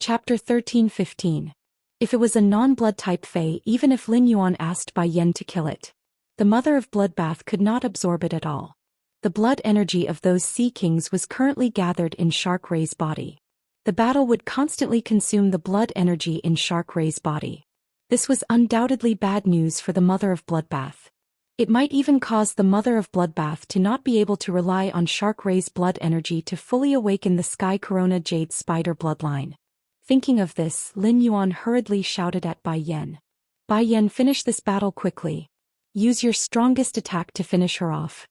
Chapter 13-15. If it was a non-blood type Fae, even if Lin Yuan asked Bai Yen to kill it, the mother of bloodbath could not absorb it at all. The blood energy of those sea kings was currently gathered in Shark Ray's body. The battle would constantly consume the blood energy in Shark Ray's body. This was undoubtedly bad news for the mother of bloodbath. It might even cause the mother of bloodbath to not be able to rely on Shark Ray's blood energy to fully awaken the Sky Corona Jade Spider bloodline. Thinking of this, Lin Yuan hurriedly shouted at Bai Yen. Bai Yen, finish this battle quickly. Use your strongest attack to finish her off.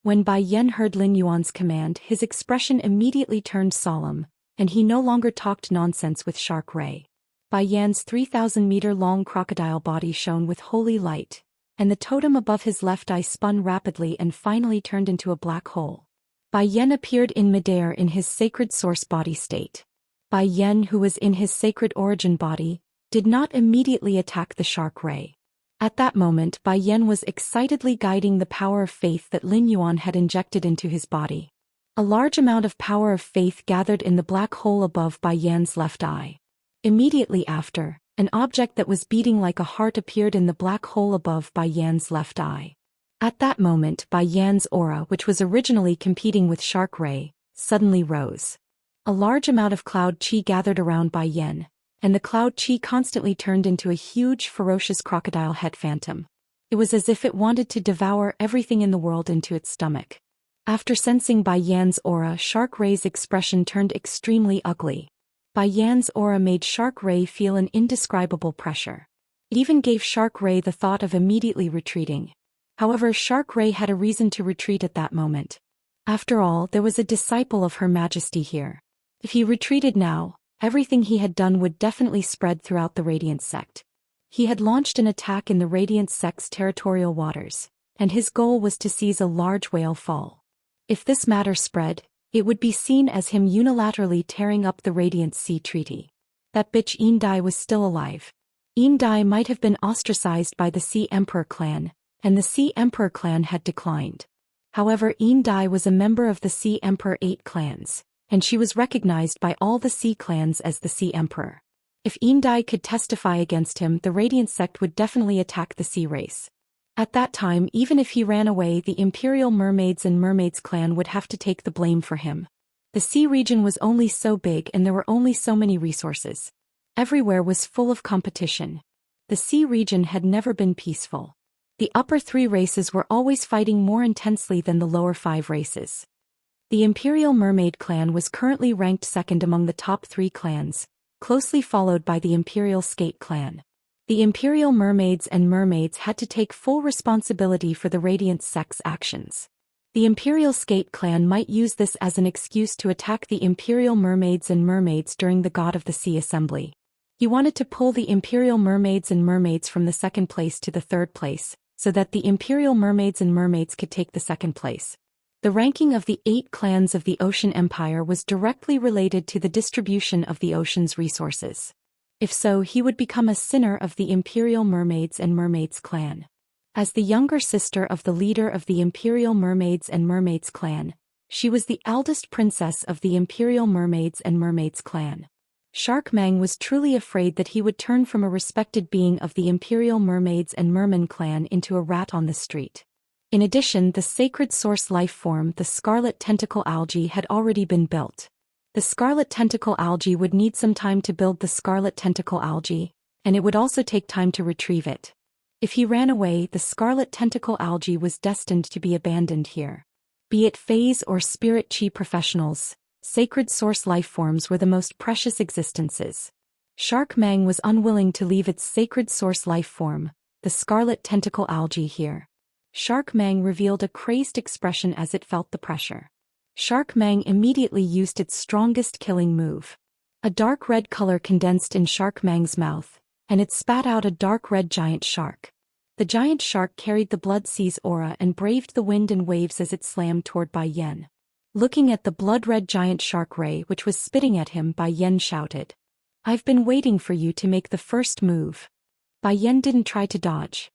When Bai Yen heard Lin Yuan's command, his expression immediately turned solemn, and he no longer talked nonsense with Shark Ray. Bai Yan's 3,000-meter-long crocodile body shone with holy light, and the totem above his left eye spun rapidly and finally turned into a black hole. Bai Yen appeared in midair in his sacred source body state. Bai Yen, who was in his sacred origin body, did not immediately attack the Shark Ray. At that moment, Bai Yen was excitedly guiding the power of faith that Lin Yuan had injected into his body. A large amount of power of faith gathered in the black hole above Bai Yan's left eye. Immediately after, an object that was beating like a heart appeared in the black hole above Bai Yan's left eye. At that moment, Bai Yan's aura, which was originally competing with Shark Ray, suddenly rose. A large amount of cloud chi gathered around Bai Yen, and the cloud chi constantly turned into a huge, ferocious crocodile head phantom. It was as if it wanted to devour everything in the world into its stomach. After sensing Bai Yan's aura, Shark Ray's expression turned extremely ugly. Bai Yan's aura made Shark Ray feel an indescribable pressure. It even gave Shark Ray the thought of immediately retreating. However, Shark Ray had a reason to retreat at that moment. After all, there was a disciple of Her Majesty here. If he retreated now, everything he had done would definitely spread throughout the Radiant Sect. He had launched an attack in the Radiant Sect's territorial waters, and his goal was to seize a large whale fall. If this matter spread, it would be seen as him unilaterally tearing up the Radiant Sea Treaty. That bitch Yin Dai was still alive. Yin Dai might have been ostracized by the Sea Emperor clan, and the Sea Emperor clan had declined. However, Yin Dai was a member of the Sea Emperor 8 clans, and she was recognized by all the Sea clans as the Sea Emperor. If Yin Dai could testify against him, the Radiant Sect would definitely attack the Sea race. At that time, even if he ran away, the Imperial Mermaids and Mermaids clan would have to take the blame for him. The sea region was only so big and there were only so many resources. Everywhere was full of competition. The sea region had never been peaceful. The upper 3 races were always fighting more intensely than the lower 5 races. The Imperial Mermaid clan was currently ranked second among the top 3 clans, closely followed by the Imperial Skate clan. The Imperial Mermaids and Mermaids had to take full responsibility for the Radiant Sect's actions. The Imperial Skate clan might use this as an excuse to attack the Imperial Mermaids and Mermaids during the God of the Sea Assembly. He wanted to pull the Imperial Mermaids and Mermaids from the 2nd place to the 3rd place, so that the Imperial Mermaids and Mermaids could take the 2nd place. The ranking of the 8 clans of the Ocean Empire was directly related to the distribution of the ocean's resources. If so, he would become a sinner of the Imperial Mermaids and Mermaids clan. As the younger sister of the leader of the Imperial Mermaids and Mermaids clan, she was the eldest princess of the Imperial Mermaids and Mermaids clan. Shark Mang was truly afraid that he would turn from a respected being of the Imperial Mermaids and Merman clan into a rat on the street. In addition, the sacred source life form, the scarlet tentacle algae, had already been built. The scarlet tentacle algae would need some time to build the scarlet tentacle algae, and it would also take time to retrieve it. If he ran away, the scarlet tentacle algae was destined to be abandoned here. Be it phase or spirit chi professionals, sacred source life forms were the most precious existences. Shark Mang was unwilling to leave its sacred source life form, the scarlet tentacle algae, here. Shark Mang revealed a crazed expression as it felt the pressure. Shark Mang immediately used its strongest killing move. A dark red color condensed in Shark Mang's mouth, and it spat out a dark red giant shark. The giant shark carried the Blood Sea's aura and braved the wind and waves as it slammed toward Bai Yen. Looking at the blood-red giant shark ray which was spitting at him, Bai Yen shouted, "I've been waiting for you to make the first move." Bai Yen didn't try to dodge.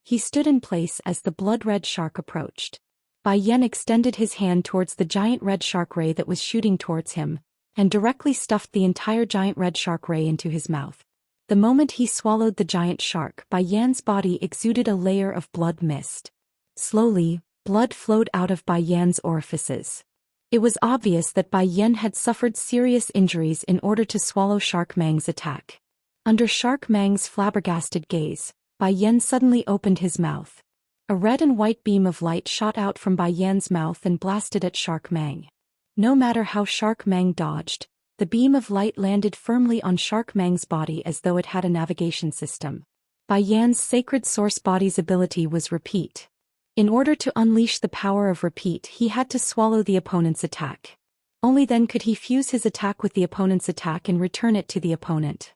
He stood in place as the blood-red shark approached. Bai Yen extended his hand towards the giant red shark ray that was shooting towards him, and directly stuffed the entire giant red shark ray into his mouth. The moment he swallowed the giant shark, Bai Yan's body exuded a layer of blood mist. Slowly, blood flowed out of Bai Yan's orifices. It was obvious that Bai Yan had suffered serious injuries in order to swallow Shark Mang's attack. Under Shark Mang's flabbergasted gaze, Bai Yan suddenly opened his mouth. A red and white beam of light shot out from Bai Yan's mouth and blasted at Shark Mang. No matter how Shark Mang dodged, the beam of light landed firmly on Shark Mang's body as though it had a navigation system. Bai Yan's sacred source body's ability was repeat. In order to unleash the power of repeat, he had to swallow the opponent's attack. Only then could he fuse his attack with the opponent's attack and return it to the opponent.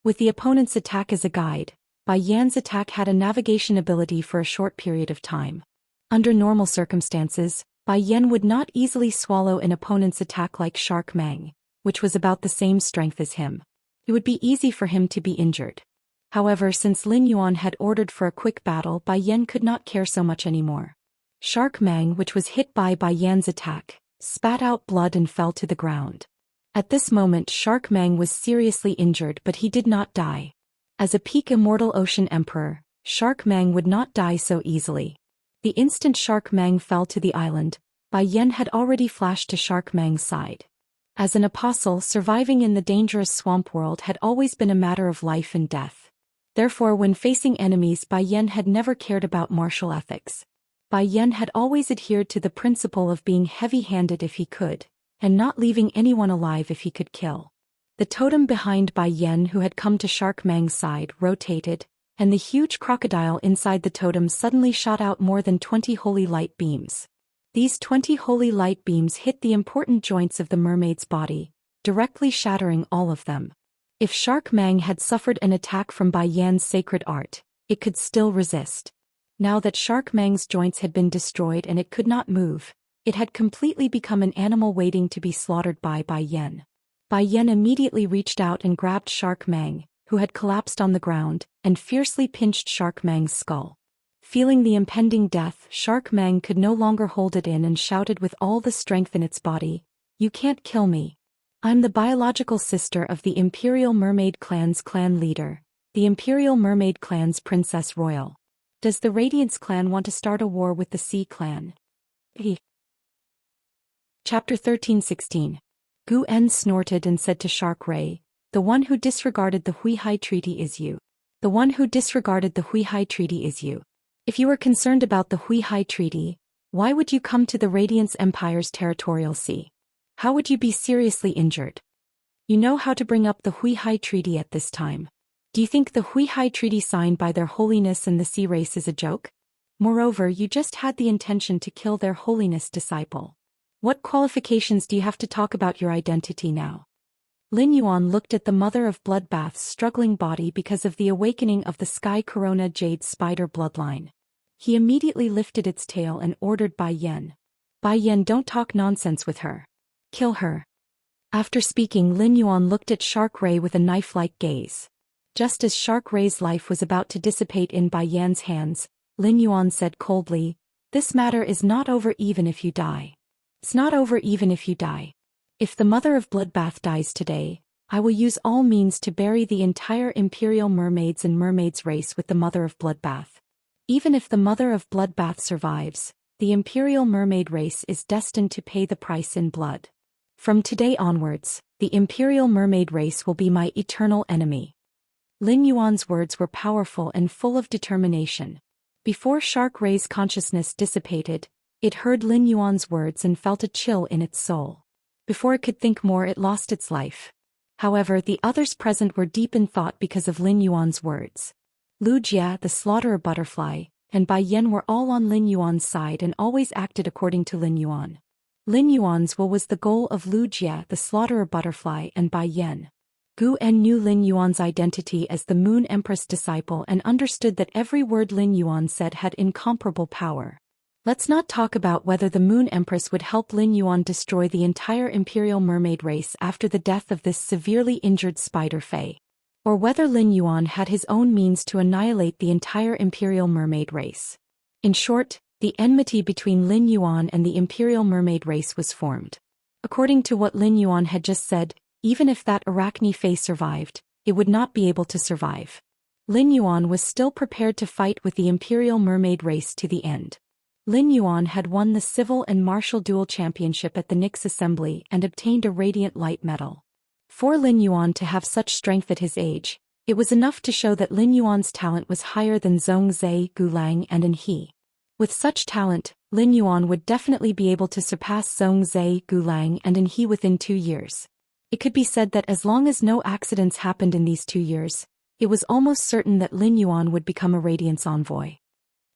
With the opponent's attack as a guide, Bai Yan's attack had a navigation ability for a short period of time. Under normal circumstances, Bai Yan would not easily swallow an opponent's attack like Shark Mang, which was about the same strength as him. It would be easy for him to be injured. However, since Lin Yuan had ordered for a quick battle, Bai Yan could not care so much anymore. Shark Mang, which was hit by Bai Yan's attack, spat out blood and fell to the ground. At this moment, Shark Mang was seriously injured, but he did not die. As a peak immortal ocean emperor, Shark Mang would not die so easily. The instant Shark Mang fell to the island, Bai Yan had already flashed to Shark Mang's side. As an apostle, surviving in the dangerous swamp world had always been a matter of life and death. Therefore, when facing enemies, Bai Yan had never cared about martial ethics. Bai Yan had always adhered to the principle of being heavy-handed if he could, and not leaving anyone alive if he could kill. The totem behind Bai Yan, who had come to Shark Mang's side, rotated, and the huge crocodile inside the totem suddenly shot out more than 20 holy light beams. These 20 holy light beams hit the important joints of the mermaid's body, directly shattering all of them. If Shark Mang had suffered an attack from Bai Yan's sacred art, it could still resist. Now that Shark Mang's joints had been destroyed and it could not move, it had completely become an animal waiting to be slaughtered by Bai Yan. Bai Yan immediately reached out and grabbed Shark Mang, who had collapsed on the ground, and fiercely pinched Shark Mang's skull. Feeling the impending death, Shark Mang could no longer hold it in and shouted with all the strength in its body, "You can't kill me. I'm the biological sister of the Imperial Mermaid Clan's clan leader, the Imperial Mermaid Clan's Princess Royal. Does the Radiance Clan want to start a war with the Sea Clan?" Chapter 13:16. Gu En snorted and said to Shark Ray, "The one who disregarded the Huihai Treaty is you. The one who disregarded the Huihai Treaty is you. If you were concerned about the Huihai Treaty, why would you come to the Radiance Empire's territorial sea? How would you be seriously injured? You know how to bring up the Huihai Treaty at this time. Do you think the Huihai Treaty signed by their holiness and the sea race is a joke? Moreover, you just had the intention to kill their holiness disciple. What qualifications do you have to talk about your identity now?" Lin Yuan looked at the mother of bloodbath's struggling body because of the awakening of the Sky Corona Jade Spider bloodline. He immediately lifted its tail and ordered Bai Yan. "Bai Yan, don't talk nonsense with her. Kill her." After speaking, Lin Yuan looked at Shark Ray with a knife-like gaze. Just as Shark Ray's life was about to dissipate in Bai Yan's hands, Lin Yuan said coldly, "This matter is not over even if you die. It's not over even if you die. If the mother of bloodbath dies today, I will use all means to bury the entire Imperial Mermaids and Mermaids race with the mother of bloodbath. Even if the mother of bloodbath survives, the Imperial Mermaid race is destined to pay the price in blood. From today onwards, the Imperial Mermaid race will be my eternal enemy." Lin Yuan's words were powerful and full of determination. Before Shark Ray's consciousness dissipated, it heard Lin Yuan's words and felt a chill in its soul. Before it could think more, it lost its life. However, the others present were deep in thought because of Lin Yuan's words. Lu Jia, the slaughterer butterfly, and Bai Yan were all on Lin Yuan's side and always acted according to Lin Yuan. Lin Yuan's will was the goal of Lu Jia, the slaughterer butterfly, and Bai Yan. Gu En knew Lin Yuan's identity as the Moon Empress disciple and understood that every word Lin Yuan said had incomparable power. Let's not talk about whether the Moon Empress would help Lin Yuan destroy the entire Imperial Mermaid race after the death of this severely injured Spider Fae, or whether Lin Yuan had his own means to annihilate the entire Imperial Mermaid race. In short, the enmity between Lin Yuan and the Imperial Mermaid race was formed. According to what Lin Yuan had just said, even if that arachne fae survived, it would not be able to survive. Lin Yuan was still prepared to fight with the Imperial Mermaid race to the end. Lin Yuan had won the Civil and Martial Duel Championship at the Nyx Assembly and obtained a Radiant Light Medal. For Lin Yuan to have such strength at his age, it was enough to show that Lin Yuan's talent was higher than Zhongzhe, Gulang and An He. With such talent, Lin Yuan would definitely be able to surpass Zhongzhe, Gulang and An He within 2 years. It could be said that as long as no accidents happened in these 2 years, it was almost certain that Lin Yuan would become a Radiance Envoy.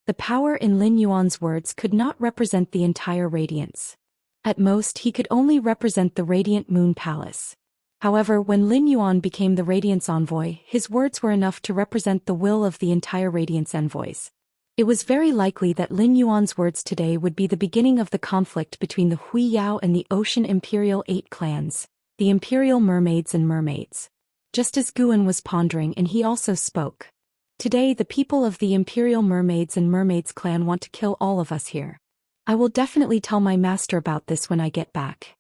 The power in Lin Yuan's words could not represent the entire Radiance. At most he could only represent the Radiant Moon Palace. However, when Lin Yuan became the Radiance Envoy, his words were enough to represent the will of the entire Radiance Envoys. It was very likely that Lin Yuan's words today would be the beginning of the conflict between the Hui Yao and the Ocean Imperial 8 clans, the Imperial Mermaids and Mermaids. Just as Guan was pondering, and he also spoke. Today the people of the Imperial Mermaids and Mermaids clan want to kill all of us here. I will definitely tell my master about this when I get back.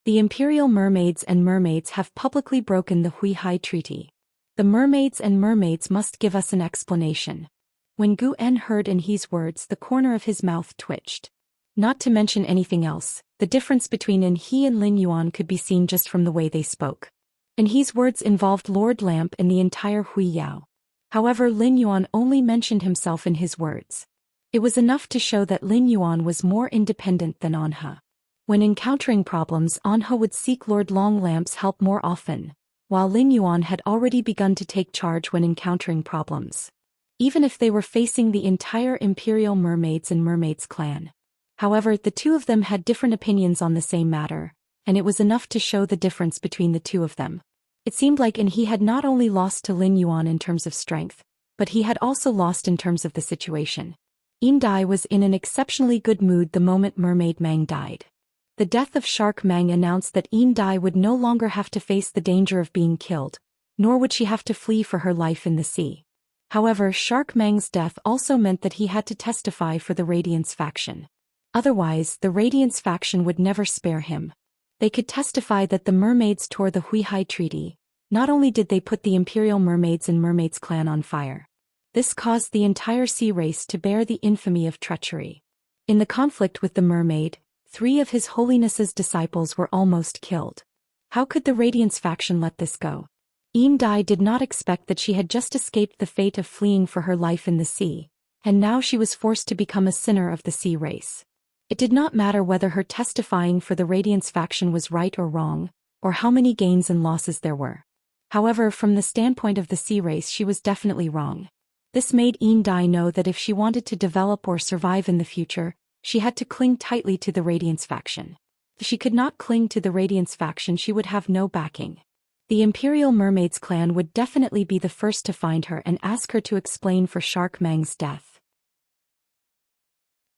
The Imperial Mermaids and Mermaids have publicly broken the Hui Hai Treaty. The Mermaids and Mermaids must give us an explanation. When Gu En heard An He's words, the corner of his mouth twitched. Not to mention anything else, the difference between An He and Lin Yuan could be seen just from the way they spoke. An He's words involved Lord Lamp and the entire Hui Yao. However, Lin Yuan only mentioned himself in his words. It was enough to show that Lin Yuan was more independent than Anha. When encountering problems, Anha would seek Lord Long Lamp's help more often, while Lin Yuan had already begun to take charge when encountering problems. Even if they were facing the entire Imperial Mermaids and Mermaids clan. However, the two of them had different opinions on the same matter, and it was enough to show the difference between the two of them. It seemed like An He had not only lost to Lin Yuan in terms of strength, but he had also lost in terms of the situation. Yin Dai was in an exceptionally good mood the moment Mermaid Mang died. The death of Shark Mang announced that Yin Dai would no longer have to face the danger of being killed, nor would she have to flee for her life in the sea. However, Shark Mang's death also meant that he had to testify for the Radiance faction. Otherwise, the Radiance faction would never spare him. They could testify that the mermaids tore the Hui Hai Treaty. Not only did they put the Imperial Mermaids and Mermaids clan on fire. This caused the entire sea race to bear the infamy of treachery. In the conflict with the mermaid, 3 of His Holiness's disciples were almost killed. How could the Radiance faction let this go? Yin Dai did not expect that she had just escaped the fate of fleeing for her life in the sea, and now she was forced to become a sinner of the sea race. It did not matter whether her testifying for the Radiance faction was right or wrong, or how many gains and losses there were. However, from the standpoint of the sea race, she was definitely wrong. This made Yin Dai know that if she wanted to develop or survive in the future, she had to cling tightly to the Radiance faction. If she could not cling to the Radiance faction, she would have no backing. The Imperial Mermaids clan would definitely be the first to find her and ask her to explain for Shark Mang's death.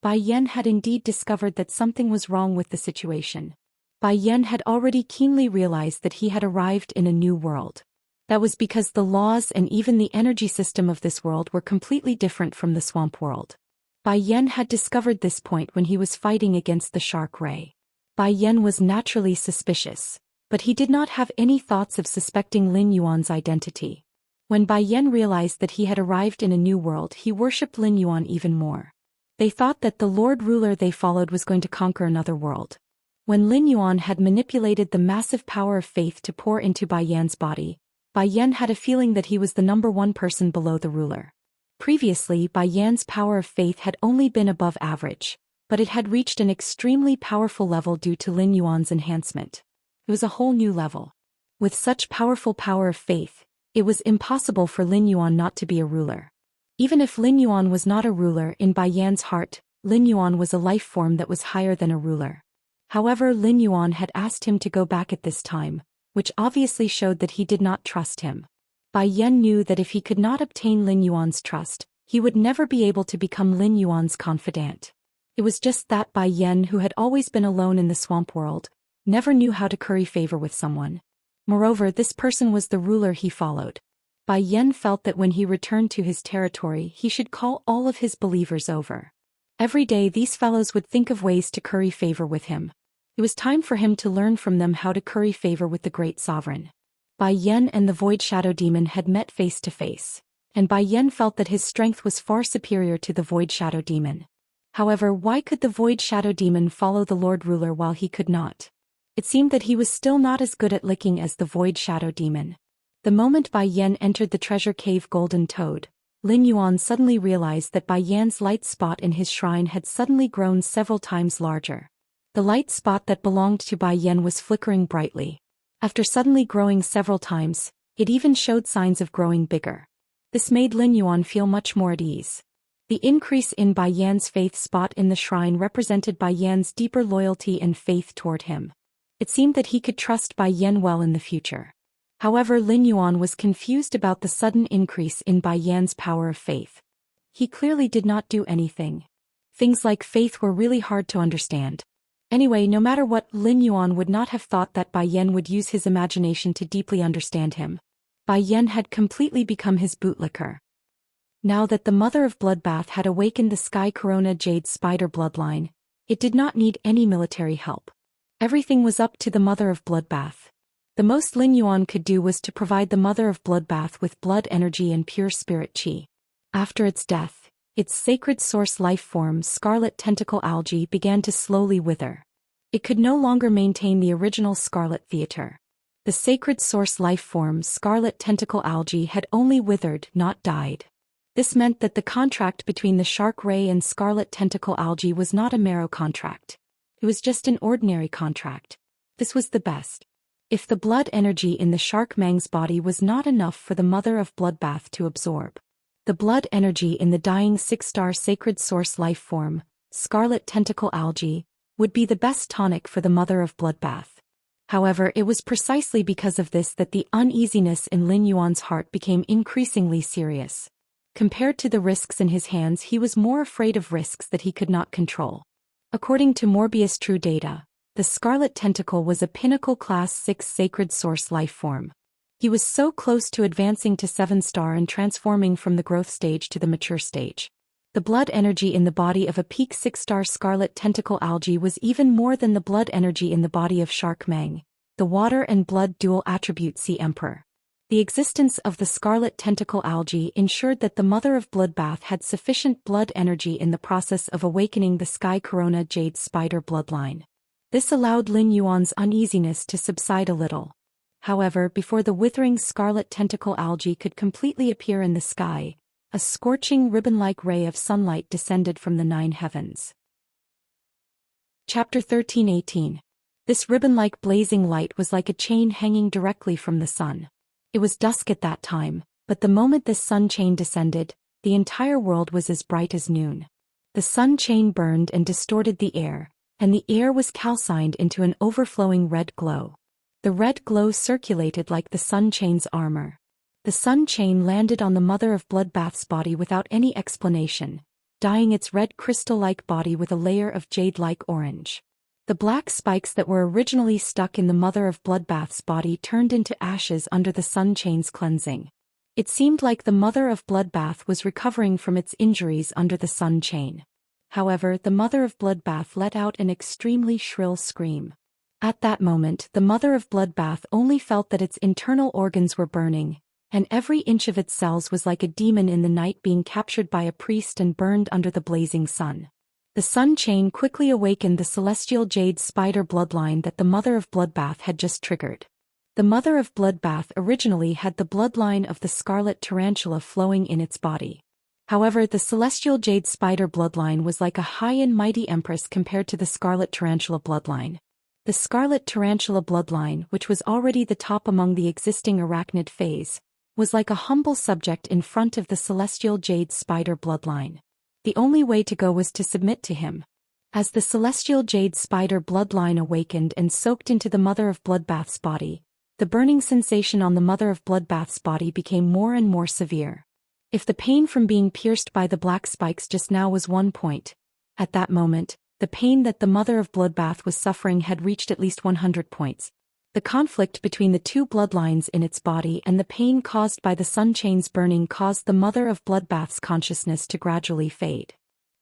Bai Yan had indeed discovered that something was wrong with the situation. Bai Yan had already keenly realized that he had arrived in a new world. That was because the laws and even the energy system of this world were completely different from the swamp world. Bai Yan had discovered this point when he was fighting against the shark ray. Bai Yan was naturally suspicious, but he did not have any thoughts of suspecting Lin Yuan's identity. When Bai Yan realized that he had arrived in a new world, he worshipped Lin Yuan even more. They thought that the Lord Ruler they followed was going to conquer another world. When Lin Yuan had manipulated the massive power of faith to pour into Bai Yan's body, Bai Yan had a feeling that he was the #1 person below the ruler. Previously, Bai Yan's power of faith had only been above average, but it had reached an extremely powerful level due to Lin Yuan's enhancement. It was a whole new level. With such powerful power of faith, it was impossible for Lin Yuan not to be a ruler. Even if Lin Yuan was not a ruler, in Bai Yan's heart, Lin Yuan was a life form that was higher than a ruler. However, Lin Yuan had asked him to go back at this time, which obviously showed that he did not trust him. Bai Yan knew that if he could not obtain Lin Yuan's trust, he would never be able to become Lin Yuan's confidant. It was just that Bai Yan, who had always been alone in the swamp world, never knew how to curry favor with someone. Moreover, this person was the ruler he followed. Bai Yan felt that when he returned to his territory, he should call all of his believers over. Every day these fellows would think of ways to curry favor with him. It was time for him to learn from them how to curry favor with the great sovereign. Bai Yan and the Void Shadow Demon had met face to face, and Bai Yan felt that his strength was far superior to the Void Shadow Demon. However, why could the Void Shadow Demon follow the Lord Ruler while he could not? It seemed that he was still not as good at licking as the Void Shadow Demon. The moment Bai Yan entered the treasure cave Golden Toad, Lin Yuan suddenly realized that Bai Yan's light spot in his shrine had suddenly grown several times larger. The light spot that belonged to Bai Yan was flickering brightly. After suddenly growing several times, it even showed signs of growing bigger. This made Lin Yuan feel much more at ease. The increase in Bai Yan's faith spot in the shrine represented Bai Yan's deeper loyalty and faith toward him. It seemed that he could trust Bai Yan well in the future. However, Lin Yuan was confused about the sudden increase in Bai Yan's power of faith. He clearly did not do anything. Things like faith were really hard to understand. Anyway, no matter what, Lin Yuan would not have thought that Bai Yan would use his imagination to deeply understand him. Bai Yan had completely become his bootlicker. Now that the Mother of Bloodbath had awakened the Sky Corona Jade Spider bloodline, it did not need any military help. Everything was up to the Mother of Bloodbath. The most Lin Yuan could do was to provide the Mother of Bloodbath with blood energy and pure spirit qi. After its death, its sacred source life form Scarlet Tentacle Algae began to slowly wither. It could no longer maintain the original Scarlet Theater. The sacred source life form Scarlet Tentacle Algae had only withered, not died. This meant that the contract between the Shark Ray and Scarlet Tentacle Algae was not a marrow contract. It was just an ordinary contract. This was the best. If the blood energy in the Shark Mang's body was not enough for the Mother of Bloodbath to absorb, the blood energy in the dying 6-star sacred source life form, Scarlet Tentacle Algae, would be the best tonic for the Mother of Bloodbath. However, it was precisely because of this that the uneasiness in Lin Yuan's heart became increasingly serious. Compared to the risks in his hands, he was more afraid of risks that he could not control. According to Morbius True Data, the Scarlet Tentacle was a Pinnacle Class 6 sacred source life form. He was so close to advancing to 7-star and transforming from the growth stage to the mature stage. The blood energy in the body of a peak 6-star Scarlet Tentacle Algae was even more than the blood energy in the body of Shark Mang, the water and blood dual attribute Sea Emperor. The existence of the Scarlet Tentacle Algae ensured that the Mother of Bloodbath had sufficient blood energy in the process of awakening the Sky Corona Jade Spider bloodline. This allowed Lin Yuan's uneasiness to subside a little. However, before the withering Scarlet Tentacle Algae could completely appear in the sky, a scorching ribbon-like ray of sunlight descended from the 9 heavens. Chapter 13:18. This ribbon-like blazing light was like a chain hanging directly from the sun. It was dusk at that time, but the moment this sun chain descended, the entire world was as bright as noon. The sun chain burned and distorted the air, and the air was calcined into an overflowing red glow. The red glow circulated like the sun chain's armor. The sun chain landed on the Mother of Bloodbath's body without any explanation, dyeing its red crystal-like body with a layer of jade-like orange. The black spikes that were originally stuck in the Mother of Bloodbath's body turned into ashes under the sun chain's cleansing. It seemed like the Mother of Bloodbath was recovering from its injuries under the sun chain. However, the Mother of Bloodbath let out an extremely shrill scream. At that moment, the Mother of Bloodbath only felt that its internal organs were burning, and every inch of its cells was like a demon in the night being captured by a priest and burned under the blazing sun. The sun chain quickly awakened the celestial jade spider bloodline that the Mother of Bloodbath had just triggered. The Mother of Bloodbath originally had the bloodline of the scarlet tarantula flowing in its body. However, the celestial jade spider bloodline was like a high and mighty empress compared to the scarlet tarantula bloodline. The scarlet tarantula bloodline, which was already the top among the existing arachnid phase, was like a humble subject in front of the celestial jade spider bloodline. The only way to go was to submit to him. As the celestial jade spider bloodline awakened and soaked into the Mother of Bloodbath's body, the burning sensation on the Mother of Bloodbath's body became more and more severe. If the pain from being pierced by the black spikes just now was 1 point, at that moment, the pain that the Mother of Bloodbath was suffering had reached at least 100 points. The conflict between the two bloodlines in its body and the pain caused by the sun chain's burning caused the Mother of Bloodbath's consciousness to gradually fade.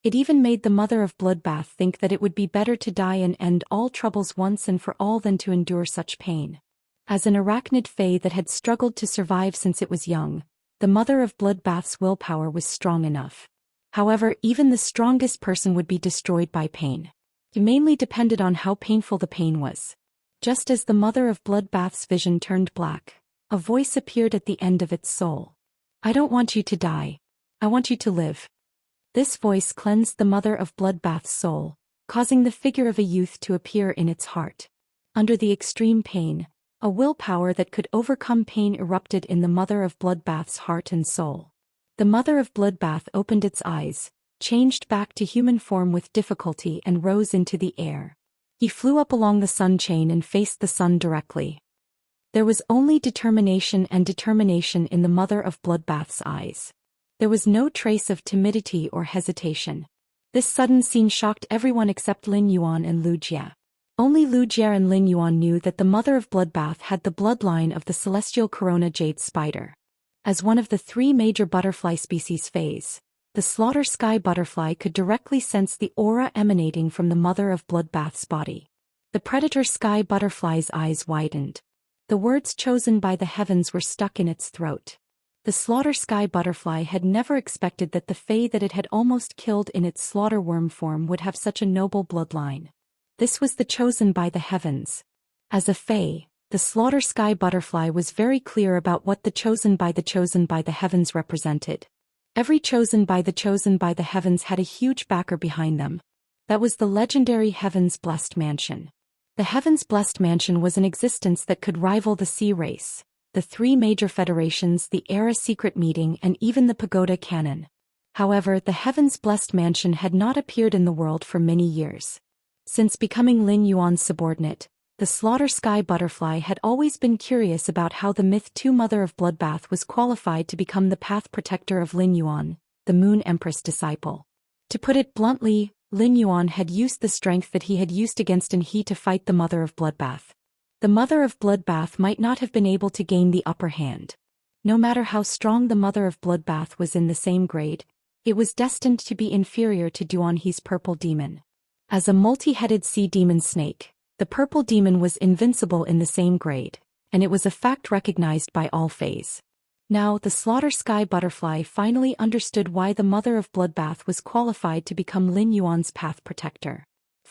It even made the mother of Bloodbath think that it would be better to die and end all troubles once and for all than to endure such pain. As an arachnid fae that had struggled to survive since it was young, the mother of Bloodbath's willpower was strong enough. However, even the strongest person would be destroyed by pain. It mainly depended on how painful the pain was. Just as the mother of Bloodbath's vision turned black, a voice appeared at the end of its soul. "I don't want you to die. I want you to live." This voice cleansed the mother of Bloodbath's soul, causing the figure of a youth to appear in its heart. Under the extreme pain, a willpower that could overcome pain erupted in the mother of Bloodbath's heart and soul. The mother of Bloodbath opened its eyes, changed back to human form with difficulty and rose into the air. He flew up along the sun chain and faced the sun directly. There was only determination and determination in the mother of Bloodbath's eyes. There was no trace of timidity or hesitation. This sudden scene shocked everyone except Lin Yuan and Lu Jie. Only Lu Jie and Lin Yuan knew that the mother of Bloodbath had the bloodline of the celestial corona jade spider. As one of the 3 major butterfly species fays, the slaughter sky butterfly could directly sense the aura emanating from the mother of Bloodbath's body. The predator sky butterfly's eyes widened. The words chosen by the heavens were stuck in its throat. The slaughter sky butterfly had never expected that the fae that it had almost killed in its slaughter worm form would have such a noble bloodline. This was the chosen by the heavens. As a fae, the slaughter sky butterfly was very clear about what the chosen by the heavens represented. Every chosen by the heavens had a huge backer behind them. That was the legendary Heaven's Blessed Mansion. The Heaven's Blessed Mansion was an existence that could rival the Sea Race, the 3 major federations, the Era Secret Meeting, and even the Pagoda Cannon. However, the Heaven's Blessed Mansion had not appeared in the world for many years. Since becoming Lin Yuan's subordinate, the slaughter sky butterfly had always been curious about how the Myth 2 mother of Bloodbath was qualified to become the path protector of Lin Yuan, the Moon Empress disciple. To put it bluntly, Lin Yuan had used the strength that he had used against He to fight the mother of Bloodbath. The mother of Bloodbath might not have been able to gain the upper hand. No matter how strong the mother of Bloodbath was in the same grade, it was destined to be inferior to Duanhe's purple demon. As a multi-headed sea demon snake, the purple demon was invincible in the same grade, and it was a fact recognized by all fays. Now the slaughter sky butterfly finally understood why the mother of Bloodbath was qualified to become Lin Yuan's path protector.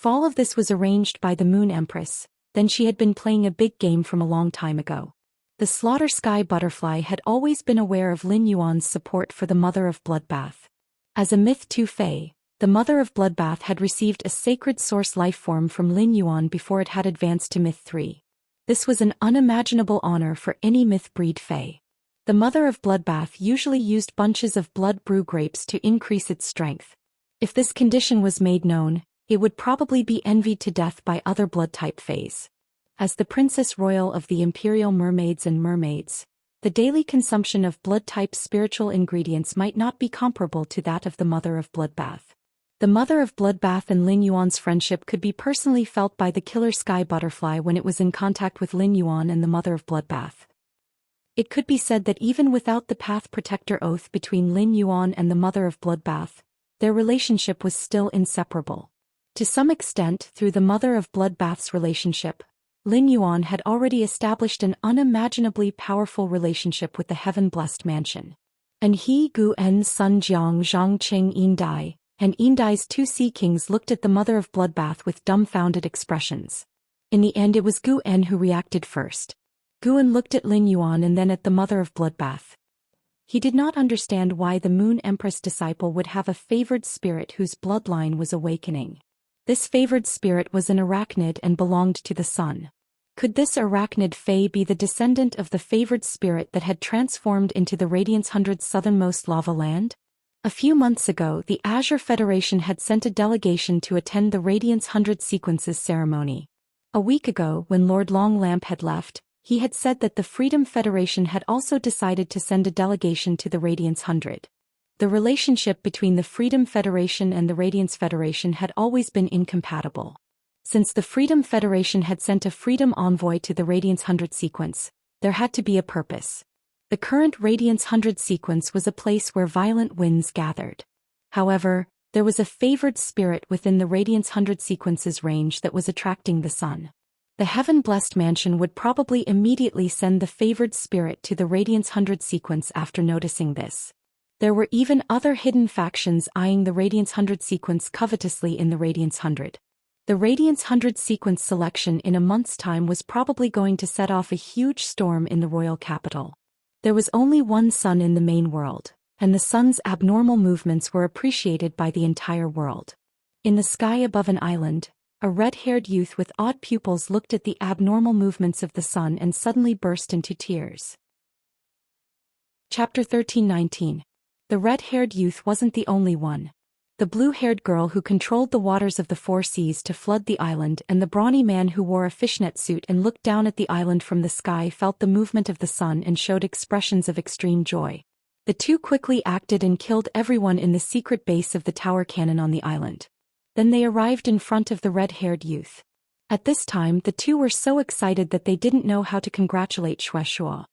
All of this was arranged by the Moon Empress. Then she had been playing a big game from a long time ago. The slaughter sky butterfly had always been aware of Lin Yuan's support for the mother of Bloodbath. As a Myth 2 fae, the mother of Bloodbath had received a sacred source life form from Lin Yuan before it had advanced to Myth 3. This was an unimaginable honor for any myth breed fae. The mother of Bloodbath usually used bunches of blood brew grapes to increase its strength. If this condition was made known, it would probably be envied to death by other blood-type fays. As the Princess Royal of the Imperial Mermaids and Mermaids, the daily consumption of blood-type spiritual ingredients might not be comparable to that of the mother of Bloodbath. The mother of Bloodbath and Lin Yuan's friendship could be personally felt by the killer sky butterfly when it was in contact with Lin Yuan and the mother of Bloodbath. It could be said that even without the path protector oath between Lin Yuan and the mother of Bloodbath, their relationship was still inseparable. To some extent, through the mother of Bloodbath's relationship, Lin Yuan had already established an unimaginably powerful relationship with the Heaven-Blessed Mansion. And he, Gu En's son Jiang Zhangqing Yindai, and Yindai's 2 sea kings looked at the mother of Bloodbath with dumbfounded expressions. In the end it was Gu En who reacted first. Gu En looked at Lin Yuan and then at the mother of Bloodbath. He did not understand why the Moon Empress disciple would have a favored spirit whose bloodline was awakening. This favored spirit was an arachnid and belonged to the sun. Could this arachnid fae be the descendant of the favored spirit that had transformed into the Radiance 100's southernmost lava land? A few months ago, the Azure Federation had sent a delegation to attend the Radiance 100 Sequences ceremony. A week ago, when Lord Longlamp had left, he had said that the Freedom Federation had also decided to send a delegation to the Radiance 100. The relationship between the Freedom Federation and the Radiance Federation had always been incompatible. Since the Freedom Federation had sent a Freedom Envoy to the Radiance 100 sequence, there had to be a purpose. The current Radiance 100 sequence was a place where violent winds gathered. However, There was a favored spirit within the Radiance 100 sequences range that was attracting the sun. The heaven-blessed mansion would probably immediately send the favored spirit to the Radiance 100 sequence after noticing this. There were even other hidden factions eyeing the Radiance 100 sequence covetously in the Radiance 100. The Radiance 100 sequence selection in a month's time was probably going to set off a huge storm in the royal capital. There was only one sun in the main world, and the sun's abnormal movements were appreciated by the entire world. In the sky above an island, a red-haired youth with odd pupils looked at the abnormal movements of the sun and suddenly burst into tears. Chapter 13:19. The red-haired youth wasn't the only one. The blue-haired girl who controlled the waters of the four seas to flood the island and the brawny man who wore a fishnet suit and looked down at the island from the sky felt the movement of the sun and showed expressions of extreme joy. The two quickly acted and killed everyone in the secret base of the tower cannon on the island. Then they arrived in front of the red-haired youth. At this time the two were so excited that they didn't know how to congratulate Xianxia.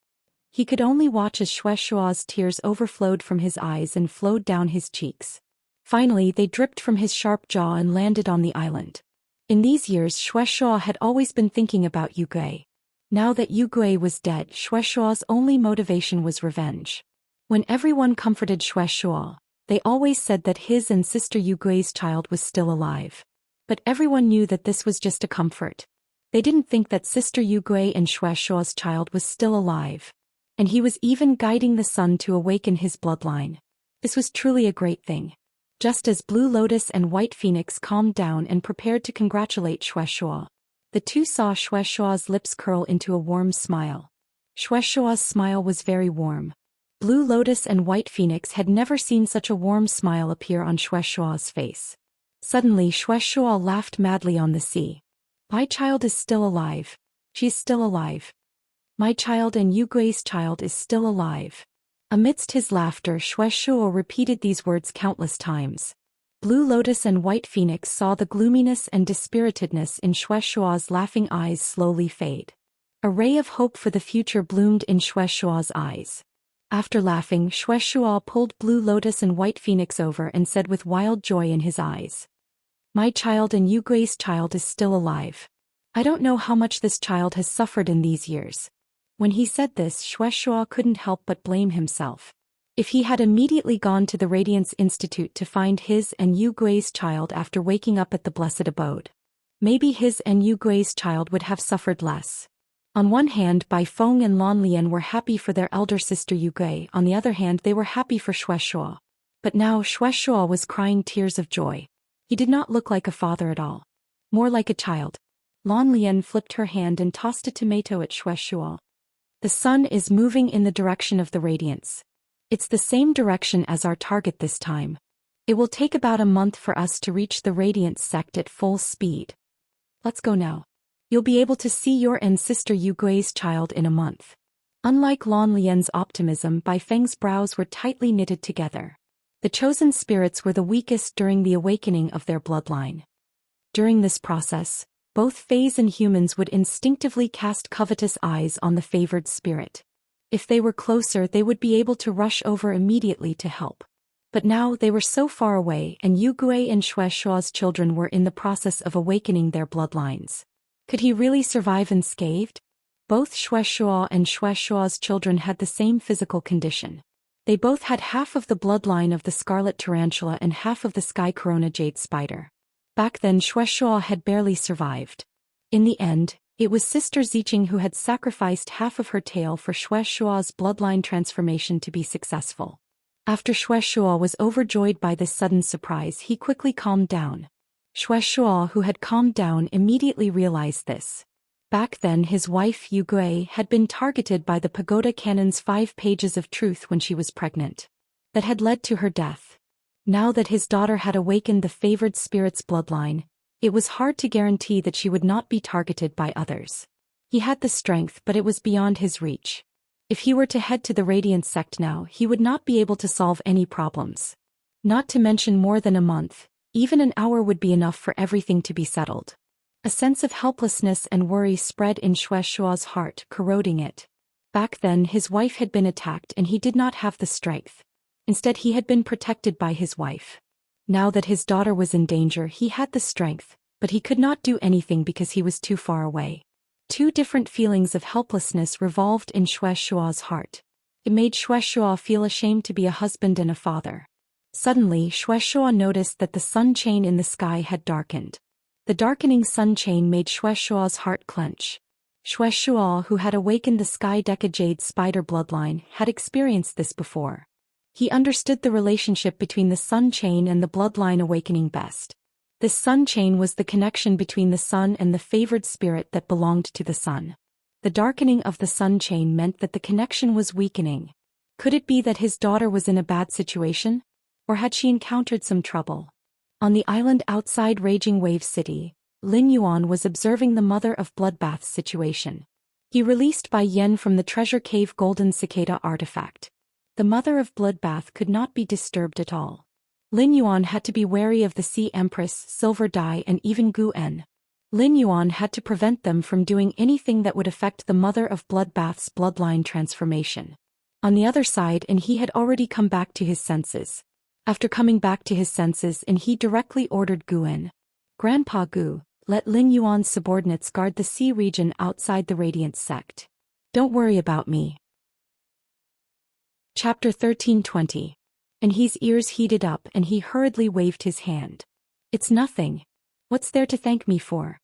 He could only watch as Xianxia's tears overflowed from his eyes and flowed down his cheeks. Finally they dripped from his sharp jaw and landed on the island. In these years Xianxia had always been thinking about Yugui. Now that Yugui was dead, Xianxia's only motivation was revenge. When everyone comforted Xianxia, they always said that his and sister Yugui's child was still alive. But everyone knew that this was just a comfort. They didn't think that sister Yugui and Xianxia's child was still alive. And he was even guiding the sun to awaken his bloodline. This was truly a great thing. Just as Blue Lotus and White Phoenix calmed down and prepared to congratulate Xianxia, the two saw Xianxia's lips curl into a warm smile. Xianxia's smile was very warm. Blue Lotus and White Phoenix had never seen such a warm smile appear on Xianxia's face. Suddenly Xianxia laughed madly on the sea. My child is still alive. She's still alive. My child and Yugui's child is still alive. Amidst his laughter Xianxia repeated these words countless times. Blue Lotus and White Phoenix saw the gloominess and dispiritedness in Xianxia's laughing eyes slowly fade. A ray of hope for the future bloomed in Xianxia's eyes. After laughing, Xianxia pulled Blue Lotus and White Phoenix over and said with wild joy in his eyes, "My child and Yugui's child is still alive. I don't know how much this child has suffered in these years." When he said this, Xianxia couldn't help but blame himself. If he had immediately gone to the Radiance Institute to find his and Yugui's child after waking up at the Blessed Abode, maybe his and Yugui's child would have suffered less. On one hand, Bai Feng and Lan Lian were happy for their elder sister Yugui, on the other hand they were happy for Xianxia. But now Xianxia was crying tears of joy. He did not look like a father at all. More like a child. Lan Lian flipped her hand and tossed a tomato at Xianxia. The sun is moving in the direction of the radiance. It's the same direction as our target this time. It will take about a month for us to reach the radiance sect at full speed. Let's go now. You'll be able to see your and sister Yugui's child in a month. Unlike Lan Lian's optimism, Bai Feng's brows were tightly knitted together. The chosen spirits were the weakest during the awakening of their bloodline. During this process, both fays and humans would instinctively cast covetous eyes on the favored spirit. If they were closer, they would be able to rush over immediately to help. But now they were so far away, and Yugui and Xianxia's children were in the process of awakening their bloodlines. Could he really survive unscathed? Both Xianxia and Xianxia's children had the same physical condition. They both had half of the bloodline of the scarlet tarantula and half of the sky corona jade spider. Back then Xianxia had barely survived. In the end, it was Sister Ziqing who had sacrificed half of her tail for Xianxia's bloodline transformation to be successful. After Xianxia was overjoyed by this sudden surprise, he quickly calmed down. Xianxia, who had calmed down, immediately realized this. Back then his wife Yugui had been targeted by the pagoda cannon's 5 pages of truth when she was pregnant. That had led to her death. Now that his daughter had awakened the favored spirit's bloodline, it was hard to guarantee that she would not be targeted by others. He had the strength, but it was beyond his reach. If he were to head to the Radiant sect now, he would not be able to solve any problems. Not to mention more than a month. Even an hour would be enough for everything to be settled. A sense of helplessness and worry spread in Xianxia's heart, corroding it. Back then his wife had been attacked and he did not have the strength. Instead he had been protected by his wife. Now that his daughter was in danger, he had the strength, but he could not do anything because he was too far away. Two different feelings of helplessness revolved in Xianxia's heart. It made Xianxia feel ashamed to be a husband and a father. Suddenly, Xianxia noticed that the sun chain in the sky had darkened. The darkening sun chain made Xianxia's heart clench. Xianxia, who had awakened the sky decajade spider bloodline, had experienced this before. He understood the relationship between the sun chain and the bloodline awakening best. This sun chain was the connection between the sun and the favored spirit that belonged to the sun. The darkening of the sun chain meant that the connection was weakening. Could it be that his daughter was in a bad situation? Or had she encountered some trouble? On the island outside Raging Wave City, Lin Yuan was observing the Mother of Bloodbath's situation. He released Bai Yen from the treasure cave golden cicada artifact. The Mother of Bloodbath could not be disturbed at all. Lin Yuan had to be wary of the Sea Empress, Silver Dai and even Gu En. Lin Yuan had to prevent them from doing anything that would affect the Mother of Bloodbath's bloodline transformation. On the other side, and he had already come back to his senses. After coming back to his senses, and he directly ordered Gu En, "Grandpa Gu, let Lin Yuan's subordinates guard the sea region outside the Radiant sect. Don't worry about me." Chapter 13:20. And his ears heated up and he hurriedly waved his hand. "It's nothing. What's there to thank me for?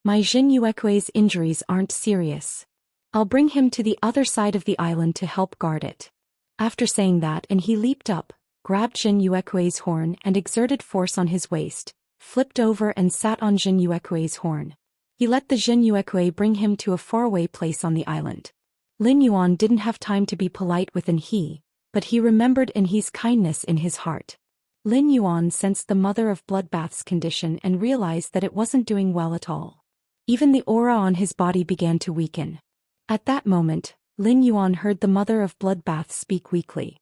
My Jin Yuekui's injuries aren't serious. I'll bring him to the other side of the island to help guard it." After saying that, and he leaped up, grabbed Jin Yuekui's horn and exerted force on his waist, flipped over and sat on Jin Yuekui's horn. He let the Jin Yuekui bring him to a faraway place on the island. Lin Yuan didn't have time to be polite with he, but he remembered his kindness in his heart. Lin Yuan sensed the Mother of Bloodbath's condition and realized that it wasn't doing well at all. Even the aura on his body began to weaken. At that moment, Lin Yuan heard the Mother of Bloodbath speak weakly.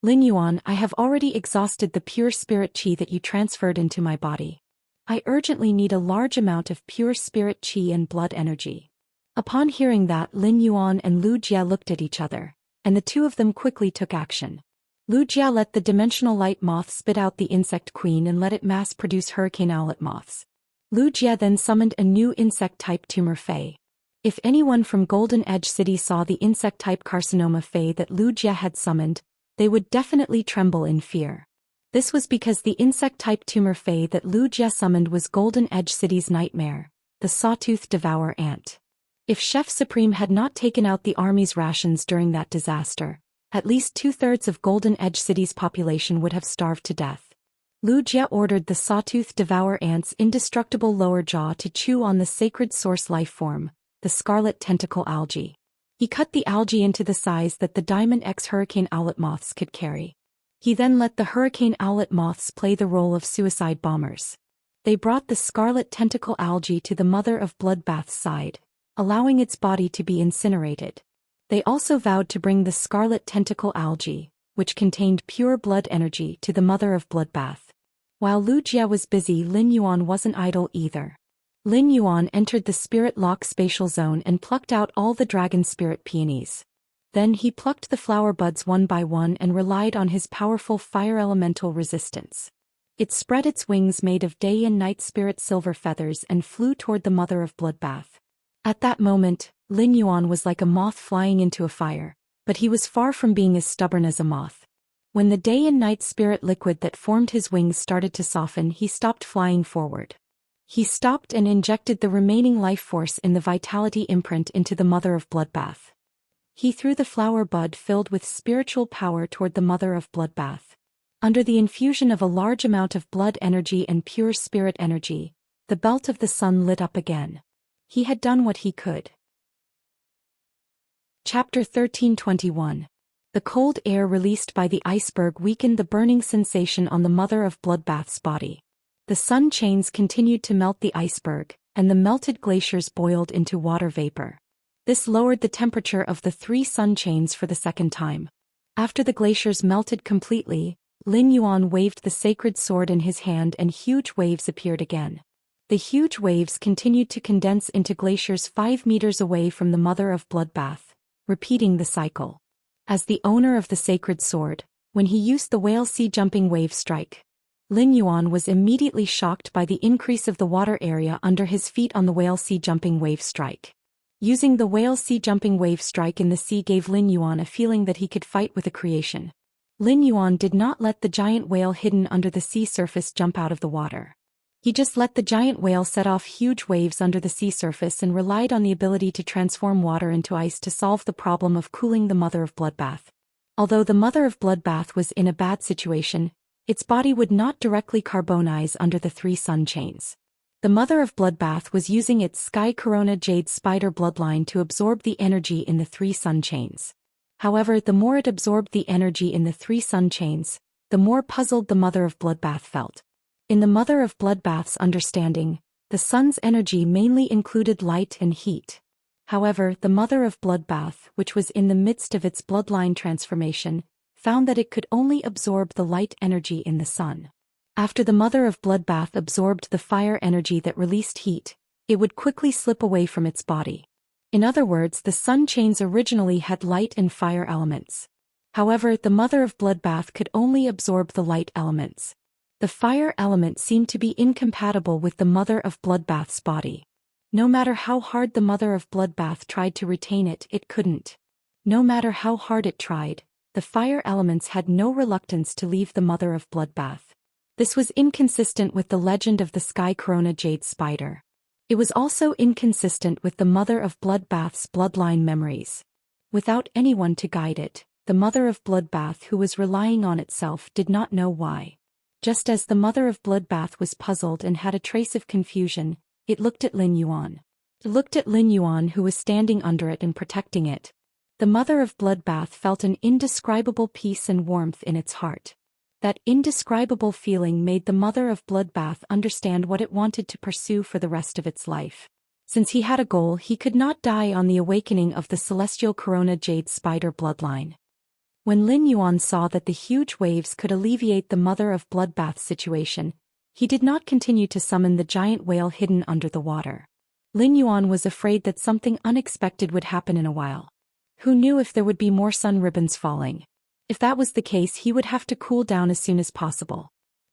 "Lin Yuan, I have already exhausted the pure spirit qi that you transferred into my body. I urgently need a large amount of pure spirit qi and blood energy." Upon hearing that, Lin Yuan and Lu Jia looked at each other, and the two of them quickly took action. Lu Jia let the dimensional light moth spit out the insect queen and let it mass-produce hurricane owlet moths. Lu Jia then summoned a new insect-type tumor fey. If anyone from Golden Edge City saw the insect-type carcinoma fey that Lu Jia had summoned, they would definitely tremble in fear. This was because the insect-type tumor fey that Lu Jia summoned was Golden Edge City's nightmare, the sawtooth devour ant. If Chef Supreme had not taken out the army's rations during that disaster, at least 2/3 of Golden Edge City's population would have starved to death. Lu Jia ordered the sawtooth devour ant's indestructible lower jaw to chew on the sacred source life form, the scarlet tentacle algae. He cut the algae into the size that the Diamond X hurricane owlet moths could carry. He then let the hurricane owlet moths play the role of suicide bombers. They brought the scarlet tentacle algae to the Mother of Bloodbath's side, allowing its body to be incinerated. They also vowed to bring the scarlet tentacle algae, which contained pure blood energy, to the Mother of Bloodbath. While Lu Jia was busy, Lin Yuan wasn't idle either. Lin Yuan entered the Spirit Lock spatial zone and plucked out all the dragon spirit peonies. Then he plucked the flower buds one by one and relied on his powerful fire elemental resistance. It spread its wings made of day and night spirit silver feathers and flew toward the Mother of Bloodbath. At that moment, Lin Yuan was like a moth flying into a fire, but he was far from being as stubborn as a moth. When the day and night spirit liquid that formed his wings started to soften, he stopped flying forward. He stopped and injected the remaining life force in the vitality imprint into the Mother of Bloodbath. He threw the flower bud filled with spiritual power toward the Mother of Bloodbath. Under the infusion of a large amount of blood energy and pure spirit energy, the belt of the sun lit up again. He had done what he could. Chapter 13:21. The cold air released by the iceberg weakened the burning sensation on the Mother of Bloodbath's body. The sun chains continued to melt the iceberg, and the melted glaciers boiled into water vapor. This lowered the temperature of the 3 sun chains for the second time. After the glaciers melted completely, Lin Yuan waved the sacred sword in his hand and huge waves appeared again. The huge waves continued to condense into glaciers 5 meters away from the Mother of Bloodbath, repeating the cycle. As the owner of the sacred sword, when he used the whale sea jumping wave strike, Lin Yuan was immediately shocked by the increase of the water area under his feet on the whale sea jumping wave strike. Using the whale sea jumping wave strike in the sea gave Lin Yuan a feeling that he could fight with a creation. Lin Yuan did not let the giant whale hidden under the sea surface jump out of the water. He just let the giant whale set off huge waves under the sea surface and relied on the ability to transform water into ice to solve the problem of cooling the Mother of Bloodbath. Although the Mother of Bloodbath was in a bad situation, its body would not directly carbonize under the 3 sun chains. The Mother of Bloodbath was using its Sky Corona Jade Spider bloodline to absorb the energy in the 3 sun chains. However, the more it absorbed the energy in the 3 sun chains, the more puzzled the Mother of Bloodbath felt. In the Mother of Bloodbath's understanding, the sun's energy mainly included light and heat. However, the Mother of Bloodbath, which was in the midst of its bloodline transformation, found that it could only absorb the light energy in the sun. After the Mother of Bloodbath absorbed the fire energy that released heat, it would quickly slip away from its body. In other words, the sun chains originally had light and fire elements. However, the Mother of Bloodbath could only absorb the light elements. The fire element seemed to be incompatible with the Mother of Bloodbath's body. No matter how hard the Mother of Bloodbath tried to retain it, it couldn't. No matter how hard it tried, the fire elements had no reluctance to leave the Mother of Bloodbath. This was inconsistent with the legend of the Sky Corona Jade Spider. It was also inconsistent with the Mother of Bloodbath's bloodline memories. Without anyone to guide it, the Mother of Bloodbath, who was relying on itself, did not know why. Just as the Mother of Bloodbath was puzzled and had a trace of confusion, it looked at Lin Yuan. It looked at Lin Yuan, who was standing under it and protecting it. The Mother of Bloodbath felt an indescribable peace and warmth in its heart. That indescribable feeling made the Mother of Bloodbath understand what it wanted to pursue for the rest of its life. Since he had a goal, he could not die on the awakening of the Celestial Corona Jade Spider bloodline. When Lin Yuan saw that the huge waves could alleviate the Mother of Bloodbath's situation, he did not continue to summon the giant whale hidden under the water. Lin Yuan was afraid that something unexpected would happen in a while. Who knew if there would be more sun ribbons falling? If that was the case, he would have to cool down as soon as possible.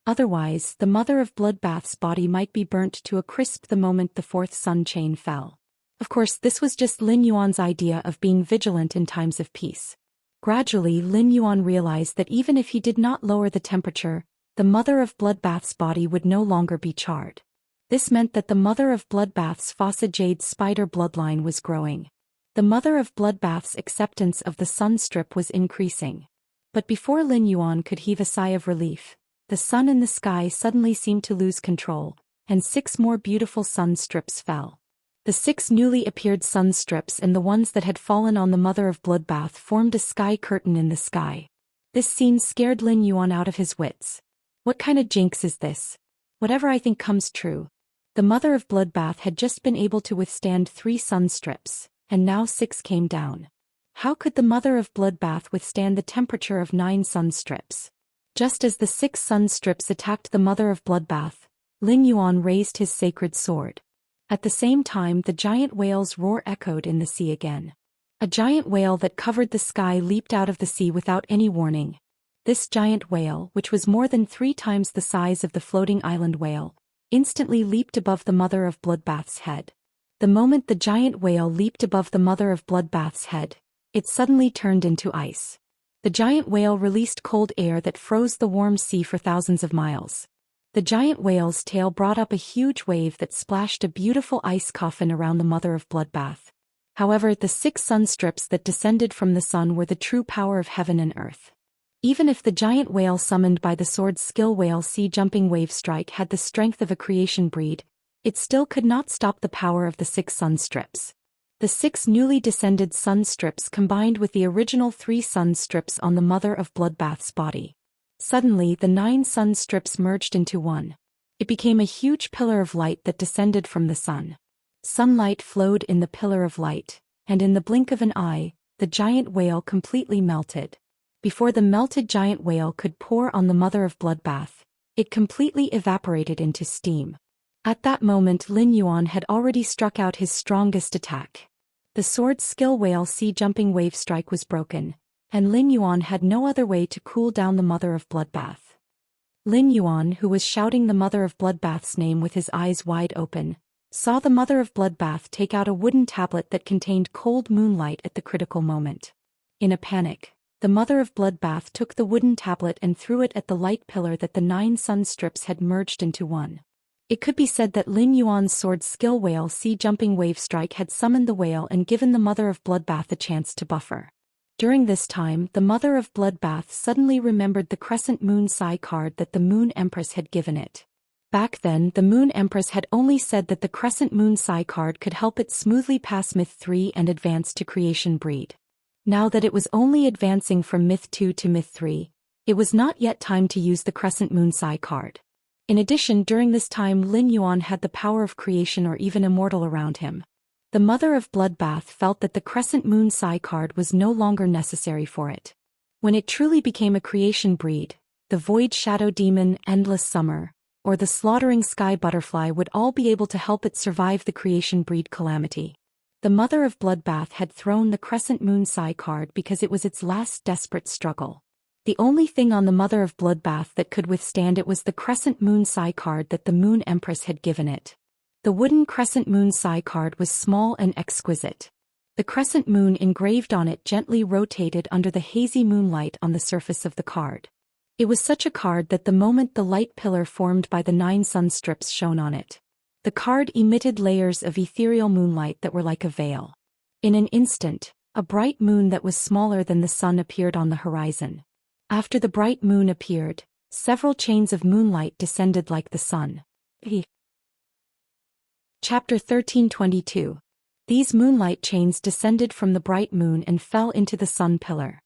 Otherwise, the Mother of Bloodbath's body might be burnt to a crisp the moment the 4th sun chain fell. Of course, this was just Lin Yuan's idea of being vigilant in times of peace. Gradually, Lin Yuan realized that even if he did not lower the temperature, the Mother of Bloodbath's body would no longer be charred. This meant that the Mother of Bloodbath's Fossa Jade Spider bloodline was growing. The Mother of Bloodbath's acceptance of the sun strip was increasing. But before Lin Yuan could heave a sigh of relief, the sun in the sky suddenly seemed to lose control, and 6 more beautiful sun strips fell. The 6 newly appeared sun strips and the ones that had fallen on the Mother of Bloodbath formed a sky curtain in the sky. This scene scared Lin Yuan out of his wits. What kind of jinx is this? Whatever I think comes true. The Mother of Bloodbath had just been able to withstand 3 sun strips, and now 6 came down. How could the Mother of Bloodbath withstand the temperature of 9 sun strips? Just as the 6 sun strips attacked the Mother of Bloodbath, Lin Yuan raised his sacred sword. At the same time, the giant whale's roar echoed in the sea again. A giant whale that covered the sky leaped out of the sea without any warning. This giant whale, which was more than 3 times the size of the floating island whale, instantly leaped above the Mother of Bloodbath's head. The moment the giant whale leaped above the Mother of Bloodbath's head, it suddenly turned into ice. The giant whale released cold air that froze the warm sea for thousands of miles. The giant whale's tail brought up a huge wave that splashed a beautiful ice coffin around the Mother of Bloodbath. However, the 6 sun strips that descended from the sun were the true power of heaven and earth. Even if the giant whale summoned by the sword's skill whale sea jumping wave strike had the strength of a creation breed, it still could not stop the power of the 6 sun strips. The 6 newly descended sun strips combined with the original 3 sun strips on the Mother of Bloodbath's body. Suddenly, the 9 sun strips merged into one. It became a huge pillar of light that descended from the sun. Sunlight flowed in the pillar of light, and in the blink of an eye, the giant whale completely melted. Before the melted giant whale could pour on the Mother of Bloodbath, it completely evaporated into steam. At that moment, Lin Yuan had already struck out his strongest attack. The sword's skill whale sea jumping wave strike was broken, and Lin Yuan had no other way to cool down the Mother of Bloodbath. Lin Yuan, who was shouting the Mother of Bloodbath's name with his eyes wide open, saw the Mother of Bloodbath take out a wooden tablet that contained cold moonlight at the critical moment. In a panic, the Mother of Bloodbath took the wooden tablet and threw it at the light pillar that the 9 sun strips had merged into one. It could be said that Lin Yuan's sword skill whale sea-jumping wave strike had summoned the whale and given the Mother of Bloodbath a chance to buffer. During this time, the Mother of Bloodbath suddenly remembered the Crescent Moon Sai card that the Moon Empress had given it. Back then, the Moon Empress had only said that the Crescent Moon Sai card could help it smoothly pass Myth 3 and advance to Creation Breed. Now that it was only advancing from Myth 2 to Myth 3, it was not yet time to use the Crescent Moon Sai card. In addition, during this time Lin Yuan had the power of creation or even immortal around him. The Mother of Bloodbath felt that the Crescent Moon Sai card was no longer necessary for it. When it truly became a creation breed, the Void Shadow Demon, Endless Summer, or the Slaughtering Sky Butterfly would all be able to help it survive the creation breed calamity. The Mother of Bloodbath had thrown the Crescent Moon Sai card because it was its last desperate struggle. The only thing on the Mother of Bloodbath that could withstand it was the Crescent Moon Sai card that the Moon Empress had given it. The wooden Crescent Moon Sai card was small and exquisite. The crescent moon engraved on it gently rotated under the hazy moonlight on the surface of the card. It was such a card that the moment the light pillar formed by the 9 sun strips shone on it, the card emitted layers of ethereal moonlight that were like a veil. In an instant, a bright moon that was smaller than the sun appeared on the horizon. After the bright moon appeared, several chains of moonlight descended like the sun. Chapter 1322. These moonlight chains descended from the bright moon and fell into the sun pillar.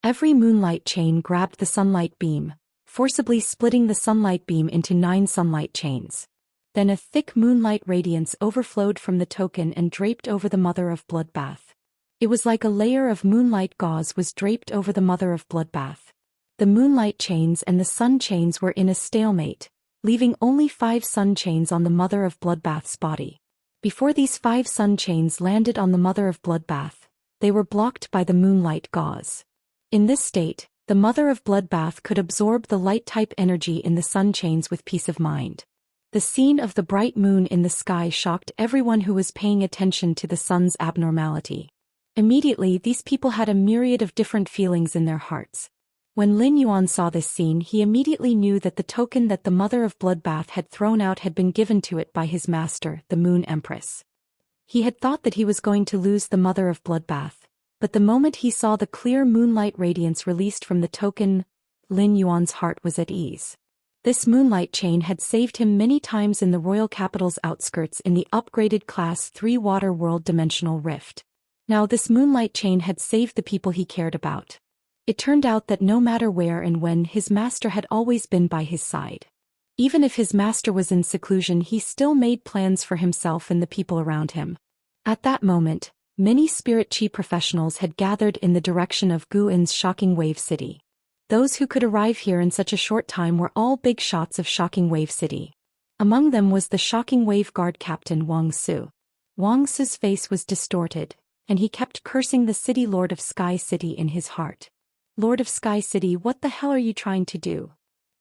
Every moonlight chain grabbed the sunlight beam, forcibly splitting the sunlight beam into 9 sunlight chains. Then a thick moonlight radiance overflowed from the token and draped over the Mother of Bloodbath. It was like a layer of moonlight gauze was draped over the Mother of Bloodbath. The moonlight chains and the sun chains were in a stalemate, leaving only 5 sun chains on the Mother of Bloodbath's body. Before these 5 sun chains landed on the Mother of Bloodbath, they were blocked by the moonlight gauze. In this state, the Mother of Bloodbath could absorb the light-type energy in the sun chains with peace of mind. The scene of the bright moon in the sky shocked everyone who was paying attention to the sun's abnormality. Immediately, these people had a myriad of different feelings in their hearts. When Lin Yuan saw this scene, he immediately knew that the token that the Mother of Bloodbath had thrown out had been given to it by his master, the Moon Empress. He had thought that he was going to lose the Mother of Bloodbath, but the moment he saw the clear moonlight radiance released from the token, Lin Yuan's heart was at ease. This moonlight chain had saved him many times in the royal capital's outskirts in the upgraded Class 3 Water World Dimensional Rift. Now this moonlight chain had saved the people he cared about. It turned out that no matter where and when, his master had always been by his side. Even if his master was in seclusion, he still made plans for himself and the people around him. At that moment, many spirit chi professionals had gathered in the direction of Guin's Shocking Wave City. Those who could arrive here in such a short time were all big shots of Shocking Wave City. Among them was the Shocking Wave Guard Captain Wang Su. Wang Su's face was distorted, and he kept cursing the City Lord of Sky City in his heart. Lord of Sky City, what the hell are you trying to do?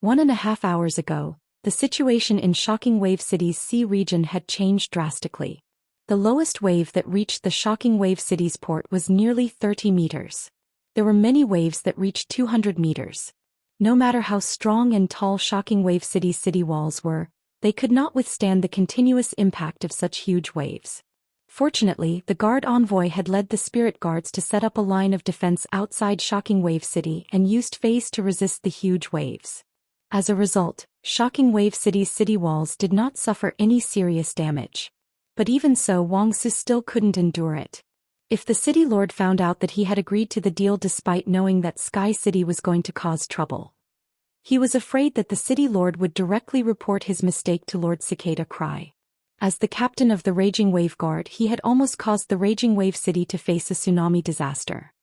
1.5 hours ago, the situation in Shocking Wave City's sea region had changed drastically. The lowest wave that reached the Shocking Wave City's port was nearly 30 meters. There were many waves that reached 200 meters. No matter how strong and tall Shocking Wave City's city walls were, they could not withstand the continuous impact of such huge waves. Fortunately, the guard envoy had led the spirit guards to set up a line of defense outside Shocking Wave City and used phase to resist the huge waves. As a result, Shocking Wave City's city walls did not suffer any serious damage. But even so, Wang Su still couldn't endure it. If the city lord found out that he had agreed to the deal despite knowing that Sky City was going to cause trouble, he was afraid that the city lord would directly report his mistake to Lord Cicada Cry. As the captain of the Raging Wave Guard, he had almost caused the Raging Wave City to face a tsunami disaster.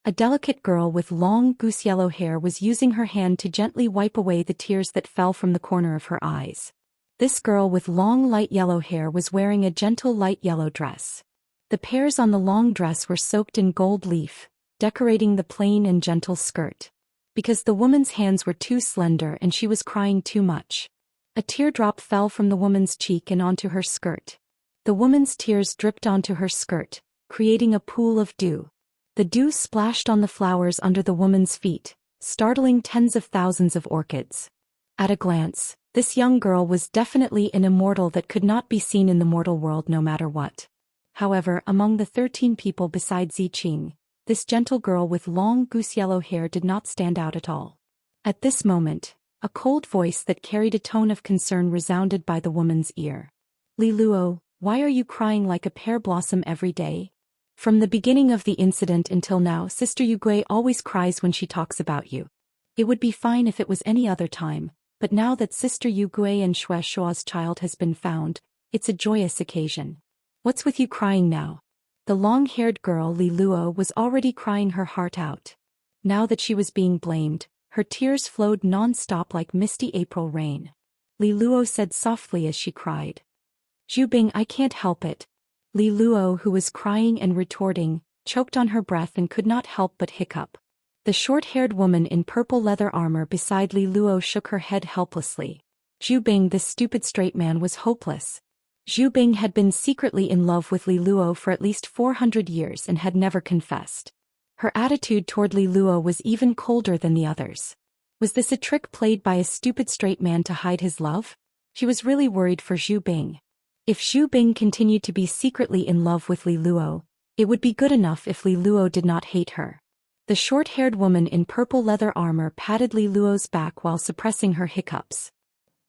A delicate girl with long goose-yellow hair was using her hand to gently wipe away the tears that fell from the corner of her eyes. This girl with long light yellow hair was wearing a gentle light yellow dress. The pears on the long dress were soaked in gold leaf, decorating the plain and gentle skirt. because the woman's hands were too slender and she was crying too much. A teardrop fell from the woman's cheek and onto her skirt. The woman's tears dripped onto her skirt, creating a pool of dew. The dew splashed on the flowers under the woman's feet, startling tens of thousands of orchids. At a glance, this young girl was definitely an immortal that could not be seen in the mortal world no matter what. However, among the 13 people beside Ziqing, this gentle girl with long goose-yellow hair did not stand out at all. At this moment, a cold voice that carried a tone of concern resounded by the woman's ear. "Li Luo, why are you crying like a pear blossom every day? From the beginning of the incident until now, Sister Yugui always cries when she talks about you. It would be fine if it was any other time, but now that Sister Yugui and Xianxia's child has been found, it's a joyous occasion. What's with you crying now?" The long-haired girl Li Luo was already crying her heart out. Now that she was being blamed, her tears flowed non-stop like misty April rain. Li Luo said softly as she cried. "Zhu Bing, I can't help it." Li Luo, who was crying and retorting, choked on her breath and could not help but hiccup. The short-haired woman in purple leather armor beside Li Luo shook her head helplessly. Zhu Bing, this stupid straight man, was hopeless. Zhu Bing had been secretly in love with Li Luo for at least 400 years and had never confessed. Her attitude toward Li Luo was even colder than the others. Was this a trick played by a stupid straight man to hide his love? She was really worried for Zhu Bing. If Zhu Bing continued to be secretly in love with Li Luo, it would be good enough if Li Luo did not hate her. The short-haired woman in purple leather armor patted Li Luo's back while suppressing her hiccups.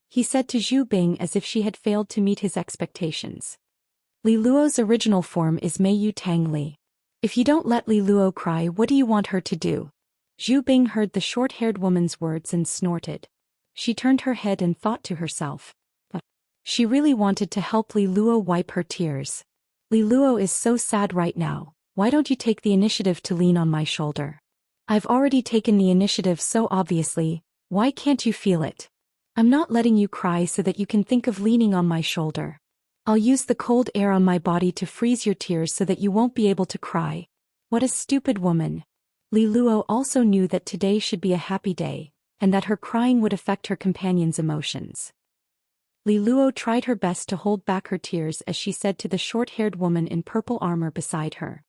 He said to Zhu Bing as if she had failed to meet his expectations. "Li Luo's original form is Mei Yu Tang Li. If you don't let Li Luo cry, what do you want her to do?" Zhu Bing heard the short-haired woman's words and snorted. She turned her head and thought to herself. She really wanted to help Li Luo wipe her tears. "Li Luo is so sad right now, why don't you take the initiative to lean on my shoulder? I've already taken the initiative so obviously, why can't you feel it? I'm not letting you cry so that you can think of leaning on my shoulder. I'll use the cold air on my body to freeze your tears so that you won't be able to cry." What a stupid woman. Li Luo also knew that today should be a happy day, and that her crying would affect her companion's emotions. Li Luo tried her best to hold back her tears as she said to the short-haired woman in purple armor beside her.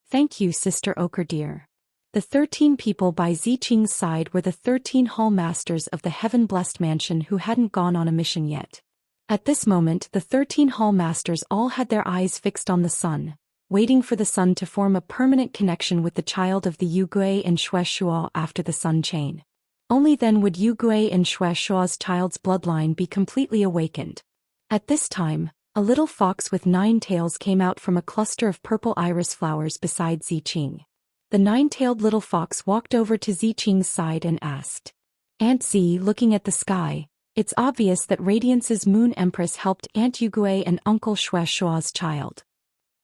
"Thank you, Sister Ochre dear." The 13 people by Ziqing's side were the 13 hall masters of the heaven-blessed mansion who hadn't gone on a mission yet. At this moment, the 13 hall masters all had their eyes fixed on the sun, waiting for the sun to form a permanent connection with the child of the Yugui and Xianxia after the sun chain. Only then would Yugui and Xianxia's child's bloodline be completely awakened. At this time, a little fox with 9 tails came out from a cluster of purple iris flowers beside Ziqing. The 9-tailed little fox walked over to Ziqing's side and asked, "Aunt Z, looking at the sky, it's obvious that Radiance's Moon Empress helped Aunt Yugui and Uncle Xiaoxia's child.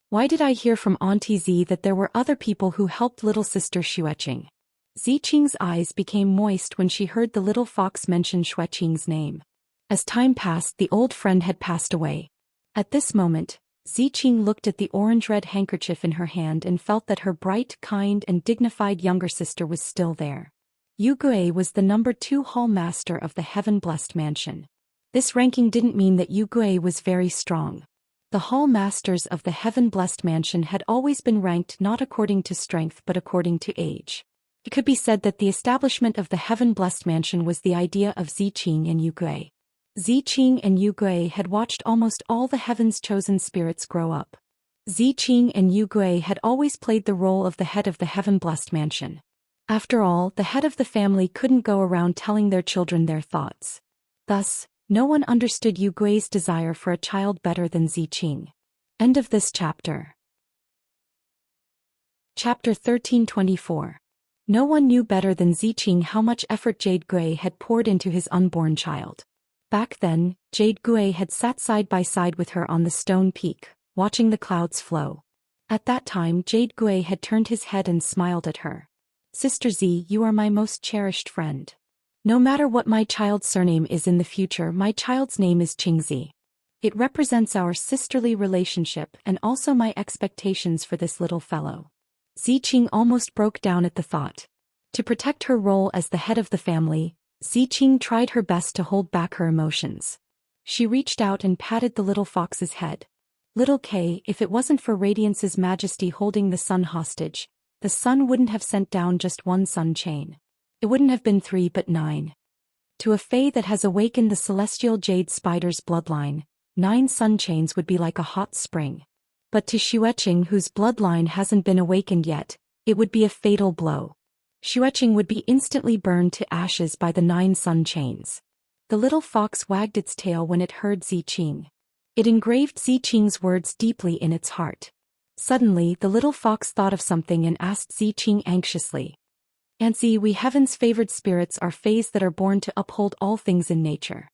Why did I hear from Auntie Z that there were other people who helped little sister Xueqing?" Ziqing's eyes became moist when she heard the little fox mention Xueqing's name. As time passed, the old friend had passed away. At this moment, Ziqing looked at the orange-red handkerchief in her hand and felt that her bright, kind and dignified younger sister was still there. Yugui was the number 2 hall master of the heaven-blessed mansion. This ranking didn't mean that Yugui was very strong. The hall masters of the heaven-blessed mansion had always been ranked not according to strength but according to age. It could be said that the establishment of the heaven-blessed mansion was the idea of Ziqing and Yugui. Ziqing and Yugui had watched almost all the heaven's chosen spirits grow up. Ziqing and Yugui had always played the role of the head of the heaven-blessed mansion. After all, the head of the family couldn't go around telling their children their thoughts. Thus, no one understood Yugui's desire for a child better than Ziqing. End of this chapter. Chapter 1324. No one knew better than Ziqing how much effort Jade Gui had poured into his unborn child. Back then, Jade Gui had sat side by side with her on the stone peak, watching the clouds flow. At that time, Jade Gui had turned his head and smiled at her. "Sister Z, you are my most cherished friend. No matter what my child's surname is in the future, my child's name is Qingzi. It represents our sisterly relationship and also my expectations for this little fellow." Ziqing almost broke down at the thought. To protect her role as the head of the family, Ziqing tried her best to hold back her emotions. She reached out and patted the little fox's head. "Little K, if it wasn't for Radiance's majesty holding the sun hostage, the sun wouldn't have sent down just one sun chain. It wouldn't have been 3 but 9. To a fae that has awakened the celestial jade spider's bloodline, 9 sun chains would be like a hot spring. But to Xueqing, whose bloodline hasn't been awakened yet, it would be a fatal blow. Xueqing would be instantly burned to ashes by the 9 sun chains." The little fox wagged its tail when it heard Ziqing. It engraved Ziqing's words deeply in its heart. Suddenly, the little fox thought of something and asked Ziqing anxiously. "Auntie, we heaven's favored spirits are fays that are born to uphold all things in nature.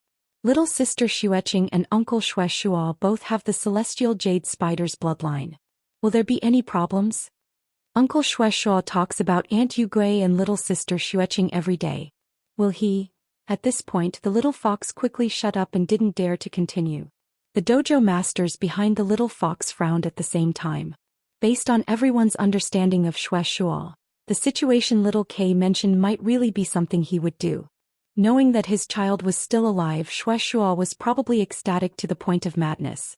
Little sister Xueqing and uncle Xueshua both have the celestial jade spider's bloodline. Will there be any problems? Uncle Xueshua talks about Aunt Yugui and little sister Xueqing every day. Will he?" At this point, the little fox quickly shut up and didn't dare to continue. The dojo masters behind the little fox frowned at the same time. Based on everyone's understanding of Xueshua, the situation little K mentioned might really be something he would do. Knowing that his child was still alive, Xueshua was probably ecstatic to the point of madness.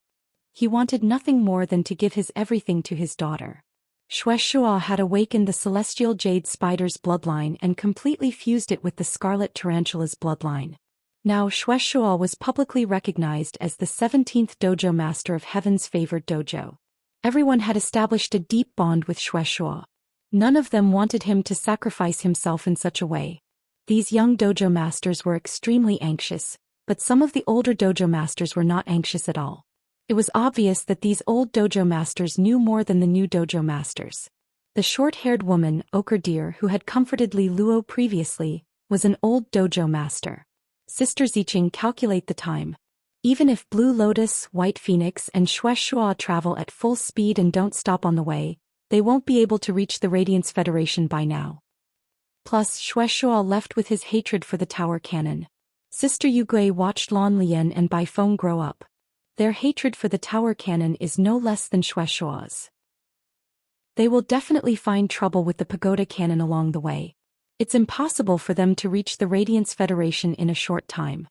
He wanted nothing more than to give his everything to his daughter. Xueshua had awakened the celestial jade spider's bloodline and completely fused it with the scarlet tarantula's bloodline. Now Xueshua was publicly recognized as the 17th dojo master of Heaven's favored dojo. Everyone had established a deep bond with Xueshua. None of them wanted him to sacrifice himself in such a way. These young dojo masters were extremely anxious, but some of the older dojo masters were not anxious at all. It was obvious that these old dojo masters knew more than the new dojo masters. The short-haired woman, Ochre Deer, who had comforted Li Luo previously, was an old dojo master. Sister Ziqing, calculate the time. Even if Blue Lotus, White Phoenix and Xueshua travel at full speed and don't stop on the way, they won't be able to reach the Radiance Federation by now. Plus, Xueshua left with his hatred for the tower cannon. Sister Yugui watched Lan Lian and Baifeng grow up. Their hatred for the tower cannon is no less than Xueshua's. They will definitely find trouble with the pagoda cannon along the way. It's impossible for them to reach the Radiance Federation in a short time.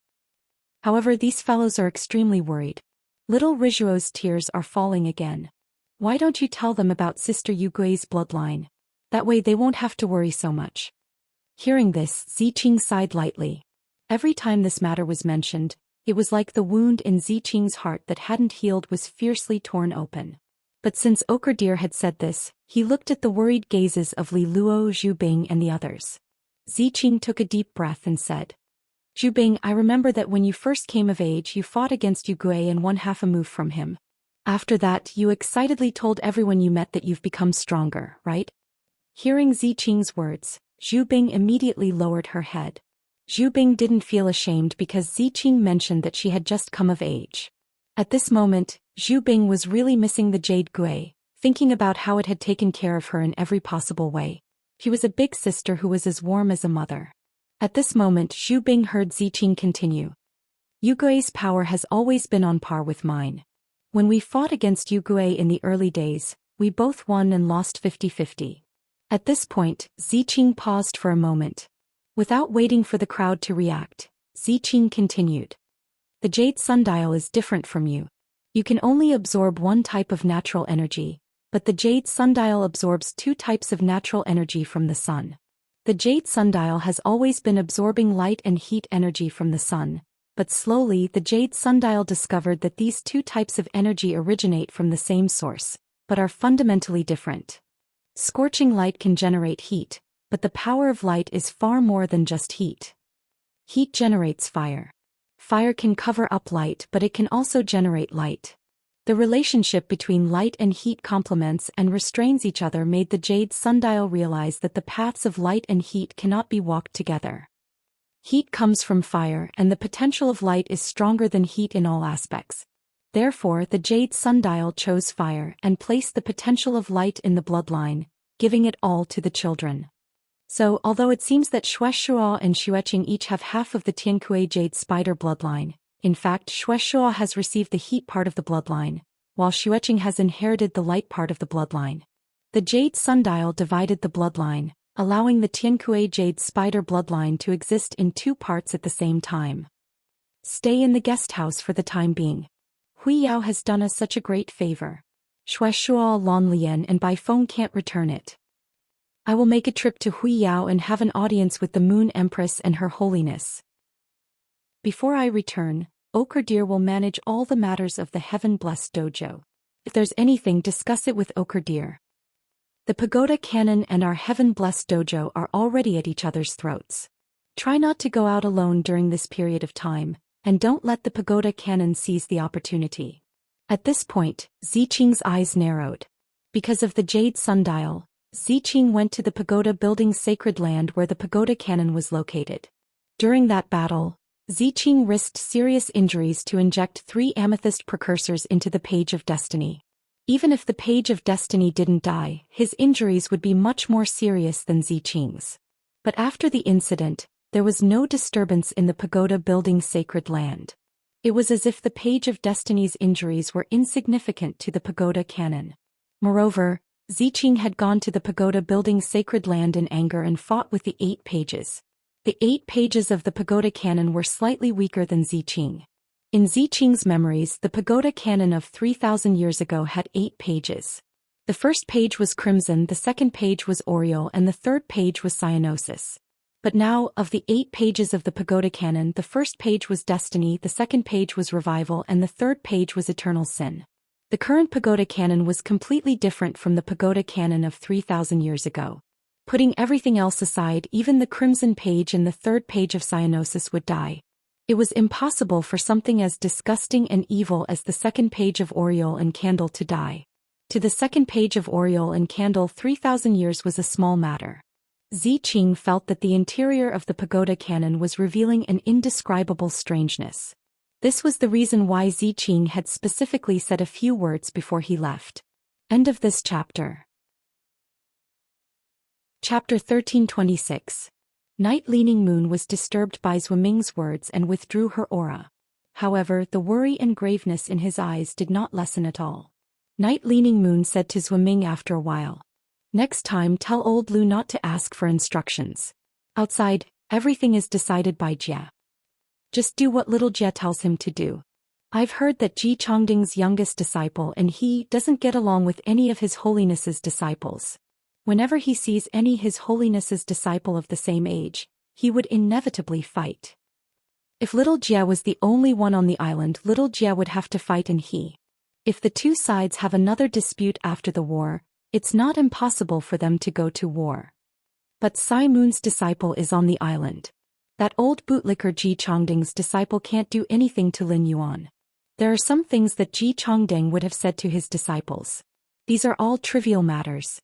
However, these fellows are extremely worried. Little Rizuo's tears are falling again. Why don't you tell them about Sister Yugui's bloodline? That way they won't have to worry so much. Hearing this, Ziqing sighed lightly. Every time this matter was mentioned, it was like the wound in Ziqing's heart that hadn't healed was fiercely torn open. But since Ochre Deer had said this, he looked at the worried gazes of Li Luo, Zhu Bing and the others. Ziqing took a deep breath and said, "Zhu Bing, I remember that when you first came of age you fought against Yugui and won half a move from him. After that, you excitedly told everyone you met that you've become stronger, right?" Hearing Ziqing's words, Zhu Bing immediately lowered her head. Zhu Bing didn't feel ashamed because Ziqing mentioned that she had just come of age. At this moment, Zhu Bing was really missing the Jade Gui, thinking about how it had taken care of her in every possible way. She was a big sister who was as warm as a mother. At this moment, Zhu Bing heard Ziqing continue. "Yugui's power has always been on par with mine. When we fought against Yugui in the early days, we both won and lost 50-50. At this point, Ziqing paused for a moment. Without waiting for the crowd to react, Ziqing continued. "The Jade Sundial is different from you. You can only absorb one type of natural energy, but the Jade Sundial absorbs 2 types of natural energy from the sun. The Jade Sundial has always been absorbing light and heat energy from the sun, but slowly the Jade Sundial discovered that these 2 types of energy originate from the same source, but are fundamentally different. Scorching light can generate heat, but the power of light is far more than just heat. Heat generates fire. Fire can cover up light, but it can also generate light. The relationship between light and heat complements and restrains each other made the Jade Sundial realize that the paths of light and heat cannot be walked together. Heat comes from fire and the potential of light is stronger than heat in all aspects. Therefore, the Jade Sundial chose fire and placed the potential of light in the bloodline, giving it all to the children. So, although it seems that Xueshua and Xueqing each have half of the Tiankui Jade Spider bloodline, in fact Xueshua has received the heat part of the bloodline, while Xueqing has inherited the light part of the bloodline. The Jade Sundial divided the bloodline, allowing the Tiankue jade spider bloodline to exist in two parts at the same time. Stay in the guest house for the time being. Hui Yao has done us such a great favor. Shui Shuo Lon Lian and Bai Feng can't return it. I will make a trip to Hui Yao and have an audience with the Moon Empress and Her Holiness. Before I return, Ochre Deer will manage all the matters of the Heaven-Blessed Dojo. If there's anything, discuss it with Ochre Deer. The Pagoda Canon and our Heaven-Blessed Dojo are already at each other's throats. Try not to go out alone during this period of time, and don't let the Pagoda Canon seize the opportunity. At this point, Ziqing's eyes narrowed. Because of the Jade Sundial, Ziqing went to the pagoda building's sacred land where the Pagoda Canon was located. During that battle, Ziqing risked serious injuries to inject 3 amethyst precursors into the Page of Destiny. Even if the Page of Destiny didn't die, his injuries would be much more serious than Ziqing's. But after the incident, there was no disturbance in the pagoda building's sacred land. It was as if the Page of Destiny's injuries were insignificant to the Pagoda Canon. Moreover, Ziqing had gone to the pagoda building's sacred land in anger and fought with the 8 pages. The 8 pages of the Pagoda Canon were slightly weaker than Ziqing. In Ziqing's memories, the Pagoda Canon of 3,000 years ago had 8 pages. The first page was Crimson, the second page was Oriole, and the third page was Cyanosis. But now, of the 8 pages of the Pagoda Canon, the first page was Destiny, the second page was Revival, and the third page was Eternal Sin. The current Pagoda Canon was completely different from the Pagoda Canon of 3,000 years ago. Putting everything else aside, even the Crimson page and the third page of Cyanosis would die. It was impossible for something as disgusting and evil as the second page of Oriole and Candle to die. To the second page of Oriole and Candle, 3,000 years was a small matter. Ziqing felt that the interior of the Pagoda Canon was revealing an indescribable strangeness. This was the reason why Ziqing had specifically said a few words before he left. End of this chapter. Chapter 1326. Night Leaning Moon was disturbed by Zhuiming's words and withdrew her aura. However, the worry and graveness in his eyes did not lessen at all. Night Leaning Moon said to Zhuiming after a while, "Next time tell old Lu not to ask for instructions. Outside, everything is decided by Jia. Just do what little Jia tells him to do. I've heard that Ji Chongding's youngest disciple and he doesn't get along with any of His Holiness's disciples. Whenever he sees any His Holiness's disciple of the same age, he would inevitably fight. If little Jia was the only one on the island, little Jia would have to fight and he. If the two sides have another dispute after the war, it's not impossible for them to go to war. But Sai Moon's disciple is on the island. That old bootlicker Ji Chongding's disciple can't do anything to Lin Yuan. There are some things that Ji Chongding would have said to his disciples. These are all trivial matters.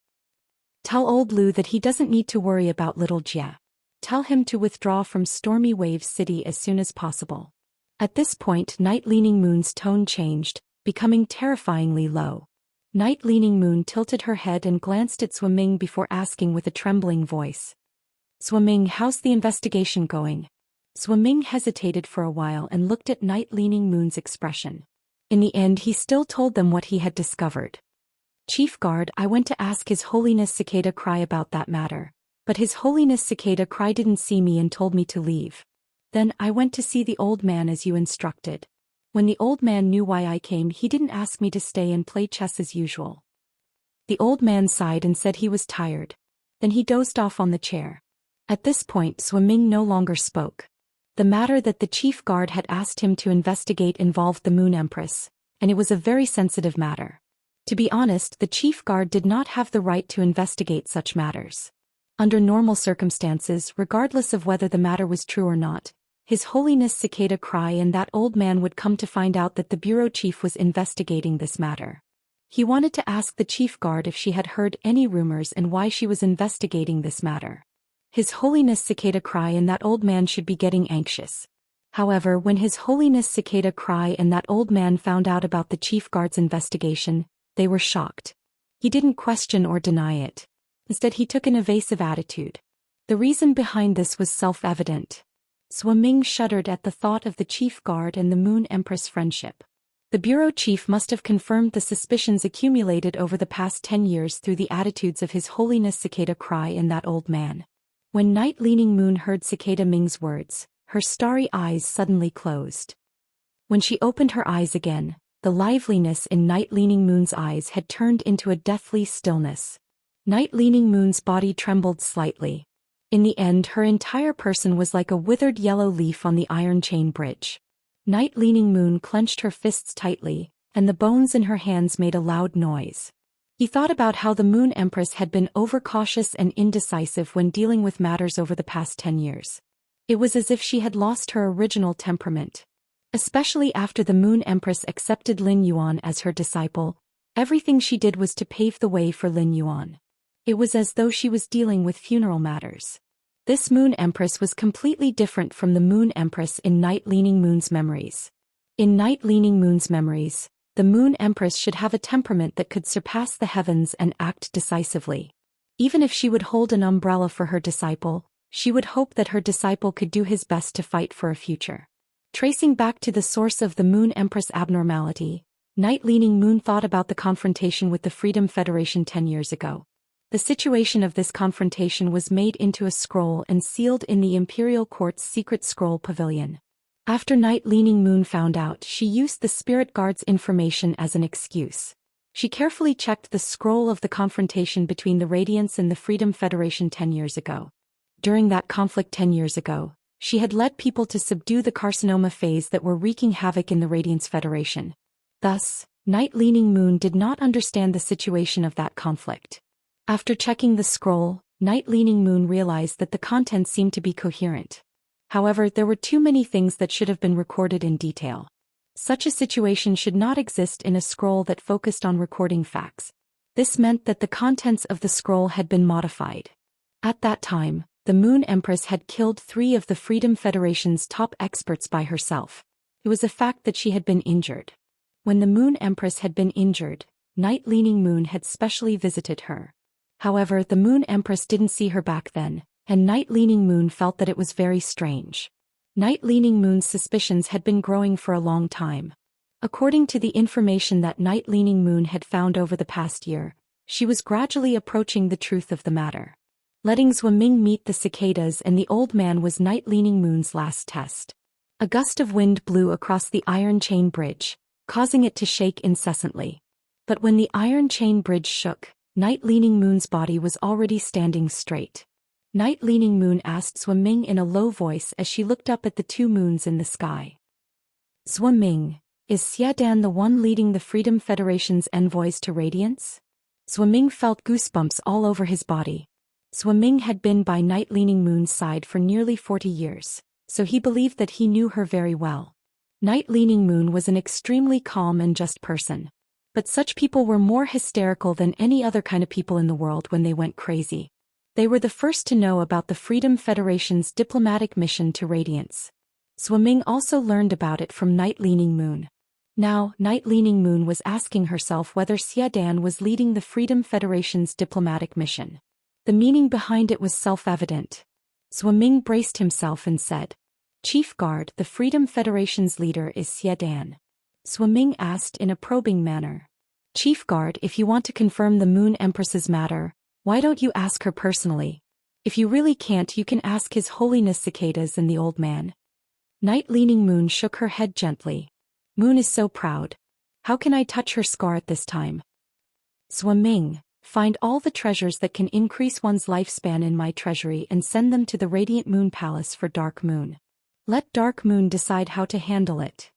Tell old Lu that he doesn't need to worry about little Jia. Tell him to withdraw from Stormy Wave City as soon as possible." At this point, Night Leaning Moon's tone changed, becoming terrifyingly low. Night Leaning Moon tilted her head and glanced at Zhuiming before asking with a trembling voice, "Zhuiming, how's the investigation going?" Zhuiming hesitated for a while and looked at Night Leaning Moon's expression. In the end, he still told them what he had discovered. "Chief Guard, I went to ask His Holiness Cicada Cry about that matter, but His Holiness Cicada Cry didn't see me and told me to leave. Then I went to see the old man as you instructed. When the old man knew why I came, he didn't ask me to stay and play chess as usual." The old man sighed and said he was tired. Then he dozed off on the chair. At this point, Zhuiming no longer spoke. The matter that the chief guard had asked him to investigate involved the Moon Empress, and it was a very sensitive matter. To be honest, the chief guard did not have the right to investigate such matters. Under normal circumstances, regardless of whether the matter was true or not, His Holiness Cicada Cry and that old man would come to find out that the bureau chief was investigating this matter. He wanted to ask the chief guard if she had heard any rumors and why she was investigating this matter. His Holiness Cicada Cry and that old man should be getting anxious. However, when His Holiness Cicada Cry and that old man found out about the chief guard's investigation, they were shocked. He didn't question or deny it. Instead, he took an evasive attitude. The reason behind this was self-evident. Zhuiming shuddered at the thought of the chief guard and the Moon Empress friendship. The bureau chief must have confirmed the suspicions accumulated over the past 10 years through the attitudes of His Holiness Cicada Cry and that old man. When Night Leaning Moon heard Cicada Ming's words, her starry eyes suddenly closed. When she opened her eyes again, the liveliness in Night Leaning Moon's eyes had turned into a deathly stillness. Night Leaning Moon's body trembled slightly. In the end, her entire person was like a withered yellow leaf on the iron chain bridge. Night Leaning Moon clenched her fists tightly, and the bones in her hands made a loud noise. He thought about how the Moon Empress had been overcautious and indecisive when dealing with matters over the past 10 years. It was as if she had lost her original temperament. Especially after the Moon Empress accepted Lin Yuan as her disciple, everything she did was to pave the way for Lin Yuan. It was as though she was dealing with funeral matters. This Moon Empress was completely different from the Moon Empress in Night Leaning Moon's memories. In Night Leaning Moon's memories, the Moon Empress should have a temperament that could surpass the heavens and act decisively. Even if she would hold an umbrella for her disciple, she would hope that her disciple could do his best to fight for a future. Tracing back to the source of the Moon Empress abnormality, Night Leaning Moon thought about the confrontation with the Freedom Federation 10 years ago. The situation of this confrontation was made into a scroll and sealed in the Imperial Court's secret scroll pavilion. After Night Leaning Moon found out, she used the Spirit Guard's information as an excuse. She carefully checked the scroll of the confrontation between the Radiance and the Freedom Federation 10 years ago. During that conflict 10 years ago, she had led people to subdue the carcinoma phase that were wreaking havoc in the Radiance Federation. Thus, Night Leaning Moon did not understand the situation of that conflict. After checking the scroll, Night Leaning Moon realized that the contents seemed to be coherent. However, there were too many things that should have been recorded in detail. Such a situation should not exist in a scroll that focused on recording facts. This meant that the contents of the scroll had been modified. At that time, the Moon Empress had killed 3 of the Freedom Federation's top experts by herself. It was a fact that she had been injured. When the Moon Empress had been injured, Night Leaning Moon had specially visited her. However, the Moon Empress didn't see her back then, and Night Leaning Moon felt that it was very strange. Night Leaning Moon's suspicions had been growing for a long time. According to the information that Night Leaning Moon had found over the past year, she was gradually approaching the truth of the matter. Letting Zhou Ming meet the cicadas and the old man was Night Leaning Moon's last test. A gust of wind blew across the iron chain bridge, causing it to shake incessantly. But when the iron chain bridge shook, Night Leaning Moon's body was already standing straight. Night Leaning Moon asked Zhou Ming in a low voice as she looked up at the 2 moons in the sky. Zhou Ming, is Xiadan the one leading the Freedom Federation's envoys to Radiance? Zhou Ming felt goosebumps all over his body. Zhou Ming had been by Night Leaning Moon's side for nearly 40 years, so he believed that he knew her very well. Night Leaning Moon was an extremely calm and just person. But such people were more hysterical than any other kind of people in the world when they went crazy. They were the first to know about the Freedom Federation's diplomatic mission to Radiance. Zhou Ming also learned about it from Night Leaning Moon. Now, Night Leaning Moon was asking herself whether Xiadan was leading the Freedom Federation's diplomatic mission. The meaning behind it was self-evident. Zhou Ming braced himself and said, "Chief Guard, the Freedom Federation's leader is Xiadan." Zhou Ming asked in a probing manner. "Chief Guard, if you want to confirm the Moon Empress's matter, why don't you ask her personally? If you really can't, you can ask His Holiness Cicadas and the old man." Night Leaning Moon shook her head gently. "Moon is so proud. How can I touch her scar at this time?" "Zhou Ming, find all the treasures that can increase one's lifespan in my treasury and send them to the Radiant Moon Palace for Dark Moon. Let Dark Moon decide how to handle it.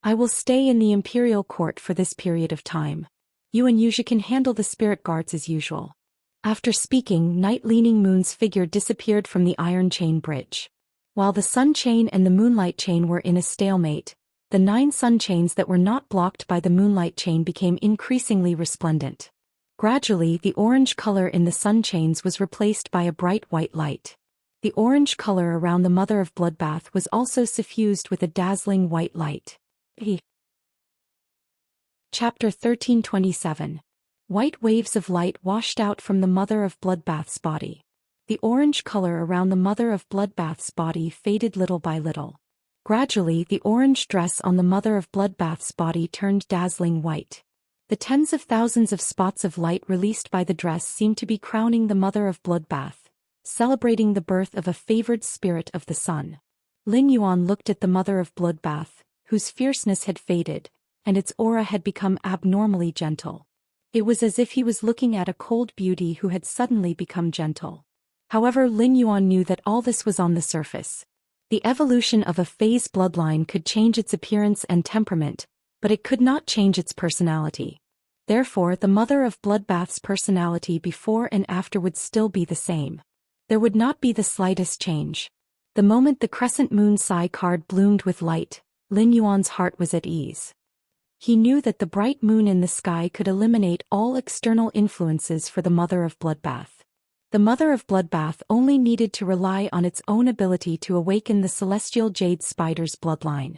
I will stay in the Imperial Court for this period of time. You and Yuzha can handle the Spirit Guards as usual." After speaking, Night Leaning Moon's figure disappeared from the iron chain bridge. While the sun chain and the moonlight chain were in a stalemate, the 9 sun chains that were not blocked by the moonlight chain became increasingly resplendent. Gradually, the orange color in the sun chains was replaced by a bright white light. The orange color around the Mother of Bloodbath was also suffused with a dazzling white light. Chapter 1327. White waves of light washed out from the Mother of Bloodbath's body. The orange color around the Mother of Bloodbath's body faded little by little. Gradually, the orange dress on the mother of bloodbath's body turned dazzling white. The tens of thousands of spots of light released by the dress seemed to be crowning the mother of bloodbath, celebrating the birth of a favored spirit of the sun. Lin Yuan looked at the mother of bloodbath, whose fierceness had faded, and its aura had become abnormally gentle. It was as if he was looking at a cold beauty who had suddenly become gentle. However, Lin Yuan knew that all this was on the surface. The evolution of a phase bloodline could change its appearance and temperament, but it could not change its personality. Therefore, the mother of bloodbath's personality before and after would still be the same. There would not be the slightest change. The moment the crescent moon Sai card bloomed with light, Lin Yuan's heart was at ease. He knew that the bright moon in the sky could eliminate all external influences for the mother of bloodbath. The mother of bloodbath only needed to rely on its own ability to awaken the celestial jade spider's bloodline.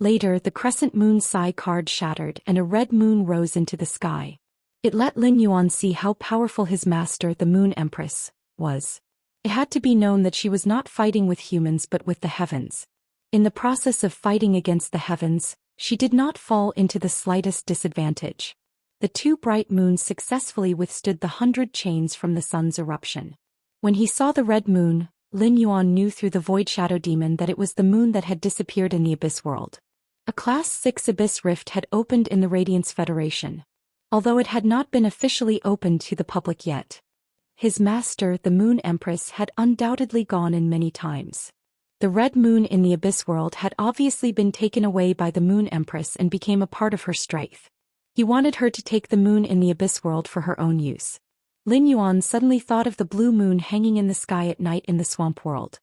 Later, the crescent moon Sai card shattered and a red moon rose into the sky. It let Lin Yuan see how powerful his master, the Moon Empress, was. It had to be known that she was not fighting with humans but with the heavens. In the process of fighting against the heavens, she did not fall into the slightest disadvantage. The two bright moons successfully withstood the 100 chains from the sun's eruption. When he saw the red moon, Lin Yuan knew through the void shadow demon that it was the moon that had disappeared in the Abyss world. A Class 6 Abyss rift had opened in the Radiance Federation, although it had not been officially opened to the public yet. His master, the Moon Empress, had undoubtedly gone in many times. The red moon in the Abyss world had obviously been taken away by the Moon Empress and became a part of her strength. He wanted her to take the moon in the Abyss world for her own use. Lin Yuan suddenly thought of the blue moon hanging in the sky at night in the swamp world.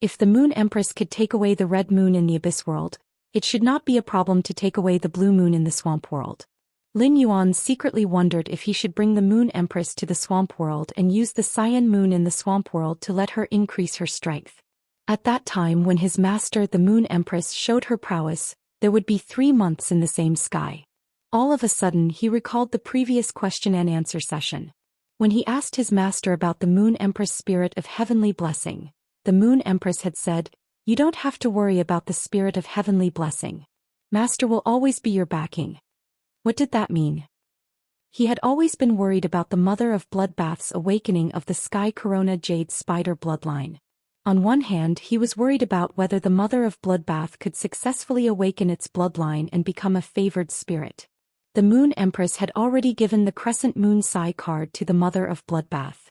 If the Moon Empress could take away the red moon in the Abyss world, it should not be a problem to take away the blue moon in the swamp world. Lin Yuan secretly wondered if he should bring the Moon Empress to the swamp world and use the Cyan moon in the swamp world to let her increase her strength. At that time, when his master, the Moon Empress, showed her prowess, there would be 3 months in the same sky. All of a sudden, he recalled the previous question and answer session. When he asked his master about the Moon Empress spirit of heavenly blessing, the Moon Empress had said, "You don't have to worry about the spirit of heavenly blessing. Master will always be your backing." What did that mean? He had always been worried about the mother of bloodbath's awakening of the Sky Corona Jade Spider bloodline. On one hand, he was worried about whether the mother of bloodbath could successfully awaken its bloodline and become a favored spirit. The Moon Empress had already given the Crescent Moon Sai card to the mother of bloodbath.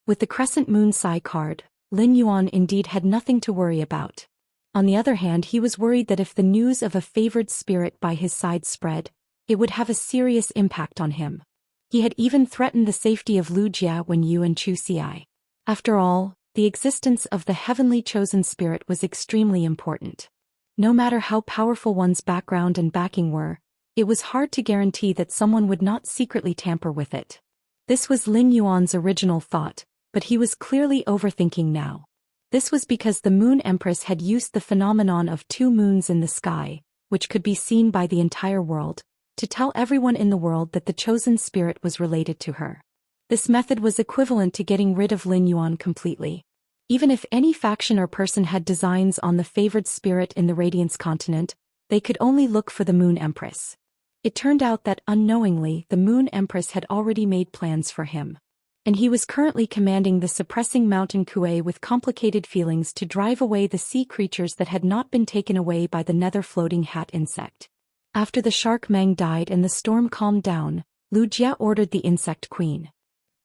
With the Crescent Moon Sai card, Lin Yuan indeed had nothing to worry about. On the other hand, he was worried that if the news of a favored spirit by his side spread, it would have a serious impact on him. He had even threatened the safety of Lu Jia, Wen Yu and Chu Xi. After all, the existence of the heavenly chosen spirit was extremely important. No matter how powerful one's background and backing were, it was hard to guarantee that someone would not secretly tamper with it. This was Lin Yuan's original thought, but he was clearly overthinking now. This was because the Moon Empress had used the phenomenon of 2 moons in the sky, which could be seen by the entire world, to tell everyone in the world that the chosen spirit was related to her. This method was equivalent to getting rid of Lin Yuan completely. Even if any faction or person had designs on the favored spirit in the Radiance continent, they could only look for the Moon Empress. It turned out that unknowingly the Moon Empress had already made plans for him. And he was currently commanding the suppressing mountain Kuei with complicated feelings to drive away the sea creatures that had not been taken away by the nether floating hat insect. After the shark Mang died and the storm calmed down, Lu Jia ordered the insect queen.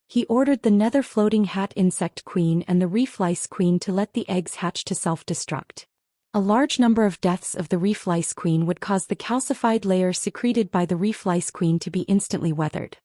He ordered the nether floating hat insect queen and the reef lice queen to let the eggs hatch to self-destruct. A large number of deaths of the reef lice queen would cause the calcified layer secreted by the reef lice queen to be instantly weathered.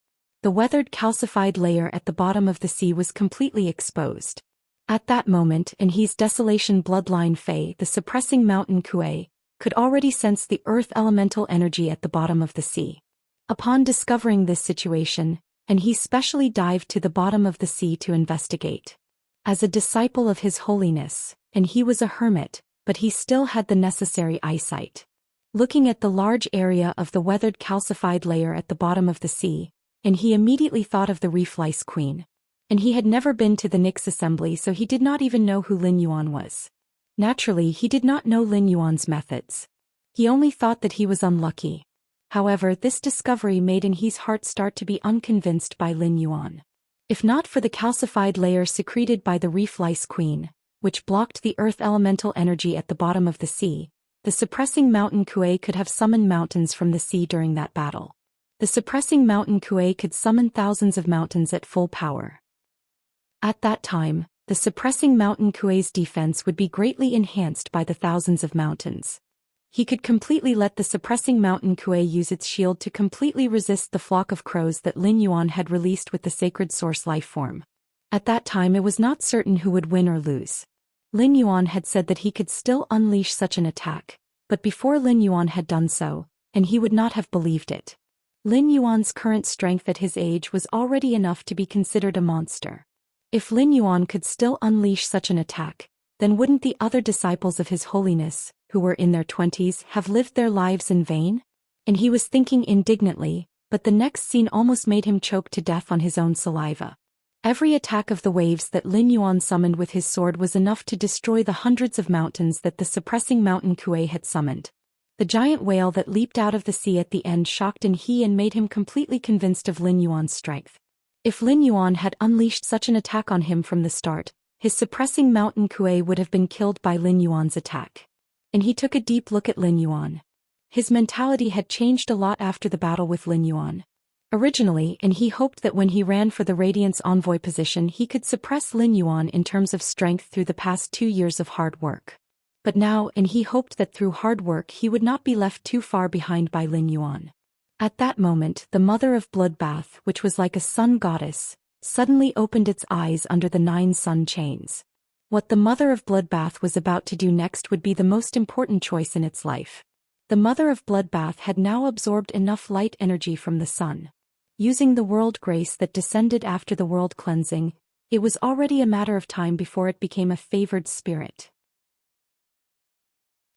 The weathered calcified layer at the bottom of the sea was completely exposed. At that moment, in his desolation bloodline Fei, the suppressing mountain Kuei, could already sense the earth elemental energy at the bottom of the sea. Upon discovering this situation, and he specially dived to the bottom of the sea to investigate. As a disciple of His Holiness, and he was a hermit, but he still had the necessary eyesight. Looking at the large area of the weathered calcified layer at the bottom of the sea, and he immediately thought of the reef lice queen. And he had never been to the Nyx assembly, so he did not even know who Lin Yuan was. Naturally, he did not know Lin Yuan's methods. He only thought that he was unlucky. However, this discovery made in his heart start to be unconvinced by Lin Yuan. If not for the calcified layer secreted by the reef lice queen, which blocked the earth elemental energy at the bottom of the sea, the suppressing mountain Kuei could have summoned mountains from the sea during that battle. The suppressing mountain Kuei could summon thousands of mountains at full power. At that time, the suppressing mountain Kuei's defense would be greatly enhanced by the thousands of mountains. He could completely let the suppressing mountain Kuei use its shield to completely resist the flock of crows that Lin Yuan had released with the sacred source life form. At that time it was not certain who would win or lose. Lin Yuan had said that he could still unleash such an attack, but before Lin Yuan had done so, and he would not have believed it. Lin Yuan's current strength at his age was already enough to be considered a monster. If Lin Yuan could still unleash such an attack, then wouldn't the other disciples of His Holiness, who were in their 20s, have lived their lives in vain? And he was thinking indignantly, but the next scene almost made him choke to death on his own saliva. Every attack of the waves that Lin Yuan summoned with his sword was enough to destroy the hundreds of mountains that the suppressing mountain Kuei had summoned. The giant whale that leaped out of the sea at the end shocked and made him completely convinced of Lin Yuan's strength. If Lin Yuan had unleashed such an attack on him from the start, his suppressing mountain Kuei would have been killed by Lin Yuan's attack. And he took a deep look at Lin Yuan. His mentality had changed a lot after the battle with Lin Yuan. Originally, and he hoped that when he ran for the Radiance Envoy position he could suppress Lin Yuan in terms of strength through the past 2 years of hard work. But now, and he hoped that through hard work he would not be left too far behind by Lin Yuan. At that moment, the mother of Bloodbath, which was like a sun goddess, suddenly opened its eyes under the 9 sun chains. What the mother of Bloodbath was about to do next would be the most important choice in its life. The mother of Bloodbath had now absorbed enough light energy from the sun. Using the world grace that descended after the world cleansing, it was already a matter of time before it became a favored spirit.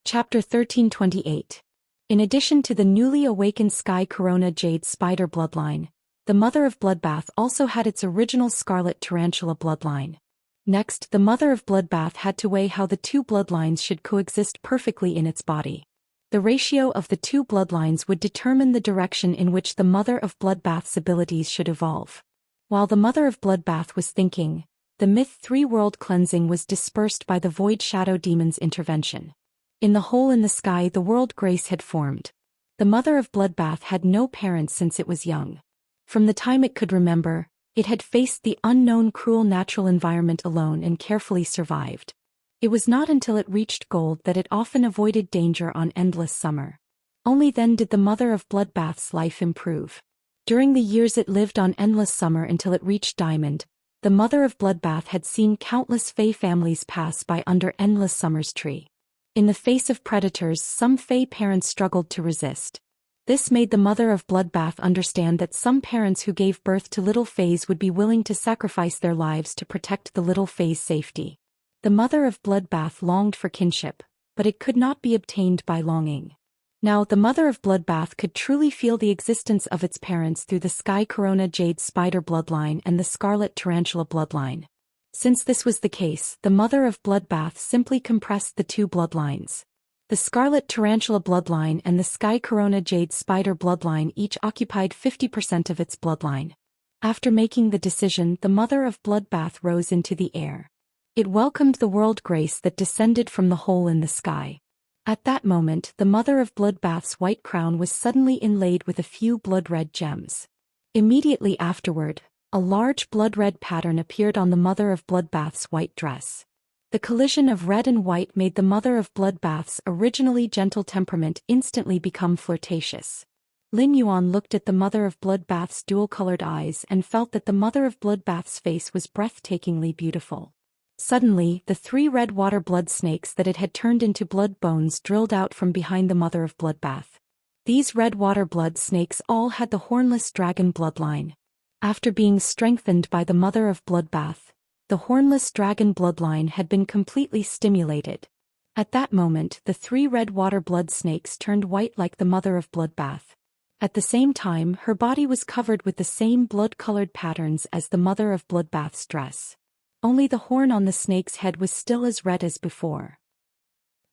Chapter 1328. In addition to the newly awakened Sky Corona Jade Spider bloodline, the mother of Bloodbath also had its original Scarlet Tarantula bloodline. Next, the mother of Bloodbath had to weigh how the 2 bloodlines should coexist perfectly in its body. The ratio of the 2 bloodlines would determine the direction in which the mother of Bloodbath's abilities should evolve. While the mother of Bloodbath was thinking, the Myth 3 world cleansing was dispersed by the Void Shadow Demon's intervention. In the hole in the sky the world grace had formed. The mother of Bloodbath had no parents since it was young. From the time it could remember, it had faced the unknown cruel natural environment alone and carefully survived. It was not until it reached gold that it often avoided danger on endless summer. Only then did the mother of Bloodbath's life improve. During the years it lived on endless summer until it reached diamond, the mother of Bloodbath had seen countless Fey families pass by under endless summer's tree. In the face of predators, some Fey parents struggled to resist. This made the mother of Bloodbath understand that some parents who gave birth to little Feys would be willing to sacrifice their lives to protect the little Feys' safety. The mother of Bloodbath longed for kinship, but it could not be obtained by longing. Now the mother of Bloodbath could truly feel the existence of its parents through the Sky Corona Jade Spider bloodline and the Scarlet Tarantula bloodline. Since this was the case, the mother of Bloodbath simply compressed the 2 bloodlines. The Scarlet Tarantula bloodline and the Sky Corona Jade Spider bloodline each occupied 50% of its bloodline. After making the decision, the mother of Bloodbath rose into the air. It welcomed the world grace that descended from the hole in the sky. At that moment, the mother of Bloodbath's white crown was suddenly inlaid with a few blood-red gems. Immediately afterward, a large blood-red pattern appeared on the mother of Bloodbath's white dress. The collision of red and white made the mother of Bloodbath's originally gentle temperament instantly become flirtatious. Lin Yuan looked at the mother of Bloodbath's dual-colored eyes and felt that the mother of Bloodbath's face was breathtakingly beautiful. Suddenly, the 3 red water blood snakes that it had turned into blood bones drilled out from behind the mother of Bloodbath. These red water blood snakes all had the hornless dragon bloodline. After being strengthened by the mother of Bloodbath, the hornless dragon bloodline had been completely stimulated. At that moment, the 3 red water blood snakes turned white like the mother of Bloodbath. At the same time, her body was covered with the same blood-colored patterns as the mother of Bloodbath's dress. Only the horn on the snake's head was still as red as before.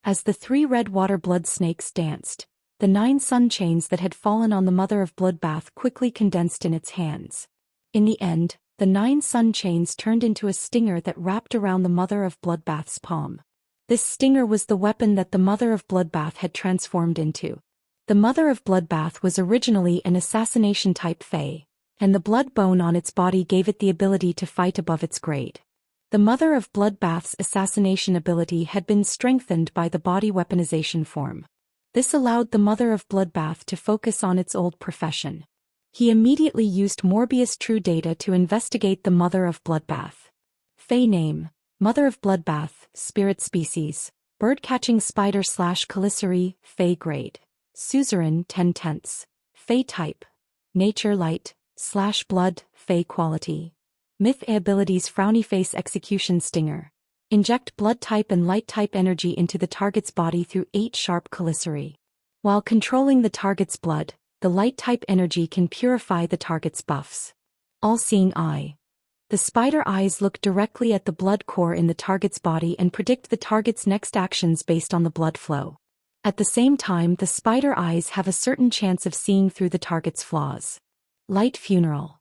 As the 3 red water blood snakes danced, the 9 sun chains that had fallen on the mother of bloodbath quickly condensed in its hands. In the end, the 9 sun chains turned into a stinger that wrapped around the mother of bloodbath's palm. This stinger was the weapon that the mother of bloodbath had transformed into. The mother of bloodbath was originally an assassination-type fae, and the blood bone on its body gave it the ability to fight above its grade. The mother of bloodbath's assassination ability had been strengthened by the body weaponization form. This allowed the mother of bloodbath to focus on its old profession. He immediately used Morbius True Data to investigate the mother of bloodbath. Fae name: Mother of bloodbath, spirit species, bird-catching spider/Caliceri, Fae grade. Suzerain 10/10. Fae type: nature light/blood, Fae quality. Myth abilities: Frowny face execution stinger. Inject blood type and light type energy into the target's body through 8 sharp Caliceri. While controlling the target's blood, the light type energy can purify the target's buffs. All-seeing eye. The spider eyes look directly at the blood core in the target's body and predict the target's next actions based on the blood flow. At the same time, the spider eyes have a certain chance of seeing through the target's flaws. Light funeral.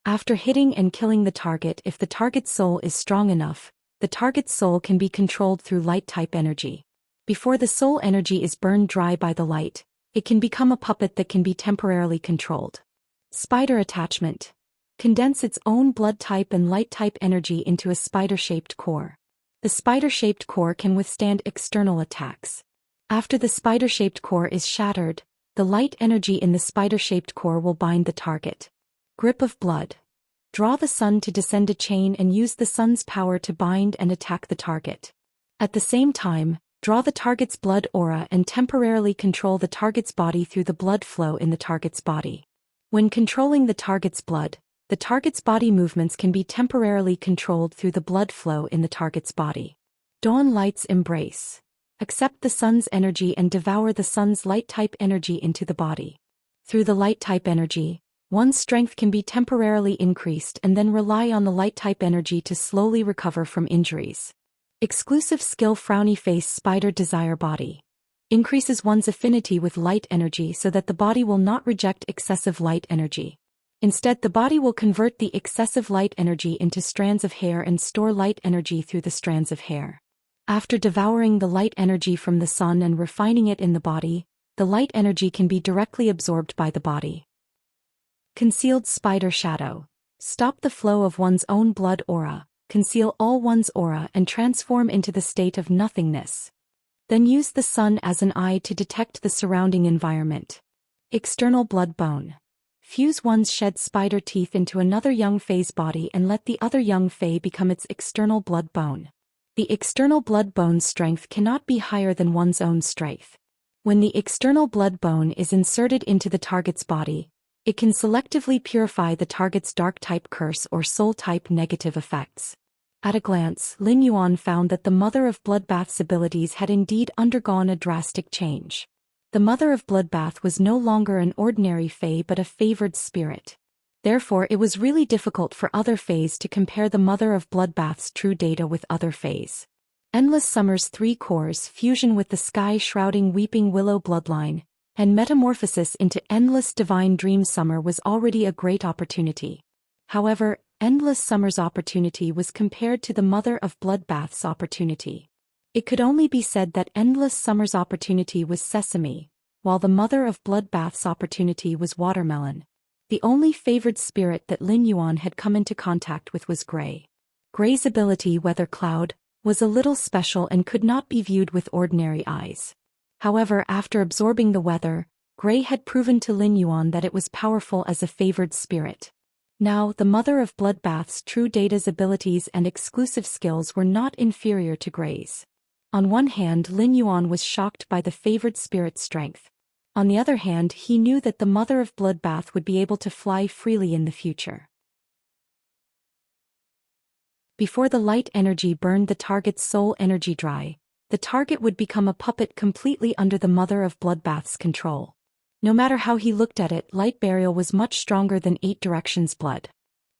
After hitting and killing the target, if the target's soul is strong enough, the target's soul can be controlled through light-type energy. Before the soul energy is burned dry by the light, it can become a puppet that can be temporarily controlled. Spider attachment. Condense its own blood type and light type energy into a spider-shaped core. The spider-shaped core can withstand external attacks. After the spider-shaped core is shattered, the light energy in the spider-shaped core will bind the target. Grip of blood. Draw the sun to descend a chain and use the sun's power to bind and attack the target. At the same time, draw the target's blood aura and temporarily control the target's body through the blood flow in the target's body. When controlling the target's blood, the target's body movements can be temporarily controlled through the blood flow in the target's body. Dawn light's embrace. Accept the sun's energy and devour the sun's light-type energy into the body. Through the light-type energy, one's strength can be temporarily increased and then rely on the light-type energy to slowly recover from injuries. Exclusive skill: Frowny face spider desire body. Increases one's affinity with light energy so that the body will not reject excessive light energy. Instead, the body will convert the excessive light energy into strands of hair and store light energy through the strands of hair. After devouring the light energy from the sun and refining it in the body, the light energy can be directly absorbed by the body. Concealed spider shadow. Stop the flow of one's own blood aura, conceal all one's aura and transform into the state of nothingness. Then use the sun as an eye to detect the surrounding environment. External blood bone. Fuse one's shed spider teeth into another young fae's body and let the other young fae become its external blood bone. The external blood bone's strength cannot be higher than one's own strength. When the external blood bone is inserted into the target's body, it can selectively purify the target's dark-type curse or soul-type negative effects. At a glance, Lin Yuan found that the Mother of Bloodbath's abilities had indeed undergone a drastic change. The Mother of Bloodbath was no longer an ordinary fae but a favored spirit. Therefore, it was really difficult for other faes to compare the Mother of Bloodbath's true data with other faes. Endless Summer's 3 cores, fusion with the sky-shrouding Weeping Willow bloodline, and metamorphosis into Endless Divine Dream Summer was already a great opportunity. However, Endless Summer's opportunity was compared to the Mother of Bloodbath's opportunity. It could only be said that Endless Summer's opportunity was sesame, while the Mother of Bloodbath's opportunity was watermelon. The only favored spirit that Lin Yuan had come into contact with was Gray. Gray's ability, Weather Cloud, was a little special and could not be viewed with ordinary eyes. However, after absorbing the weather, Gray had proven to Lin Yuan that it was powerful as a favored spirit. Now, the Mother of Bloodbath's true data's abilities and exclusive skills were not inferior to Gray's. On one hand, Lin Yuan was shocked by the favored spirit's strength. On the other hand, he knew that the Mother of Bloodbath would be able to fly freely in the future. Before the light energy burned the target's soul energy dry, the target would become a puppet completely under the Mother of Bloodbath's control. No matter how he looked at it, light burial was much stronger than 8 directions blood.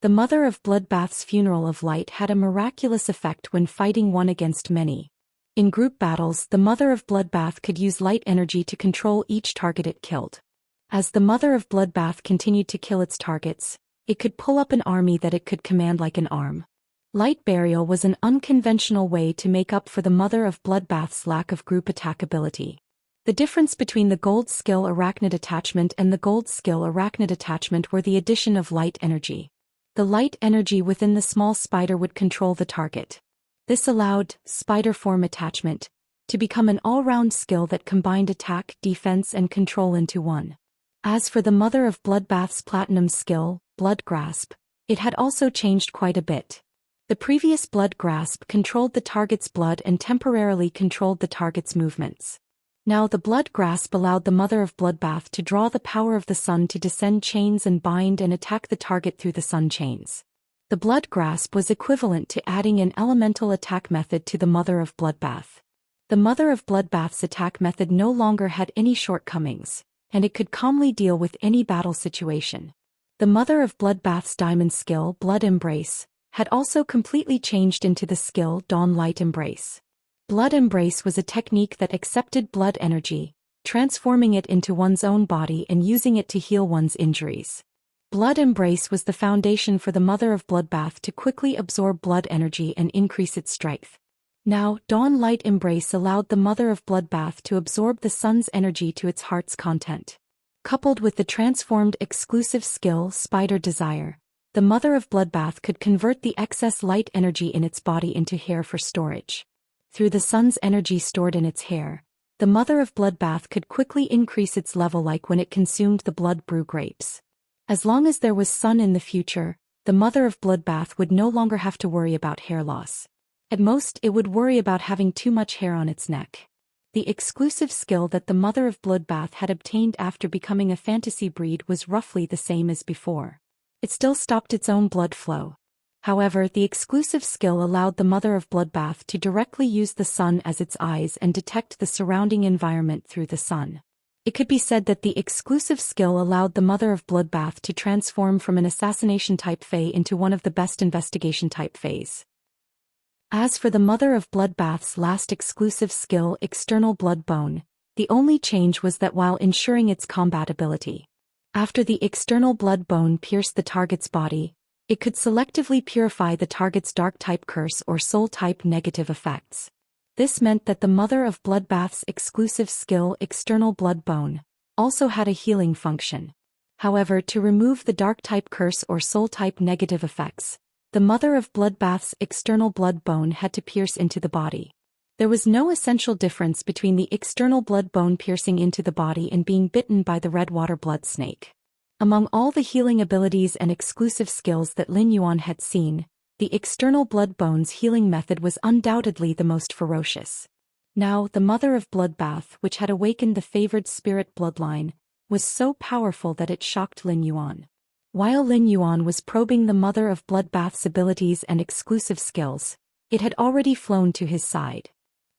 The Mother of Bloodbath's funeral of light had a miraculous effect when fighting one against many. In group battles, the Mother of Bloodbath could use light energy to control each target it killed. As the Mother of Bloodbath continued to kill its targets, it could pull up an army that it could command like an arm. Light burial was an unconventional way to make up for the Mother of Bloodbath's lack of group attack ability. The difference between the gold skill Arachnid Attachment and the gold skill Arachnid Attachment were the addition of light energy. The light energy within the small spider would control the target. This allowed Spider Form Attachment to become an all-round skill that combined attack, defense and control into one. As for the Mother of Bloodbath's platinum skill, Blood Grasp, it had also changed quite a bit. The previous Blood Grasp controlled the target's blood and temporarily controlled the target's movements. Now the Blood Grasp allowed the Mother of Bloodbath to draw the power of the sun to descend chains and bind and attack the target through the sun chains. The Blood Grasp was equivalent to adding an elemental attack method to the Mother of Bloodbath. The Mother of Bloodbath's attack method no longer had any shortcomings, and it could calmly deal with any battle situation. The Mother of Bloodbath's diamond skill, Blood Embrace, had also completely changed into the skill Dawn Light Embrace. Blood Embrace was a technique that accepted blood energy, transforming it into one's own body and using it to heal one's injuries. Blood Embrace was the foundation for the Mother of Bloodbath to quickly absorb blood energy and increase its strength. Now, Dawn Light Embrace allowed the Mother of Bloodbath to absorb the sun's energy to its heart's content. Coupled with the transformed exclusive skill Spider Desire, the Mother of Bloodbath could convert the excess light energy in its body into hair for storage. Through the sun's energy stored in its hair, the Mother of Bloodbath could quickly increase its level like when it consumed the blood brew grapes. As long as there was sun in the future, the Mother of Bloodbath would no longer have to worry about hair loss. At most, it would worry about having too much hair on its neck. The exclusive skill that the Mother of Bloodbath had obtained after becoming a fantasy breed was roughly the same as before. It still stopped its own blood flow. However, the exclusive skill allowed the Mother of Bloodbath to directly use the sun as its eyes and detect the surrounding environment through the sun. It could be said that the exclusive skill allowed the Mother of Bloodbath to transform from an assassination-type Fae into one of the best investigation-type Faes. As for the Mother of Bloodbath's last exclusive skill, External Blood Bone, the only change was that while ensuring its combatability, after the external blood bone pierced the target's body, it could selectively purify the target's dark-type curse or soul-type negative effects. This meant that the Mother of Bloodbath's exclusive skill External Blood Bone also had a healing function. However, to remove the dark-type curse or soul-type negative effects, the Mother of Bloodbath's External Blood Bone had to pierce into the body. There was no essential difference between the external blood bone piercing into the body and being bitten by the redwater blood snake. Among all the healing abilities and exclusive skills that Lin Yuan had seen, the External Blood Bone's healing method was undoubtedly the most ferocious. Now, the Mother of Bloodbath, which had awakened the favored spirit bloodline, was so powerful that it shocked Lin Yuan. While Lin Yuan was probing the Mother of Bloodbath's abilities and exclusive skills, it had already flown to his side.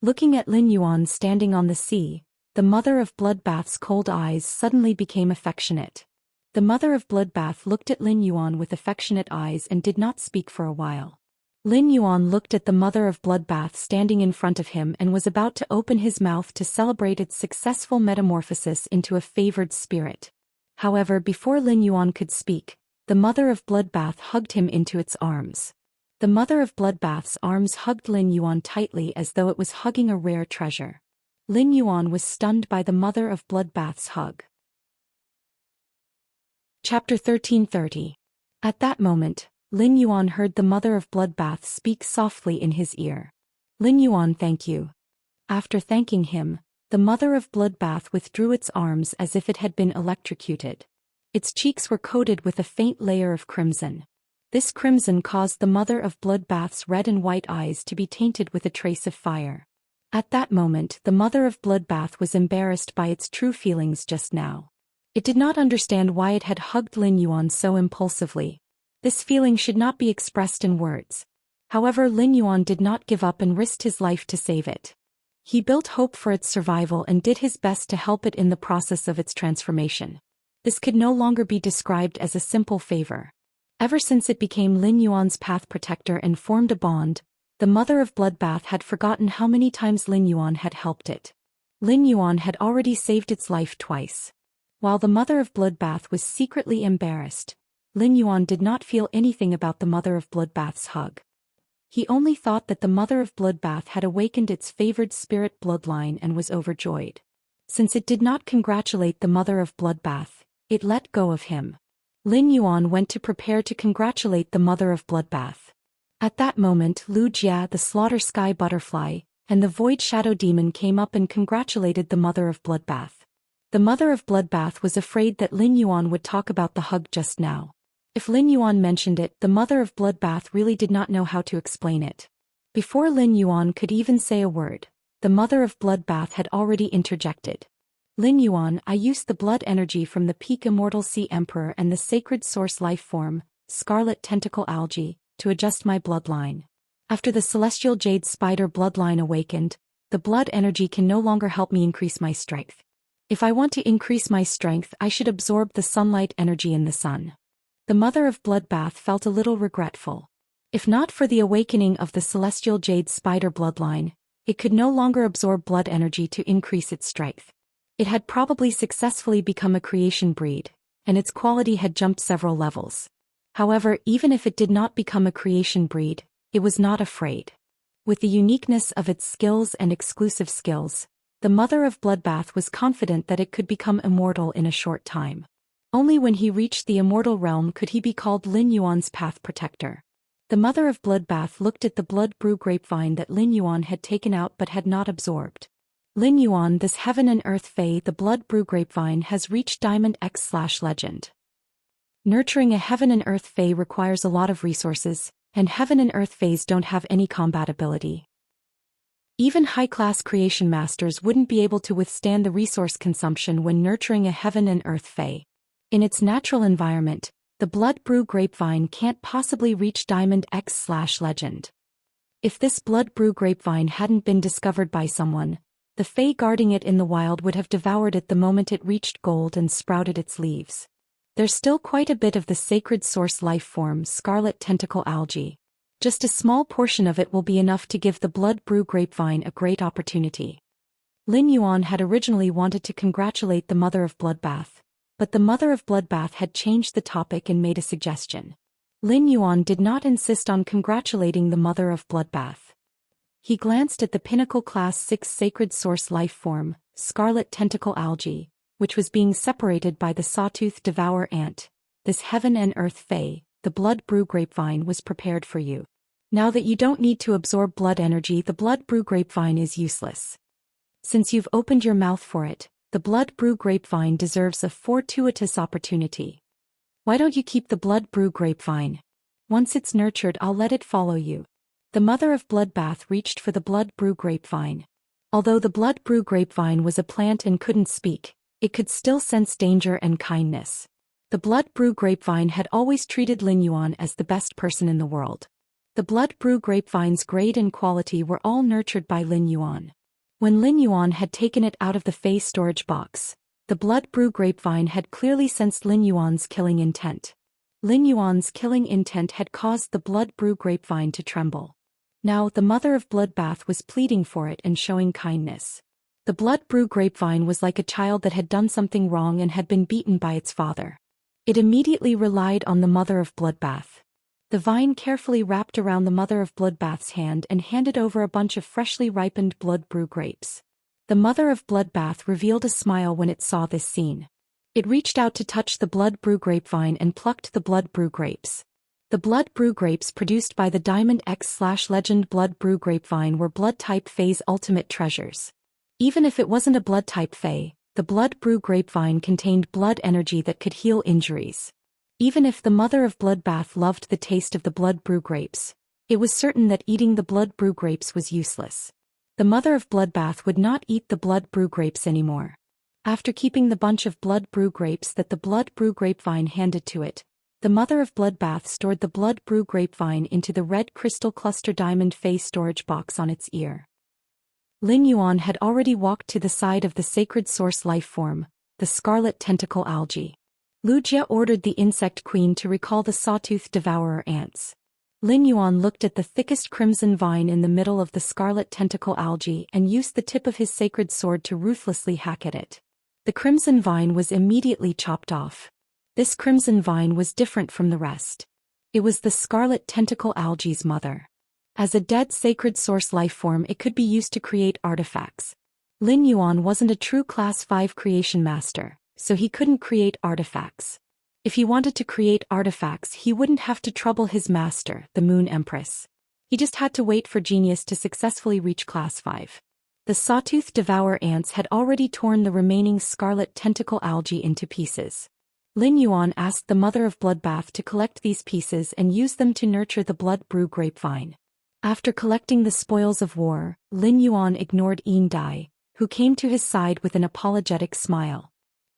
Looking at Lin Yuan standing on the sea, the Mother of Bloodbath's cold eyes suddenly became affectionate. The Mother of Bloodbath looked at Lin Yuan with affectionate eyes and did not speak for a while. Lin Yuan looked at the Mother of Bloodbath standing in front of him and was about to open his mouth to celebrate its successful metamorphosis into a favored spirit. However, before Lin Yuan could speak, the Mother of Bloodbath hugged him into its arms. The Mother of Bloodbath's arms hugged Lin Yuan tightly as though it was hugging a rare treasure. Lin Yuan was stunned by the Mother of Bloodbath's hug. Chapter 1330. At that moment, Lin Yuan heard the Mother of Bloodbath speak softly in his ear. Lin Yuan, thank you. After thanking him, the Mother of Bloodbath withdrew its arms as if it had been electrocuted. Its cheeks were coated with a faint layer of crimson. This crimson caused the Mother of Bloodbath's red and white eyes to be tainted with a trace of fire. At that moment, the Mother of Bloodbath was embarrassed by its true feelings just now. It did not understand why it had hugged Lin Yuan so impulsively. This feeling should not be expressed in words. However, Lin Yuan did not give up and risked his life to save it. He built hope for its survival and did his best to help it in the process of its transformation. This could no longer be described as a simple favor. Ever since it became Lin Yuan's path protector and formed a bond, The mother of Bloodbath had forgotten how many times Lin Yuan had helped it. Lin Yuan had already saved its life twice. While the mother of Bloodbath was secretly embarrassed, Lin Yuan did not feel anything about the mother of Bloodbath's hug. He only thought that the mother of Bloodbath had awakened its favored spirit bloodline and was overjoyed. Since it did not congratulate the mother of Bloodbath, it let go of him. Lin Yuan went to prepare to congratulate the mother of Bloodbath. At that moment Lu Jia, the slaughter sky butterfly, and the void shadow demon came up and congratulated the mother of Bloodbath. The mother of Bloodbath was afraid that Lin Yuan would talk about the hug just now. If Lin Yuan mentioned it, the mother of Bloodbath really did not know how to explain it. Before Lin Yuan could even say a word, the mother of Bloodbath had already interjected. Lin Yuan, I used the blood energy from the peak immortal sea emperor and the sacred source life form, scarlet tentacle algae, to adjust my bloodline. After the celestial jade spider bloodline awakened, the blood energy can no longer help me increase my strength. If I want to increase my strength, I should absorb the sunlight energy in the sun. The mother of Bloodbath felt a little regretful. If not for the awakening of the celestial jade spider bloodline, it could no longer absorb blood energy to increase its strength. It had probably successfully become a creation breed, and its quality had jumped several levels. However, even if it did not become a creation breed, it was not afraid. With the uniqueness of its skills and exclusive skills, the mother of Bloodbath was confident that it could become immortal in a short time. Only when he reached the immortal realm could he be called Lin Yuan's path protector. The mother of Bloodbath looked at the blood brew grapevine that Lin Yuan had taken out but had not absorbed. Lin Yuan, this heaven and earth fae, the blood brew grapevine has reached Diamond X/Legend. Nurturing a heaven and earth fae requires a lot of resources, and heaven and earth faes don't have any combat ability. Even high-class creation masters wouldn't be able to withstand the resource consumption when nurturing a heaven and earth fae. In its natural environment, the blood brew grapevine can't possibly reach Diamond X/Legend. If this blood brew grapevine hadn't been discovered by someone, the fae guarding it in the wild would have devoured it the moment it reached gold and sprouted its leaves. There's still quite a bit of the sacred source life form, scarlet tentacle algae. Just a small portion of it will be enough to give the blood brew grapevine a great opportunity. Lin Yuan had originally wanted to congratulate the mother of Bloodbath, but the mother of Bloodbath had changed the topic and made a suggestion. Lin Yuan did not insist on congratulating the mother of Bloodbath. He glanced at the pinnacle class 6 sacred source life form, scarlet tentacle algae, which was being separated by the sawtooth devourer ant. This heaven and earth fae, the blood brew grapevine was prepared for you. Now that you don't need to absorb blood energy, the blood brew grapevine is useless. Since you've opened your mouth for it, the blood brew grapevine deserves a fortuitous opportunity. Why don't you keep the blood brew grapevine? Once it's nurtured, I'll let it follow you. The mother of Bloodbath reached for the blood brew grapevine. Although the blood brew grapevine was a plant and couldn't speak, it could still sense danger and kindness. The blood brew grapevine had always treated Lin Yuan as the best person in the world. The blood brew grapevine's grade and quality were all nurtured by Lin Yuan. When Lin Yuan had taken it out of the fae storage box, the blood brew grapevine had clearly sensed Lin Yuan's killing intent. Lin Yuan's killing intent had caused the blood brew grapevine to tremble. Now the mother of Bloodbath was pleading for it and showing kindness. The blood brew grapevine was like a child that had done something wrong and had been beaten by its father. It immediately relied on the mother of Bloodbath. The vine carefully wrapped around the mother of Bloodbath's hand and handed over a bunch of freshly ripened blood brew grapes. The mother of Bloodbath revealed a smile when it saw this scene. It reached out to touch the blood brew grapevine and plucked the blood brew grapes. The blood brew grapes produced by the Diamond X/Legend blood brew grapevine were blood type fae's ultimate treasures. Even if it wasn't a blood type fae, the blood brew grapevine contained blood energy that could heal injuries. Even if the mother of Bloodbath loved the taste of the blood brew grapes, it was certain that eating the blood brew grapes was useless. The mother of Bloodbath would not eat the blood brew grapes anymore. After keeping the bunch of blood brew grapes that the blood brew grapevine handed to it, the mother of Bloodbath stored the blood brew grapevine into the red crystal cluster diamond fae storage box on its ear. Lin Yuan had already walked to the side of the sacred source life form, the scarlet tentacle algae. Lu Jia ordered the insect queen to recall the sawtooth devourer ants. Lin Yuan looked at the thickest crimson vine in the middle of the scarlet tentacle algae and used the tip of his sacred sword to ruthlessly hack at it. The crimson vine was immediately chopped off. This crimson vine was different from the rest. It was the scarlet tentacle algae's mother. As a dead sacred source lifeform, it could be used to create artifacts. Lin Yuan wasn't a true Class 5 creation master, so he couldn't create artifacts. If he wanted to create artifacts, he wouldn't have to trouble his master, the Moon Empress. He just had to wait for genius to successfully reach Class 5. The sawtooth devour ants had already torn the remaining scarlet tentacle algae into pieces. Lin Yuan asked the mother of bloodbath to collect these pieces and use them to nurture the blood brew grapevine. After collecting the spoils of war, Lin Yuan ignored Yin Dai, who came to his side with an apologetic smile.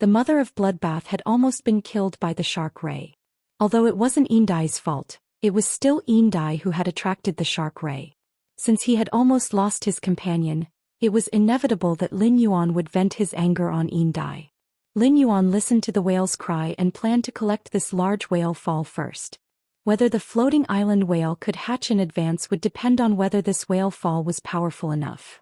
The mother of bloodbath had almost been killed by the shark ray. Although it wasn't Yin Dai's fault, it was still Yin Dai who had attracted the shark ray. Since he had almost lost his companion, it was inevitable that Lin Yuan would vent his anger on Yin Dai. Lin Yuan listened to the whale's cry and planned to collect this large whale fall first. Whether the floating island whale could hatch in advance would depend on whether this whale fall was powerful enough.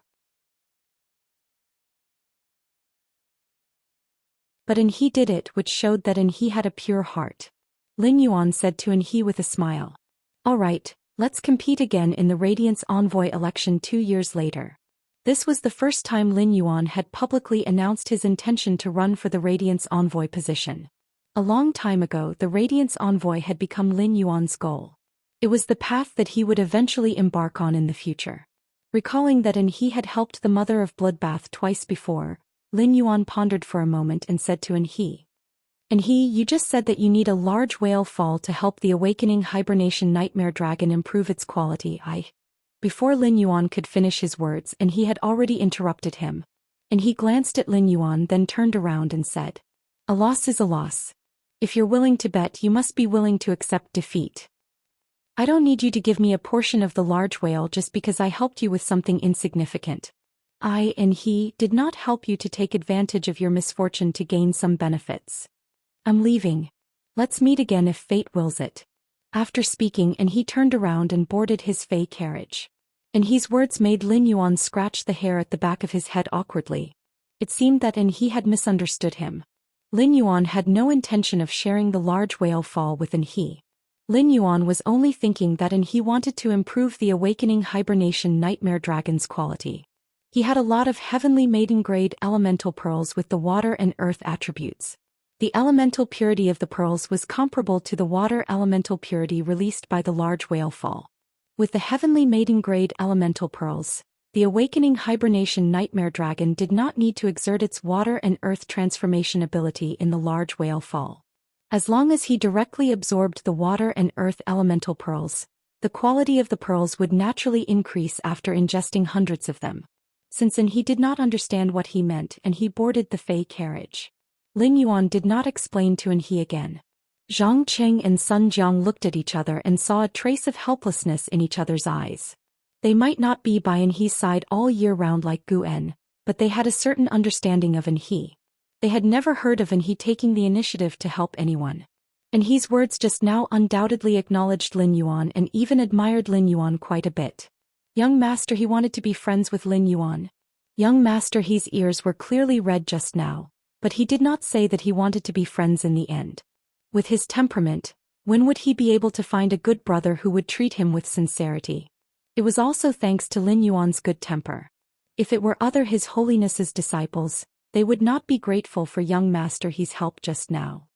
But He did it, which showed that He had a pure heart. Lin Yuan said to He with a smile. All right, let's compete again in the Radiance Envoy election 2 years later. This was the first time Lin Yuan had publicly announced his intention to run for the Radiance Envoy position. A long time ago, the Radiance Envoy had become Lin Yuan's goal. It was the path that he would eventually embark on in the future. Recalling that He had helped the mother of bloodbath twice before, Lin Yuan pondered for a moment and said to He, you just said that you need a large whale fall to help the awakening hibernation nightmare dragon improve its quality. Before Lin Yuan could finish his words, He had already interrupted him. He glanced at Lin Yuan, then turned around and said, a loss is a loss. If you're willing to bet, you must be willing to accept defeat. I don't need you to give me a portion of the large whale just because I helped you with something insignificant. He did not help you to take advantage of your misfortune to gain some benefits. I'm leaving. Let's meet again if fate wills it. After speaking, He turned around and boarded his fey carriage. His words made Lin Yuan scratch the hair at the back of his head awkwardly. It seemed that He had misunderstood him. Lin Yuan had no intention of sharing the large whale fall with He. Lin Yuan was only thinking that He wanted to improve the awakening hibernation nightmare dragon's quality. He had a lot of heavenly maiden-grade elemental pearls with the water and earth attributes. The elemental purity of the pearls was comparable to the water elemental purity released by the large whale fall. With the heavenly maiden-grade elemental pearls, the awakening hibernation nightmare dragon did not need to exert its water and earth transformation ability in the large whale fall. As long as he directly absorbed the water and earth elemental pearls, the quality of the pearls would naturally increase after ingesting hundreds of them. Since He did not understand what he meant, he boarded the fey carriage. Lin Yuan did not explain to He again. Zhang Qing and Sun Jiang looked at each other and saw a trace of helplessness in each other's eyes. They might not be by He's side all year round like Gu En, but they had a certain understanding of He. They had never heard of He taking the initiative to help anyone. He's words just now undoubtedly acknowledged Lin Yuan and even admired Lin Yuan quite a bit. Young Master, he wanted to be friends with Lin Yuan. Young Master He's ears were clearly red just now, but he did not say that he wanted to be friends in the end. With his temperament, when would he be able to find a good brother who would treat him with sincerity? It was also thanks to Lin Yuan's good temper. If it were other His Holiness's disciples, they would not be grateful for young Master He's help just now.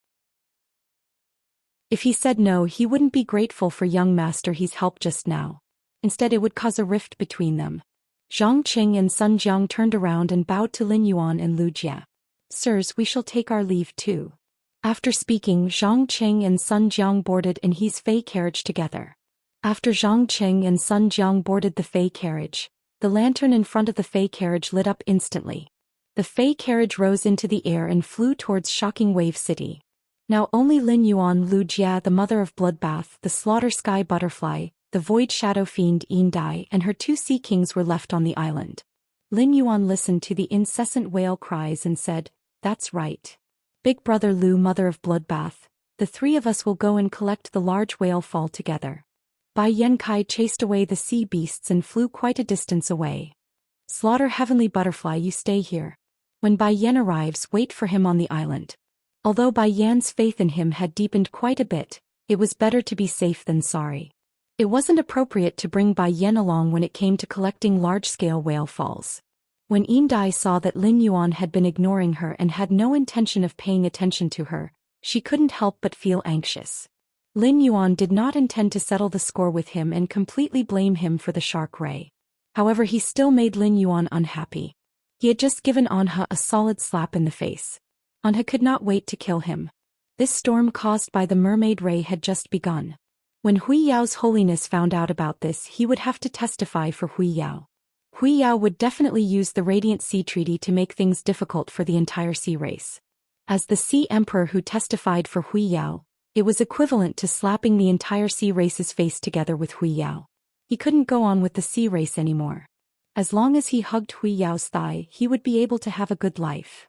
If he said no, he wouldn't be grateful for young Master He's help just now. Instead, it would cause a rift between them. Zhang Qing and Sun Jiang turned around and bowed to Lin Yuan and Lu Jia. Sirs, we shall take our leave too. After speaking, Zhang Qing and Sun Jiang boarded He's fey carriage together. After Zhang Qing and Sun Jiang boarded the fey carriage, the lantern in front of the fey carriage lit up instantly. The fey carriage rose into the air and flew towards Shocking Wave City. Now only Lin Yuan, Lu Jia, the mother of bloodbath, the slaughter sky butterfly, the void shadow fiend Yin Dai, and her 2 sea kings were left on the island. Lin Yuan listened to the incessant whale cries and said, "That's right. Big brother Lu, mother of bloodbath, the 3 of us will go and collect the large whale fall together. Bai Yankai chased away the sea beasts and flew quite a distance away. Slaughter heavenly butterfly, you stay here. When Bai Yan arrives, wait for him on the island. Although Bai Yan's faith in him had deepened quite a bit, it was better to be safe than sorry. It wasn't appropriate to bring Bai Yan along when it came to collecting large-scale whale falls. When Yindai saw that Lin Yuan had been ignoring her and had no intention of paying attention to her, she couldn't help but feel anxious. Lin Yuan did not intend to settle the score with him and completely blame him for the shark ray. However, he still made Lin Yuan unhappy. He had just given Anha a solid slap in the face. Anha could not wait to kill him. This storm caused by the mermaid ray had just begun. When Hui Yao's holiness found out about this, he would have to testify for Hui Yao. Hui Yao would definitely use the Radiant Sea Treaty to make things difficult for the entire sea race. As the Sea Emperor who testified for Hui Yao, it was equivalent to slapping the entire sea race's face together with Hui Yao. He couldn't go on with the sea race anymore. As long as he hugged Hui Yao's thigh, he would be able to have a good life.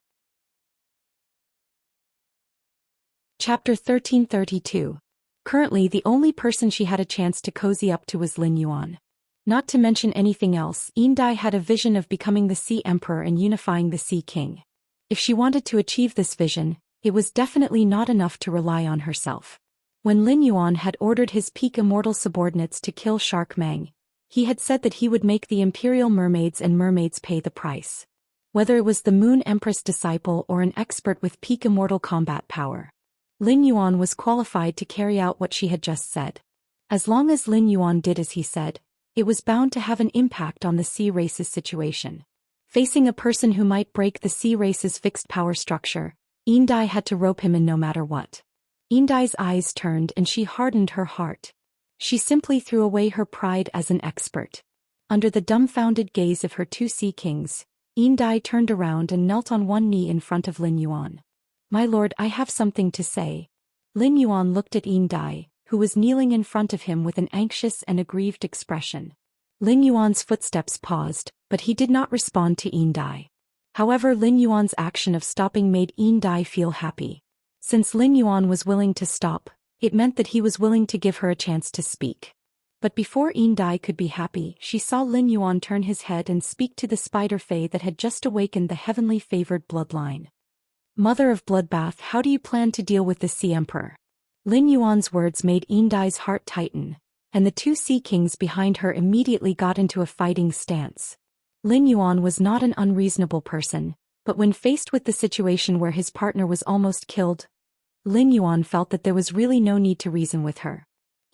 Chapter 1332. Currently, the only person she had a chance to cozy up to was Lin Yuan. Not to mention anything else, Yindai had a vision of becoming the Sea Emperor and unifying the Sea King. If she wanted to achieve this vision, it was definitely not enough to rely on herself. When Lin Yuan had ordered his peak immortal subordinates to kill Shark Mang, he had said that he would make the Imperial Mermaids and Mermaids pay the price. Whether it was the Moon Empress disciple or an expert with peak immortal combat power, Lin Yuan was qualified to carry out what she had just said. As long as Lin Yuan did as he said, it was bound to have an impact on the sea race's situation. Facing a person who might break the sea race's fixed power structure, Yindai had to rope him in no matter what. Yindai's eyes turned and she hardened her heart. She simply threw away her pride as an expert. Under the dumbfounded gaze of her two sea kings, Yindai turned around and knelt on one knee in front of Lin Yuan. My lord, I have something to say. Lin Yuan looked at Yindai, who was kneeling in front of him with an anxious and aggrieved expression. Lin Yuan's footsteps paused, but he did not respond to Yindai. However, Lin Yuan's action of stopping made Yindai feel happy. Since Lin Yuan was willing to stop, it meant that he was willing to give her a chance to speak. But before Yindai could be happy, she saw Lin Yuan turn his head and speak to the spider fae that had just awakened the heavenly favored bloodline. Mother of Bloodbath, how do you plan to deal with the Sea Emperor? Lin Yuan's words made Yindai's heart tighten, and the two sea kings behind her immediately got into a fighting stance. Lin Yuan was not an unreasonable person, but when faced with the situation where his partner was almost killed, Lin Yuan felt that there was really no need to reason with her.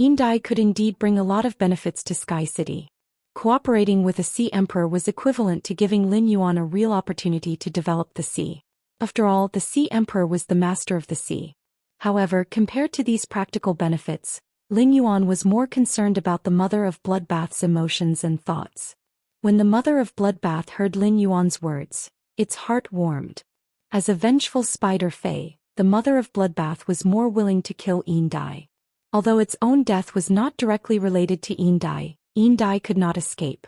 Yindai could indeed bring a lot of benefits to Sky City. Cooperating with a Sea Emperor was equivalent to giving Lin Yuan a real opportunity to develop the sea. After all, the Sea Emperor was the master of the sea. However, compared to these practical benefits, Lin Yuan was more concerned about the Mother of Bloodbath's emotions and thoughts. When the Mother of Bloodbath heard Lin Yuan's words, its heart warmed. As a vengeful spider fae, the Mother of Bloodbath was more willing to kill Yindai. Although its own death was not directly related to Yindai, Yindai could not escape.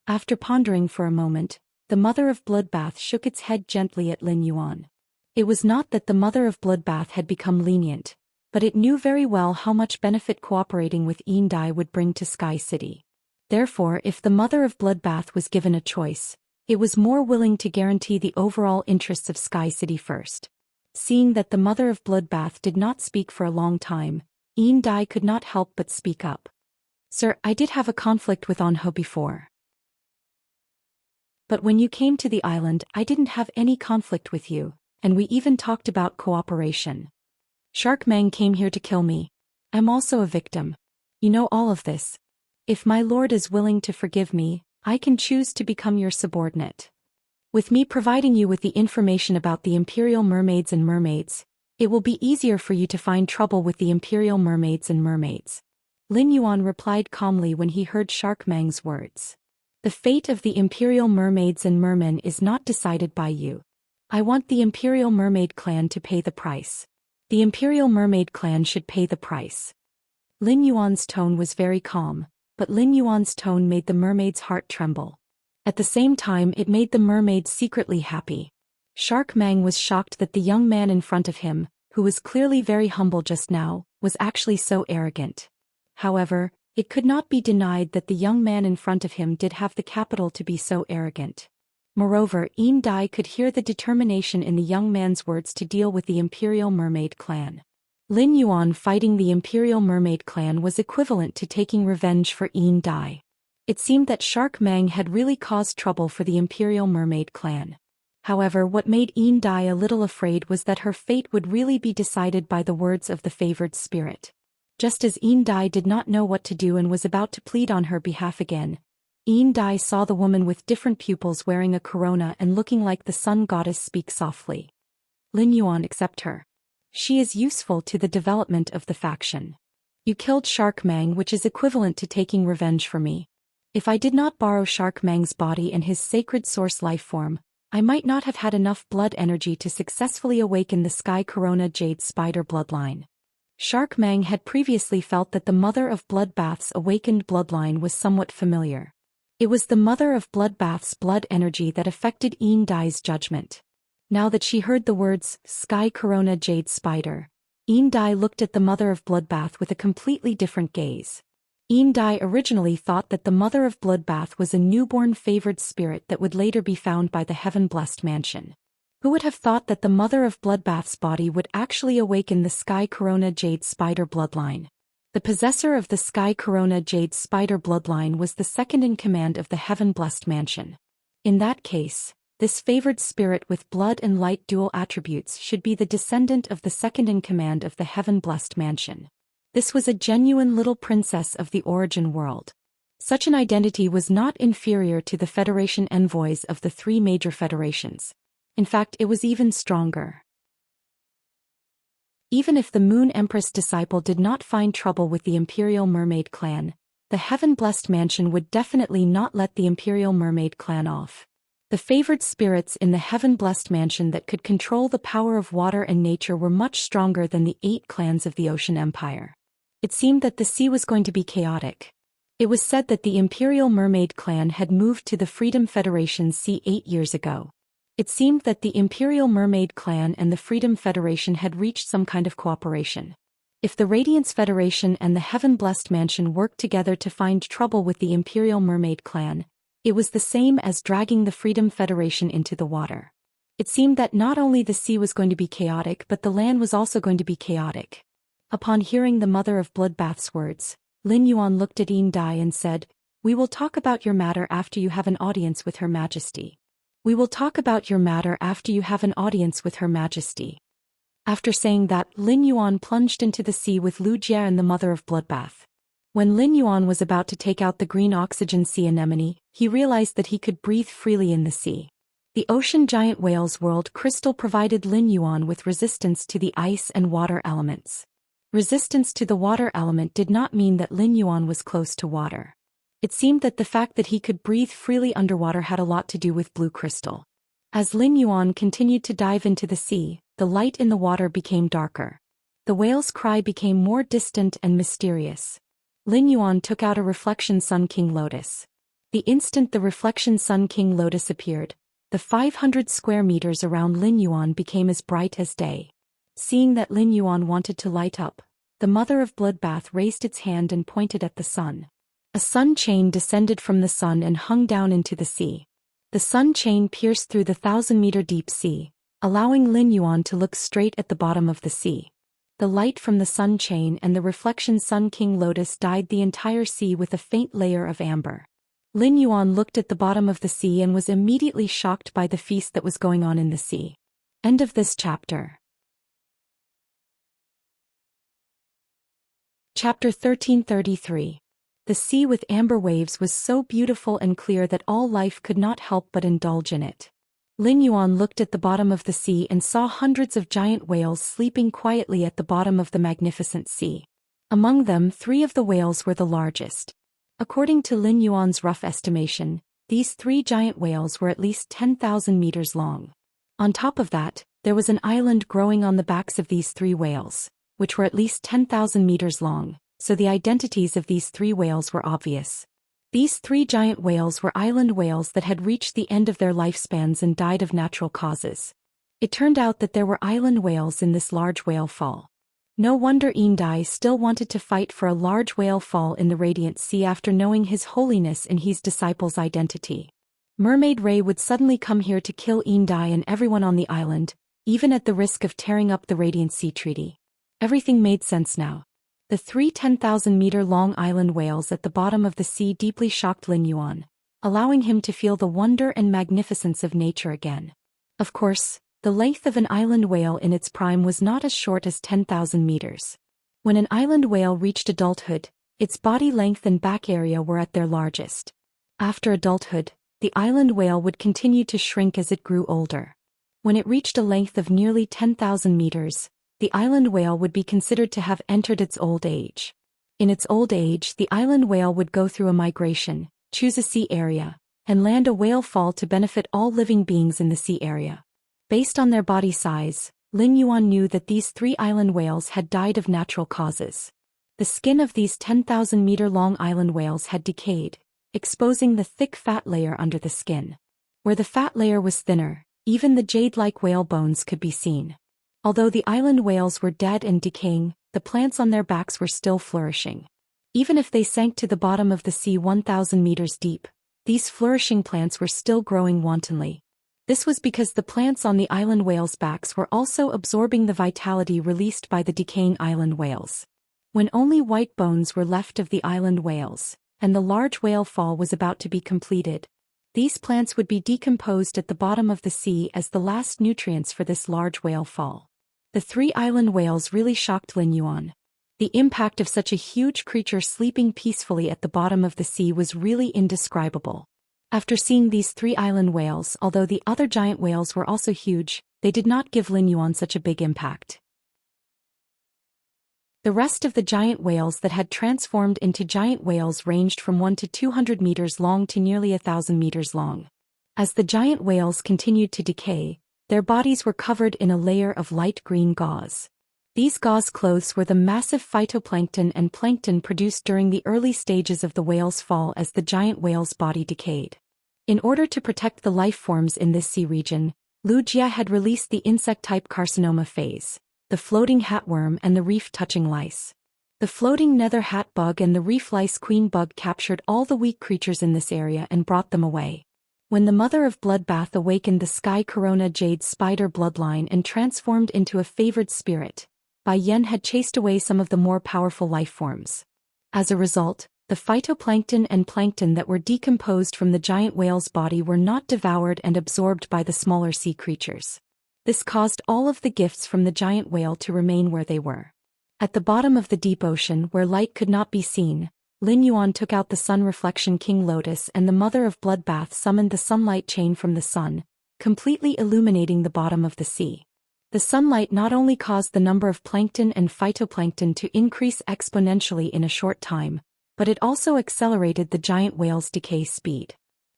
After pondering for a moment, the Mother of Bloodbath shook its head gently at Lin Yuan. It was not that the Mother of Bloodbath had become lenient, but it knew very well how much benefit cooperating with Yindai would bring to Sky City. Therefore, if the Mother of Bloodbath was given a choice, it was more willing to guarantee the overall interests of Sky City first. Seeing that the Mother of Bloodbath did not speak for a long time, Yindai could not help but speak up. Sir, I did have a conflict with Anho before. But when you came to the island, I didn't have any conflict with you, and we even talked about cooperation. Shark Mang came here to kill me. I'm also a victim. You know all of this. If my lord is willing to forgive me, I can choose to become your subordinate. With me providing you with the information about the Imperial Mermaids and Mermaids, it will be easier for you to find trouble with the Imperial Mermaids and Mermaids. Lin Yuan replied calmly when he heard Shark Mang's words. The fate of the Imperial Mermaids and Mermen is not decided by you. I want the Imperial Mermaid clan to pay the price. The Imperial Mermaid clan should pay the price. Lin Yuan's tone was very calm, but Lin Yuan's tone made the mermaid's heart tremble. At the same time, it made the mermaid secretly happy. Shark Mang was shocked that the young man in front of him, who was clearly very humble just now, was actually so arrogant. However, It could not be denied that the young man in front of him did have the capital to be so arrogant. Moreover, Yin Dai could hear the determination in the young man's words to deal with the Imperial Mermaid clan. Lin Yuan fighting the Imperial Mermaid clan was equivalent to taking revenge for Yin Dai. It seemed that Shark Mang had really caused trouble for the Imperial Mermaid clan. However, what made Yin Dai a little afraid was that her fate would really be decided by the words of the favored spirit. Just as Yin Dai did not know what to do and was about to plead on her behalf again, Yin Dai saw the woman with different pupils wearing a corona and looking like the sun goddess speak softly. Lin Yuan, accept her. She is useful to the development of the faction. You killed Shark Mang, which is equivalent to taking revenge for me. If I did not borrow Shark Mang's body and his sacred source life form, I might not have had enough blood energy to successfully awaken the Sky Corona Jade Spider bloodline. Shark Mang had previously felt that the Mother of Bloodbath's awakened bloodline was somewhat familiar. It was the Mother of Bloodbath's blood energy that affected Yin Dai's judgment. Now that she heard the words, Sky Corona Jade Spider, Yin Dai looked at the Mother of Bloodbath with a completely different gaze. Yin Dai originally thought that the Mother of Bloodbath was a newborn favored spirit that would later be found by the heaven-blessed mansion. Who would have thought that the Mother of Bloodbath's body would actually awaken the Sky Corona Jade Spider bloodline? The possessor of the Sky Corona Jade Spider bloodline was the second in command of the heaven-blessed mansion. In that case, this favored spirit with blood and light dual attributes should be the descendant of the second in command of the heaven-blessed mansion. This was a genuine little princess of the origin world. Such an identity was not inferior to the Federation envoys of the three major federations. In fact, it was even stronger. Even if the Moon Empress disciple did not find trouble with the Imperial Mermaid clan, the heaven-blessed mansion would definitely not let the Imperial Mermaid clan off. The favored spirits in the heaven-blessed mansion that could control the power of water and nature were much stronger than the 8 clans of the Ocean Empire. It seemed that the sea was going to be chaotic. It was said that the Imperial Mermaid clan had moved to the Freedom Federation's sea 8 years ago. It seemed that the Imperial Mermaid clan and the Freedom Federation had reached some kind of cooperation. If the Radiance Federation and the Heaven-Blessed Mansion worked together to find trouble with the Imperial Mermaid clan, it was the same as dragging the Freedom Federation into the water. It seemed that not only the sea was going to be chaotic but the land was also going to be chaotic. Upon hearing the Mother of Bloodbath's words, Lin Yuan looked at Yin Dai and said, "We will talk about your matter after you have an audience with Her Majesty. We will talk about your matter after you have an audience with Her Majesty." After saying that, Lin Yuan plunged into the sea with Lu Jie and the Mother of Bloodbath. When Lin Yuan was about to take out the green oxygen sea anemone, he realized that he could breathe freely in the sea. The ocean giant whale's world crystal provided Lin Yuan with resistance to the ice and water elements. Resistance to the water element did not mean that Lin Yuan was close to water. It seemed that the fact that he could breathe freely underwater had a lot to do with blue crystal. As Lin Yuan continued to dive into the sea, the light in the water became darker. The whale's cry became more distant and mysterious. Lin Yuan took out a Reflection Sun King Lotus. The instant the Reflection Sun King Lotus appeared, the 500 square meters around Lin Yuan became as bright as day. Seeing that Lin Yuan wanted to light up, the Mother of Bloodbath raised its hand and pointed at the sun. A sun chain descended from the sun and hung down into the sea. The sun chain pierced through the 1,000-meter deep sea, allowing Lin Yuan to look straight at the bottom of the sea. The light from the sun chain and the Reflection Sun King Lotus dyed the entire sea with a faint layer of amber. Lin Yuan looked at the bottom of the sea and was immediately shocked by the feast that was going on in the sea. End of this chapter. Chapter 1333. The sea with amber waves was so beautiful and clear that all life could not help but indulge in it. Lin Yuan looked at the bottom of the sea and saw hundreds of giant whales sleeping quietly at the bottom of the magnificent sea. Among them, 3 of the whales were the largest. According to Lin Yuan's rough estimation, these 3 giant whales were at least 10,000 meters long. On top of that, there was an island growing on the backs of these 3 whales, which were at least 10,000 meters long, so the identities of these 3 whales were obvious. These 3 giant whales were island whales that had reached the end of their lifespans and died of natural causes. It turned out that there were island whales in this large whale fall. No wonder Dai still wanted to fight for a large whale fall in the Radiant Sea after knowing His Holiness and his disciples' identity. Mermaid Ray would suddenly come here to kill Dai and everyone on the island, even at the risk of tearing up the Radiant Sea Treaty. Everything made sense now. The three 10,000-meter-long island whales at the bottom of the sea deeply shocked Lin Yuan, allowing him to feel the wonder and magnificence of nature again. Of course, the length of an island whale in its prime was not as short as 10,000 meters. When an island whale reached adulthood, its body length and back area were at their largest. After adulthood, the island whale would continue to shrink as it grew older. When it reached a length of nearly 10,000 meters, the island whale would be considered to have entered its old age. In its old age, the island whale would go through a migration, choose a sea area, and land a whale fall to benefit all living beings in the sea area. Based on their body size, Lin Yuan knew that these three island whales had died of natural causes. The skin of these 10,000-meter-long island whales had decayed, exposing the thick fat layer under the skin. Where the fat layer was thinner, even the jade-like whale bones could be seen. Although the island whales were dead and decaying, the plants on their backs were still flourishing. Even if they sank to the bottom of the sea 1,000 meters deep, these flourishing plants were still growing wantonly. This was because the plants on the island whales' backs were also absorbing the vitality released by the decaying island whales. When only white bones were left of the island whales, and the large whale fall was about to be completed, these plants would be decomposed at the bottom of the sea as the last nutrients for this large whale fall. The three island whales really shocked Lin Yuan. The impact of such a huge creature sleeping peacefully at the bottom of the sea was really indescribable. After seeing these three island whales, although the other giant whales were also huge, they did not give Lin Yuan such a big impact. The rest of the giant whales that had transformed into giant whales ranged from 1 to 200 meters long to nearly 1,000 meters long. As the giant whales continued to decay, their bodies were covered in a layer of light green gauze. These gauze clothes were the massive phytoplankton and plankton produced during the early stages of the whale's fall as the giant whale's body decayed. In order to protect the life forms in this sea region, Wuxia had released the insect-type carcinoma phase, the floating hatworm and the reef-touching lice. The floating nether hat bug and the reef lice queen bug captured all the weak creatures in this area and brought them away. When the mother of bloodbath awakened the sky corona jade spider bloodline and transformed into a favored spirit, Bai Yen had chased away some of the more powerful life forms. As a result, the phytoplankton and plankton that were decomposed from the giant whale's body were not devoured and absorbed by the smaller sea creatures. This caused all of the gifts from the giant whale to remain where they were. At the bottom of the deep ocean where light could not be seen, Lin Yuan took out the sun reflection king lotus and the mother of bloodbath summoned the sunlight chain from the sun, completely illuminating the bottom of the sea. The sunlight not only caused the number of plankton and phytoplankton to increase exponentially in a short time, but it also accelerated the giant whale's decay speed.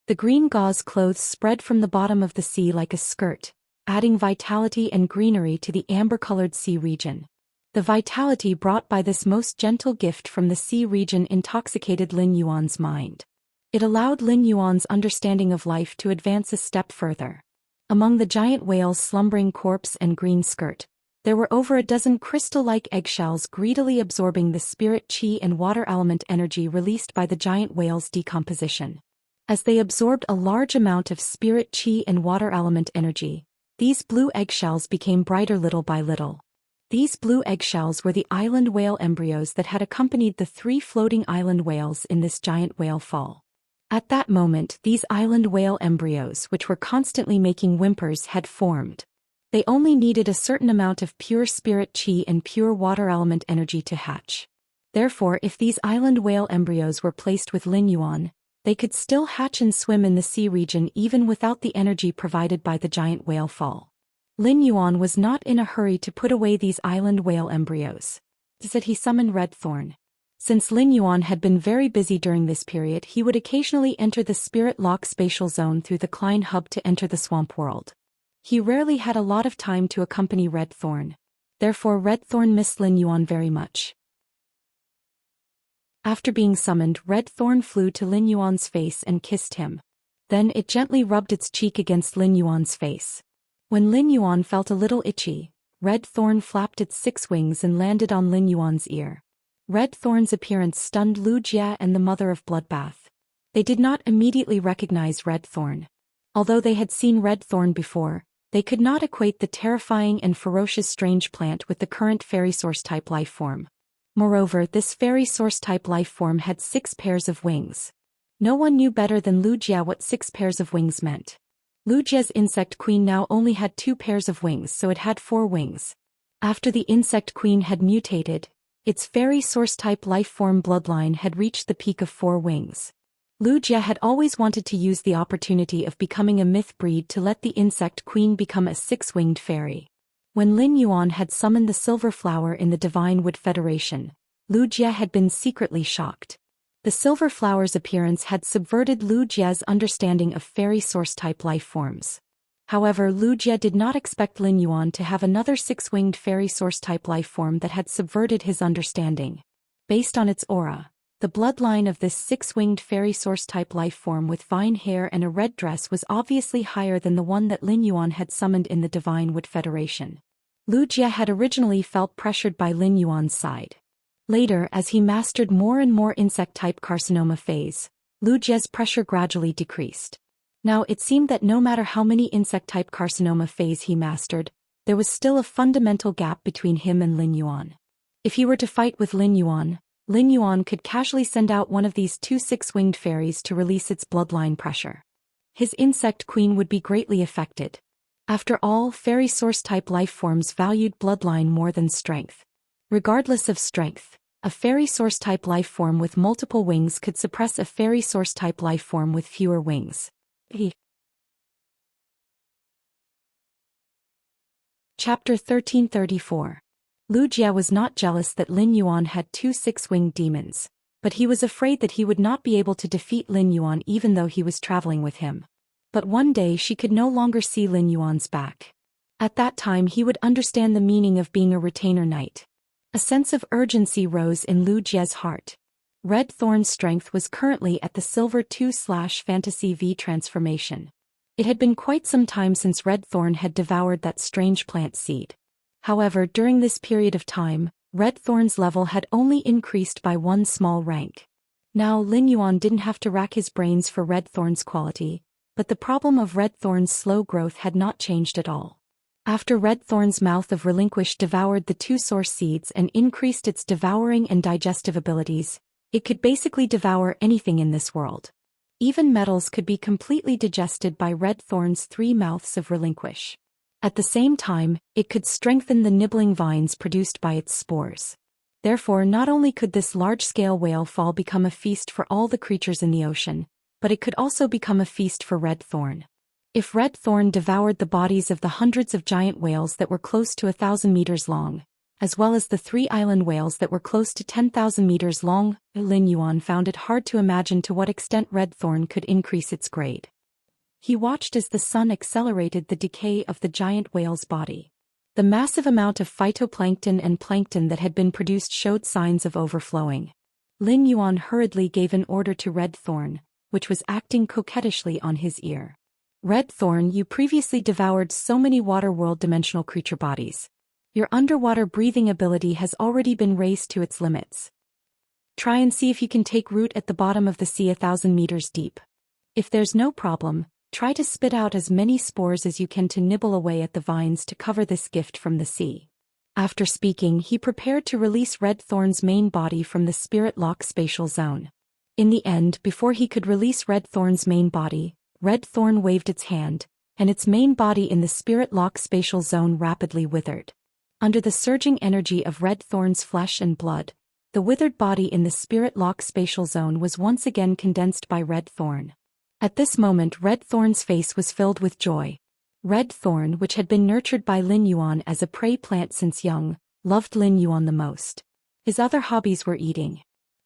The green gauze clothes spread from the bottom of the sea like a skirt, adding vitality and greenery to the amber-colored sea region. The vitality brought by this most gentle gift from the sea region intoxicated Lin Yuan's mind. It allowed Lin Yuan's understanding of life to advance a step further. Among the giant whale's slumbering corpse and green skirt, there were over a dozen crystal-like eggshells greedily absorbing the spirit chi and water element energy released by the giant whale's decomposition. As they absorbed a large amount of spirit chi and water element energy, these blue eggshells became brighter little by little. These blue eggshells were the island whale embryos that had accompanied the three floating island whales in this giant whale fall. At that moment, these island whale embryos, which were constantly making whimpers, had formed. They only needed a certain amount of pure spirit chi and pure water element energy to hatch. Therefore, if these island whale embryos were placed with Lin Yuan, they could still hatch and swim in the sea region even without the energy provided by the giant whale fall. Lin Yuan was not in a hurry to put away these island whale embryos. Instead, he summoned Red Thorn. Since Lin Yuan had been very busy during this period, he would occasionally enter the Spirit Lock spatial zone through the Klein hub to enter the swamp world. He rarely had a lot of time to accompany Red Thorn. Therefore, Red Thorn missed Lin Yuan very much. After being summoned, Red Thorn flew to Lin Yuan's face and kissed him. Then it gently rubbed its cheek against Lin Yuan's face. When Lin Yuan felt a little itchy, Red Thorn flapped its 6 wings and landed on Lin Yuan's ear. Red Thorn's appearance stunned Wuxia and the mother of Bloodbath. They did not immediately recognize Red Thorn. Although they had seen Red Thorn before, they could not equate the terrifying and ferocious strange plant with the current fairy source-type life form. Moreover, this fairy source-type life form had 6 pairs of wings. No one knew better than Wuxia what 6 pairs of wings meant. Wuxia's insect queen now only had 2 pairs of wings, so it had 4 wings. After the insect queen had mutated, its fairy source-type life form bloodline had reached the peak of 4 wings. Wuxia had always wanted to use the opportunity of becoming a myth breed to let the insect queen become a 6-winged fairy. When Lin Yuan had summoned the Silver Flower in the Divine Wood Federation, Wuxia had been secretly shocked. The Silver Flower's appearance had subverted Wuxia's understanding of fairy source-type life forms. However, Wuxia did not expect Lin Yuan to have another 6-winged fairy source-type life form that had subverted his understanding. Based on its aura, the bloodline of this 6-winged fairy source-type life form with vine hair and a red dress was obviously higher than the one that Lin Yuan had summoned in the Divine Wood Federation. Wuxia had originally felt pressured by Lin Yuan's side. Later, as he mastered more and more insect-type carcinoma phase, Wuxia's pressure gradually decreased. Now it seemed that no matter how many insect-type carcinoma phase he mastered, there was still a fundamental gap between him and Lin Yuan. If he were to fight with Lin Yuan could casually send out one of these 2 6-winged fairies to release its bloodline pressure. His insect queen would be greatly affected. After all, fairy source-type life forms valued bloodline more than strength. Regardless of strength, a fairy source-type life form with multiple wings could suppress a fairy source-type life form with fewer wings. Chapter 1334. Wuxia was not jealous that Lin Yuan had 2 6-winged demons, but he was afraid that he would not be able to defeat Lin Yuan even though he was traveling with him. But one day she could no longer see Lin Yuan's back. At that time he would understand the meaning of being a retainer knight. A sense of urgency rose in Wuxia's heart. Red Thorn's strength was currently at the Silver 2/Fantasy V transformation. It had been quite some time since Red Thorn had devoured that strange plant seed. However, during this period of time, Red Thorn's level had only increased by 1 small rank. Now Lin Yuan didn't have to rack his brains for Red Thorn's quality, but the problem of Red Thorn's slow growth had not changed at all. After Red Thorn's mouth of relinquish devoured the 2 source seeds and increased its devouring and digestive abilities, it could basically devour anything in this world. Even metals could be completely digested by Red Thorn's 3 mouths of relinquish. At the same time, it could strengthen the nibbling vines produced by its spores. Therefore, not only could this large-scale whale fall become a feast for all the creatures in the ocean, but it could also become a feast for Red Thorn. If Red Thorn devoured the bodies of the hundreds of giant whales that were close to 1,000 meters long, as well as the 3 island whales that were close to 10,000 meters long, Lin Yuan found it hard to imagine to what extent Red Thorn could increase its grade. He watched as the sun accelerated the decay of the giant whale's body. The massive amount of phytoplankton and plankton that had been produced showed signs of overflowing. Lin Yuan hurriedly gave an order to Red Thorn, which was acting coquettishly on his ear. Red Thorn, you previously devoured so many water world dimensional creature bodies. Your underwater breathing ability has already been raised to its limits. Try and see if you can take root at the bottom of the sea 1,000 meters deep. If there's no problem, try to spit out as many spores as you can to nibble away at the vines to cover this gift from the sea. After speaking, he prepared to release Red Thorn's main body from the Spirit Lock spatial zone. In the end, before he could release Red Thorn's main body, Red Thorn waved its hand, and its main body in the Spirit Lock spatial zone rapidly withered. Under the surging energy of Red Thorn's flesh and blood, the withered body in the Spirit Lock spatial zone was once again condensed by Red Thorn. At this moment Red Thorn's face was filled with joy. Red Thorn, which had been nurtured by Lin Yuan as a prey plant since young, loved Lin Yuan the most. His other hobbies were eating.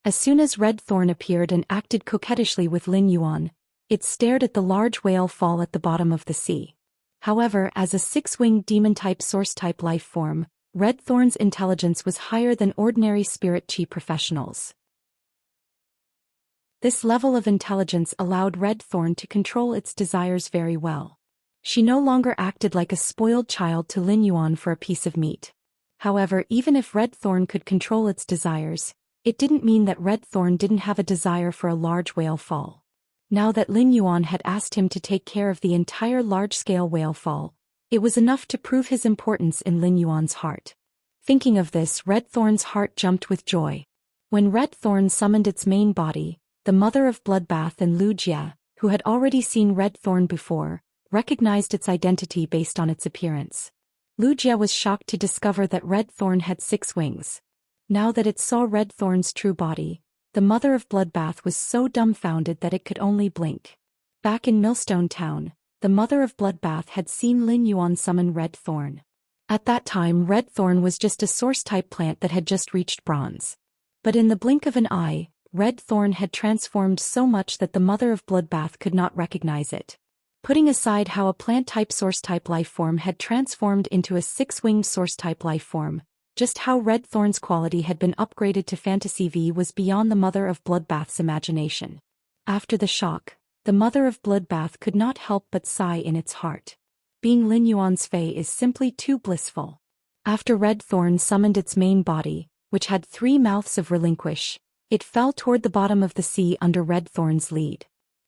As soon as Red Thorn appeared and acted coquettishly with Lin Yuan, it stared at the large whale fall at the bottom of the sea. However, as a 6-winged demon-type source-type life form, Red Thorn's intelligence was higher than ordinary spirit chi professionals. This level of intelligence allowed Red Thorn to control its desires very well. She no longer acted like a spoiled child to Lin Yuan for a piece of meat. However, even if Red Thorn could control its desires, it didn't mean that Red Thorn didn't have a desire for a large whale fall. Now that Lin Yuan had asked him to take care of the entire large-scale whale fall, it was enough to prove his importance in Lin Yuan's heart. Thinking of this, Red Thorn's heart jumped with joy. When Red Thorn summoned its main body, the mother of Bloodbath and Wuxia, who had already seen Red Thorn before, recognized its identity based on its appearance. Wuxia was shocked to discover that Red Thorn had 6 wings. Now that it saw Red Thorn's true body, the mother of Bloodbath was so dumbfounded that it could only blink. Back in Millstone Town, the mother of Bloodbath had seen Lin Yuan summon Red Thorn. At that time, Red Thorn was just a source-type plant that had just reached bronze. But in the blink of an eye, Red Thorn had transformed so much that the mother of Bloodbath could not recognize it. Putting aside how a plant-type source-type life-form had transformed into a 6-winged source-type life-form, just how Red Thorn's quality had been upgraded to Fantasy V was beyond the mother of Bloodbath's imagination. After the shock, the mother of Bloodbath could not help but sigh in its heart. Being Lin Yuan's Fae is simply too blissful. After Red Thorn summoned its main body, which had 3 mouths of Relinquish, it fell toward the bottom of the sea under Red Thorn's lead.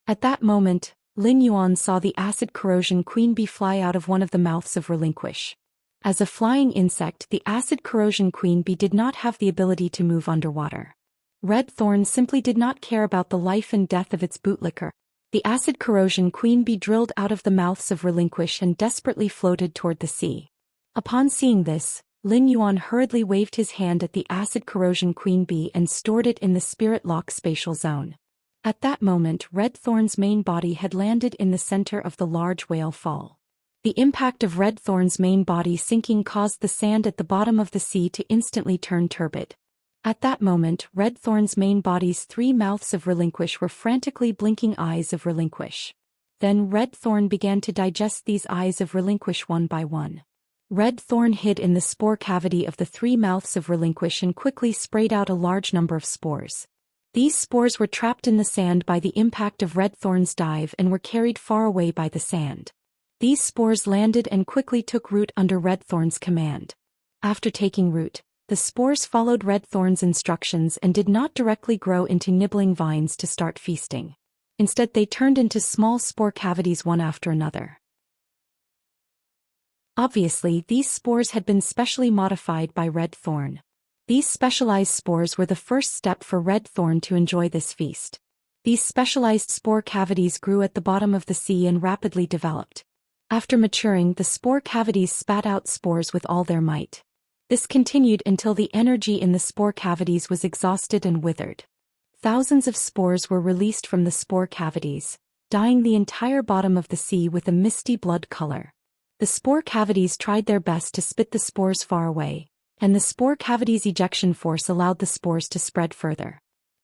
At that moment, Lin Yuan saw the acid corrosion queen bee fly out of one of the mouths of Relinquish. As a flying insect, the acid corrosion queen bee did not have the ability to move underwater. Red Thorn simply did not care about the life and death of its bootlicker. The acid corrosion queen bee drilled out of the mouths of Relinquish and desperately floated toward the sea. Upon seeing this, Lin Yuan hurriedly waved his hand at the acid corrosion queen bee and stored it in the spirit lock spatial zone. At that moment, Red Thorn's main body had landed in the center of the large whale fall. The impact of Red Thorn's main body sinking caused the sand at the bottom of the sea to instantly turn turbid. At that moment, Red Thorn's main body's 3 mouths of Relinquish were frantically blinking eyes of Relinquish. Then Red Thorn began to digest these eyes of Relinquish one by one. Red Thorn hid in the spore cavity of the 3 mouths of Relinquish and quickly sprayed out a large number of spores. These spores were trapped in the sand by the impact of Red Thorn's dive and were carried far away by the sand. These spores landed and quickly took root under Red Thorn's command. After taking root, the spores followed Red Thorn's instructions and did not directly grow into nibbling vines to start feasting. Instead, they turned into small spore cavities one after another. Obviously, these spores had been specially modified by Red Thorn. These specialized spores were the first step for Red Thorn to enjoy this feast. These specialized spore cavities grew at the bottom of the sea and rapidly developed. After maturing, the spore cavities spat out spores with all their might. This continued until the energy in the spore cavities was exhausted and withered. Thousands of spores were released from the spore cavities, dyeing the entire bottom of the sea with a misty blood color. The spore cavities tried their best to spit the spores far away, and the spore cavities' ejection force allowed the spores to spread further.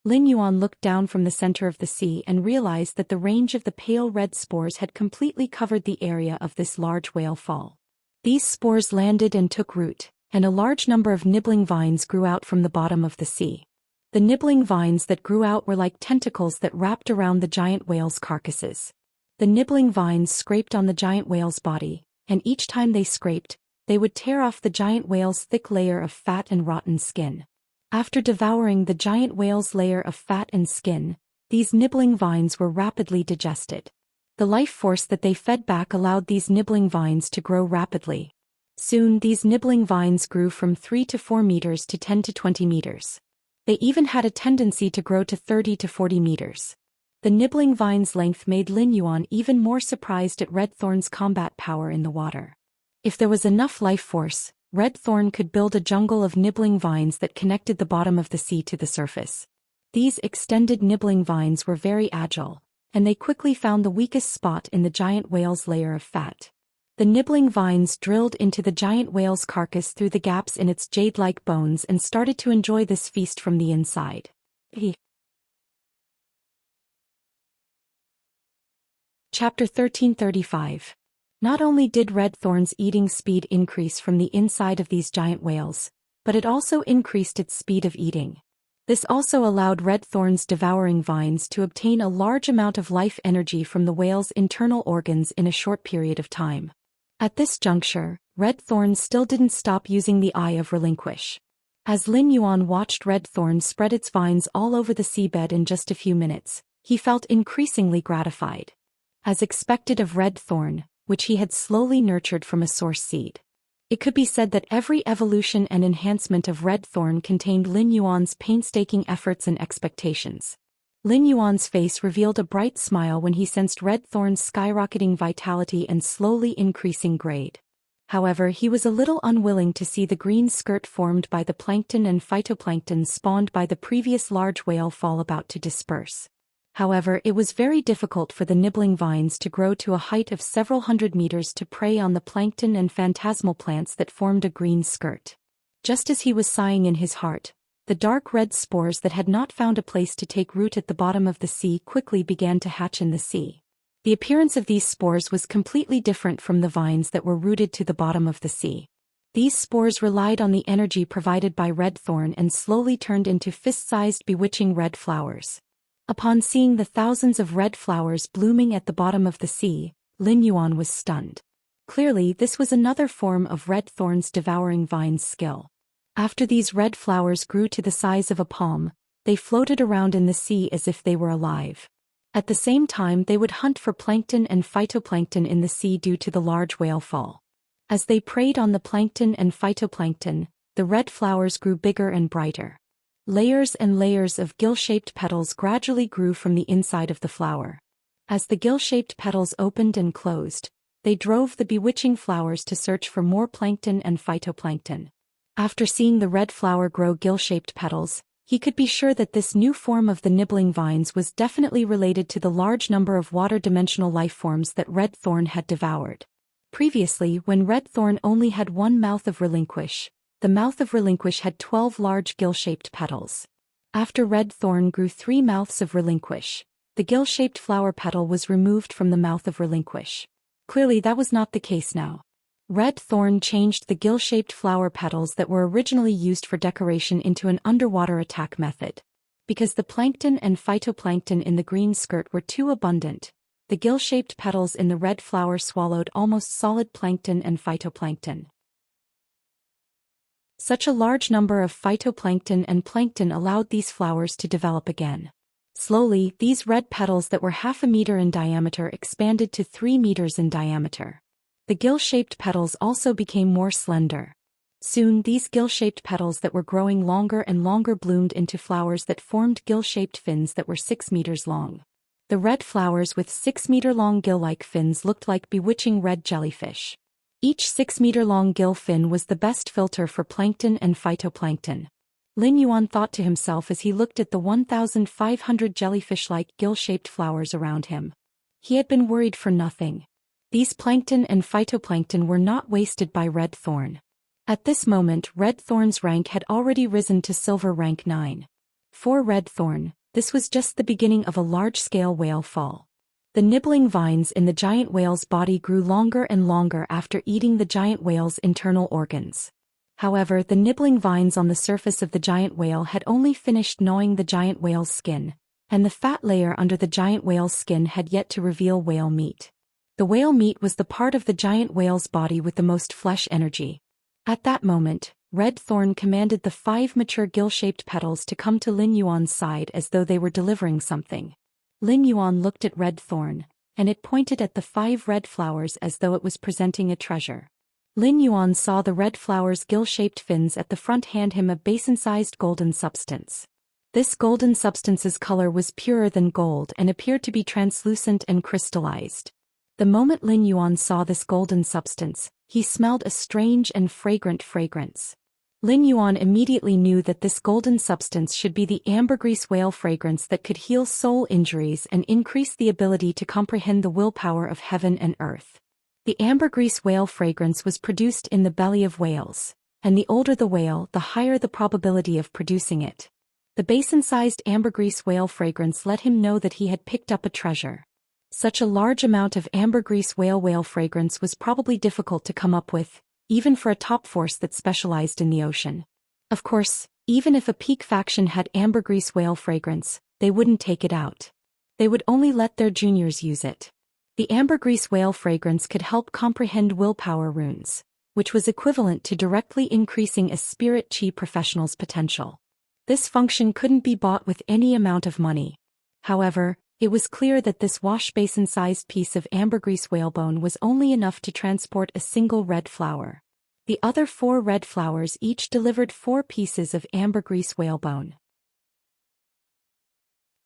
Lin Yuan looked down from the center of the sea and realized that the range of the pale red spores had completely covered the area of this large whale fall. These spores landed and took root, and a large number of nibbling vines grew out from the bottom of the sea. The nibbling vines that grew out were like tentacles that wrapped around the giant whale's carcasses. The nibbling vines scraped on the giant whale's body, and each time they scraped, they would tear off the giant whale's thick layer of fat and rotten skin. After devouring the giant whale's layer of fat and skin, these nibbling vines were rapidly digested. The life force that they fed back allowed these nibbling vines to grow rapidly. Soon, these nibbling vines grew from 3 to 4 meters to 10 to 20 meters. They even had a tendency to grow to 30 to 40 meters. The nibbling vine's length made Lin Yuan even more surprised at Red Thorn's combat power in the water. If there was enough life force, Red Thorn could build a jungle of nibbling vines that connected the bottom of the sea to the surface. These extended nibbling vines were very agile, and they quickly found the weakest spot in the giant whale's layer of fat. The nibbling vines drilled into the giant whale's carcass through the gaps in its jade-like bones and started to enjoy this feast from the inside. Chapter 1335. Not only did Red Thorn's eating speed increase from the inside of these giant whales, but it also increased its speed of eating. This also allowed red thorn's devouring vines to obtain a large amount of life energy from the whale's internal organs in a short period of time. At this juncture, red thorn still didn't stop using the Eye of Relinquish. As Lin Yuan watched red thorn spread its vines all over the seabed in just a few minutes, he felt increasingly gratified. As expected of red thorn, which he had slowly nurtured from a source seed. It could be said that every evolution and enhancement of red thorn contained Lin Yuan's painstaking efforts and expectations. Lin Yuan's face revealed a bright smile when he sensed red thorn's skyrocketing vitality and slowly increasing grade. However, he was a little unwilling to see the green skirt formed by the plankton and phytoplankton spawned by the previous large whale fall about to disperse. However, it was very difficult for the nibbling vines to grow to a height of several hundred meters to prey on the plankton and phantasmal plants that formed a green skirt. Just as he was sighing in his heart, the dark red spores that had not found a place to take root at the bottom of the sea quickly began to hatch in the sea. The appearance of these spores was completely different from the vines that were rooted to the bottom of the sea. These spores relied on the energy provided by red thorn and slowly turned into fist-sized bewitching red flowers. Upon seeing the thousands of red flowers blooming at the bottom of the sea, Lin Yuan was stunned. Clearly, this was another form of red thorn's devouring vines skill. After these red flowers grew to the size of a palm, they floated around in the sea as if they were alive. At the same time, they would hunt for plankton and phytoplankton in the sea due to the large whale fall. As they preyed on the plankton and phytoplankton, the red flowers grew bigger and brighter. Layers and layers of gill-shaped petals gradually grew from the inside of the flower. As the gill-shaped petals opened and closed, they drove the bewitching flowers to search for more plankton and phytoplankton. After seeing the red flower grow gill-shaped petals, he could be sure that this new form of the nibbling vines was definitely related to the large number of water-dimensional life forms that red thorn had devoured. Previously, when red thorn only had one mouth of relinquish, the mouth of relinquish had 12 large gill-shaped petals. After red thorn grew 3 mouths of relinquish, the gill-shaped flower petal was removed from the mouth of relinquish. Clearly that was not the case now. Red thorn changed the gill-shaped flower petals that were originally used for decoration into an underwater attack method. Because the plankton and phytoplankton in the green skirt were too abundant, the gill-shaped petals in the red flower swallowed almost solid plankton and phytoplankton. Such a large number of phytoplankton and plankton allowed these flowers to develop again. Slowly, these red petals that were half a meter in diameter expanded to 3 meters in diameter. The gill-shaped petals also became more slender. Soon, these gill-shaped petals that were growing longer and longer bloomed into flowers that formed gill-shaped fins that were 6 meters long. The red flowers with 6-meter-long gill-like fins looked like bewitching red jellyfish. Each 6-meter-long gill fin was the best filter for plankton and phytoplankton. Lin Yuan thought to himself as he looked at the 1,500 jellyfish-like gill-shaped flowers around him. He had been worried for nothing. These plankton and phytoplankton were not wasted by red thorn. At this moment, red thorn's rank had already risen to silver rank 9. For red thorn, this was just the beginning of a large-scale whale fall. The nibbling vines in the giant whale's body grew longer and longer after eating the giant whale's internal organs. However, the nibbling vines on the surface of the giant whale had only finished gnawing the giant whale's skin, and the fat layer under the giant whale's skin had yet to reveal whale meat. The whale meat was the part of the giant whale's body with the most flesh energy. At that moment, red thorn commanded the 5 mature gill-shaped petals to come to Lin Yuan's side as though they were delivering something. Lin Yuan looked at red thorn, and it pointed at the 5 red flowers as though it was presenting a treasure. Lin Yuan saw the red flower's gill-shaped fins at the front hand him a basin-sized golden substance. This golden substance's color was purer than gold and appeared to be translucent and crystallized. The moment Lin Yuan saw this golden substance, he smelled a strange and fragrant fragrance. Lin Yuan immediately knew that this golden substance should be the ambergris whale fragrance that could heal soul injuries and increase the ability to comprehend the willpower of heaven and earth. The ambergris whale fragrance was produced in the belly of whales, and the older the whale, the higher the probability of producing it. The basin-sized ambergris whale fragrance let him know that he had picked up a treasure. Such a large amount of ambergris whale fragrance was probably difficult to come up with, even for a top force that specialized in the ocean. Of course, Even if a peak faction had ambergris whale fragrance, they wouldn't take it out. They would only let their juniors use it. The ambergris whale fragrance could help comprehend willpower runes, which was equivalent to directly increasing a spirit chi professional's potential. This function couldn't be bought with any amount of money. However, it was clear that this wash basin-sized piece of ambergris whalebone was only enough to transport a single red flower. The other 4 red flowers each delivered 4 pieces of ambergris whalebone.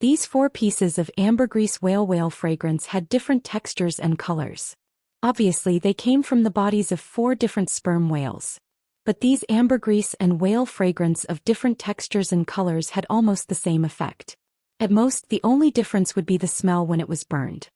These 4 pieces of ambergris whale fragrance had different textures and colors. Obviously, they came from the bodies of 4 different sperm whales. But these ambergris and whale fragrance of different textures and colors had almost the same effect. At most, the only difference would be the smell when it was burned.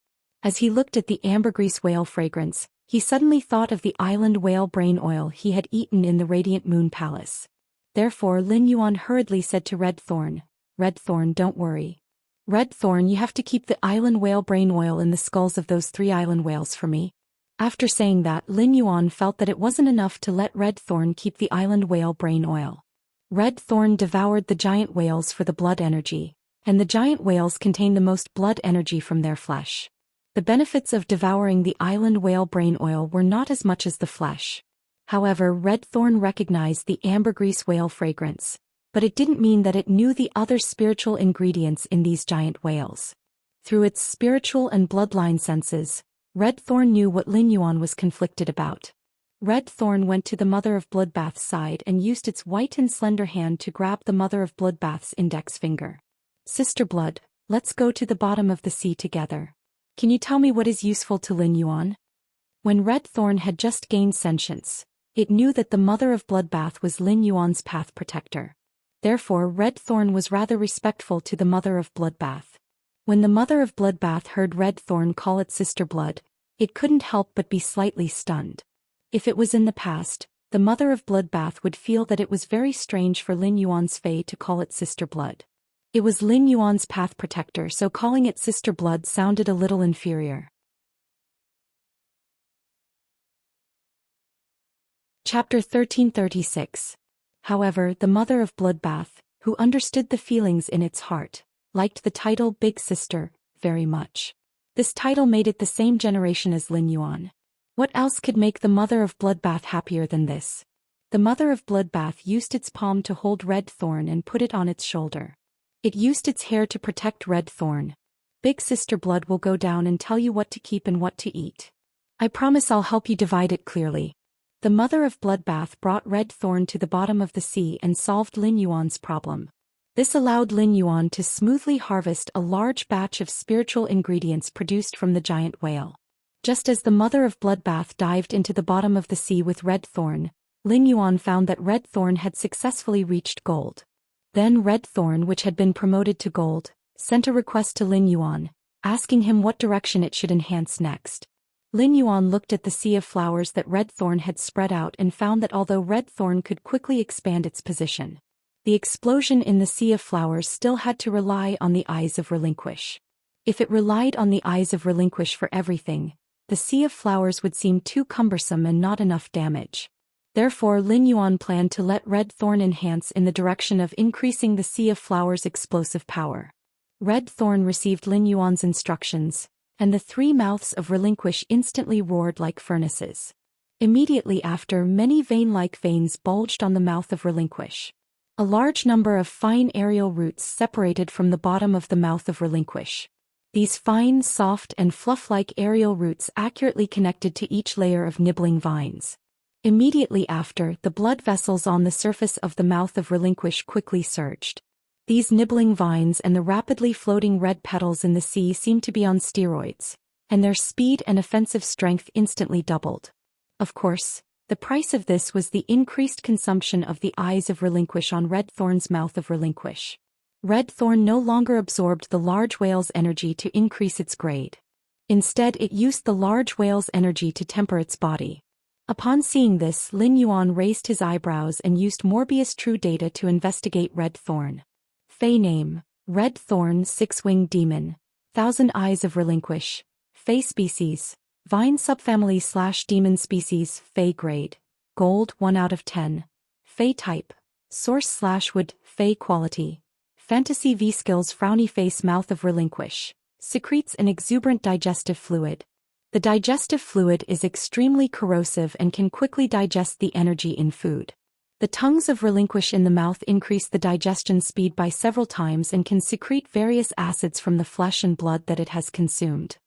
As he looked at the ambergris whale fragrance, he suddenly thought of the island whale brain oil he had eaten in the Radiant Moon Palace. Therefore Lin Yuan hurriedly said to Red Thorn, "Red Thorn, don't worry. Red Thorn, you have to keep the island whale brain oil in the skulls of those 3 island whales for me." After saying that, Lin Yuan felt that it wasn't enough to let Red Thorn keep the island whale brain oil. Red Thorn devoured the giant whales for the blood energy, and the giant whales contain the most blood energy from their flesh. The benefits of devouring the island whale brain oil were not as much as the flesh. However, Red Thorn recognized the ambergris whale fragrance, but it didn't mean that it knew the other spiritual ingredients in these giant whales. Through its spiritual and bloodline senses, Red Thorn knew what Lin Yuan was conflicted about. Red Thorn went to the Mother of Bloodbath's side and used its white and slender hand to grab the Mother of Bloodbath's index finger. "Sister Blood, let's go to the bottom of the sea together. Can you tell me what is useful to Lin Yuan?" When Red Thorn had just gained sentience, it knew that the Mother of Bloodbath was Lin Yuan's path protector. Therefore Red Thorn was rather respectful to the Mother of Bloodbath. When the Mother of Bloodbath heard Red Thorn call it Sister Blood, it couldn't help but be slightly stunned. If it was in the past, the Mother of Bloodbath would feel that it was very strange for Lin Yuan's Fae to call it Sister Blood. It was Lin Yuan's path protector, so calling it Sister Blood sounded a little inferior. Chapter 1336. However, the Mother of Bloodbath, who understood the feelings in its heart, liked the title Big Sister very much. This title made it the same generation as Lin Yuan. What else could make the Mother of Bloodbath happier than this? The Mother of Bloodbath used its palm to hold Red Thorn and put it on its shoulder. It used its hair to protect Red Thorn. "Big Sister Blood will go down and tell you what to keep and what to eat. I promise I'll help you divide it clearly." The Mother of Bloodbath brought Red Thorn to the bottom of the sea and solved Lin Yuan's problem. This allowed Lin Yuan to smoothly harvest a large batch of spiritual ingredients produced from the giant whale. Just as the Mother of Bloodbath dived into the bottom of the sea with Red Thorn, Lin Yuan found that Red Thorn had successfully reached gold. Then Red Thorn, which had been promoted to gold, sent a request to Lin Yuan, asking him what direction it should enhance next. Lin Yuan looked at the sea of flowers that Red Thorn had spread out and found that although Red Thorn could quickly expand its position, the explosion in the sea of flowers still had to rely on the eyes of Relinquish. If it relied on the eyes of Relinquish for everything, the sea of flowers would seem too cumbersome and not enough damage. Therefore Lin Yuan planned to let Red Thorn enhance in the direction of increasing the sea of flowers' explosive power. Red Thorn received Lin Yuan's instructions, and the 3 mouths of Relinquish instantly roared like furnaces. Immediately after, many vein-like veins bulged on the mouth of Relinquish. A large number of fine aerial roots separated from the bottom of the mouth of Relinquish. These fine, soft and fluff-like aerial roots accurately connected to each layer of nibbling vines. Immediately after, the blood vessels on the surface of the mouth of Relinquish quickly surged. These nibbling vines and the rapidly floating red petals in the sea seemed to be on steroids, and their speed and offensive strength instantly doubled. Of course, the price of this was the increased consumption of the eyes of Relinquish on Red Thorn's mouth of Relinquish. Red Thorn no longer absorbed the large whale's energy to increase its grade. Instead, it used the large whale's energy to temper its body. Upon seeing this, Lin Yuan raised his eyebrows and used Morbius True Data to investigate Red Thorn. Fey name: Red Thorn, 6-winged demon. Thousand Eyes of Relinquish. Fey species: Vine subfamily / demon species. Fey grade: Gold, 1 out of 10. Fey type: Source/wood, Fey quality. Fantasy V skills frowny face mouth of relinquish. Secretes an exuberant digestive fluid. The digestive fluid is extremely corrosive and can quickly digest the energy in food. The tongues of relinquish in the mouth increase the digestion speed by several times and can secrete various acids from the flesh and blood that it has consumed.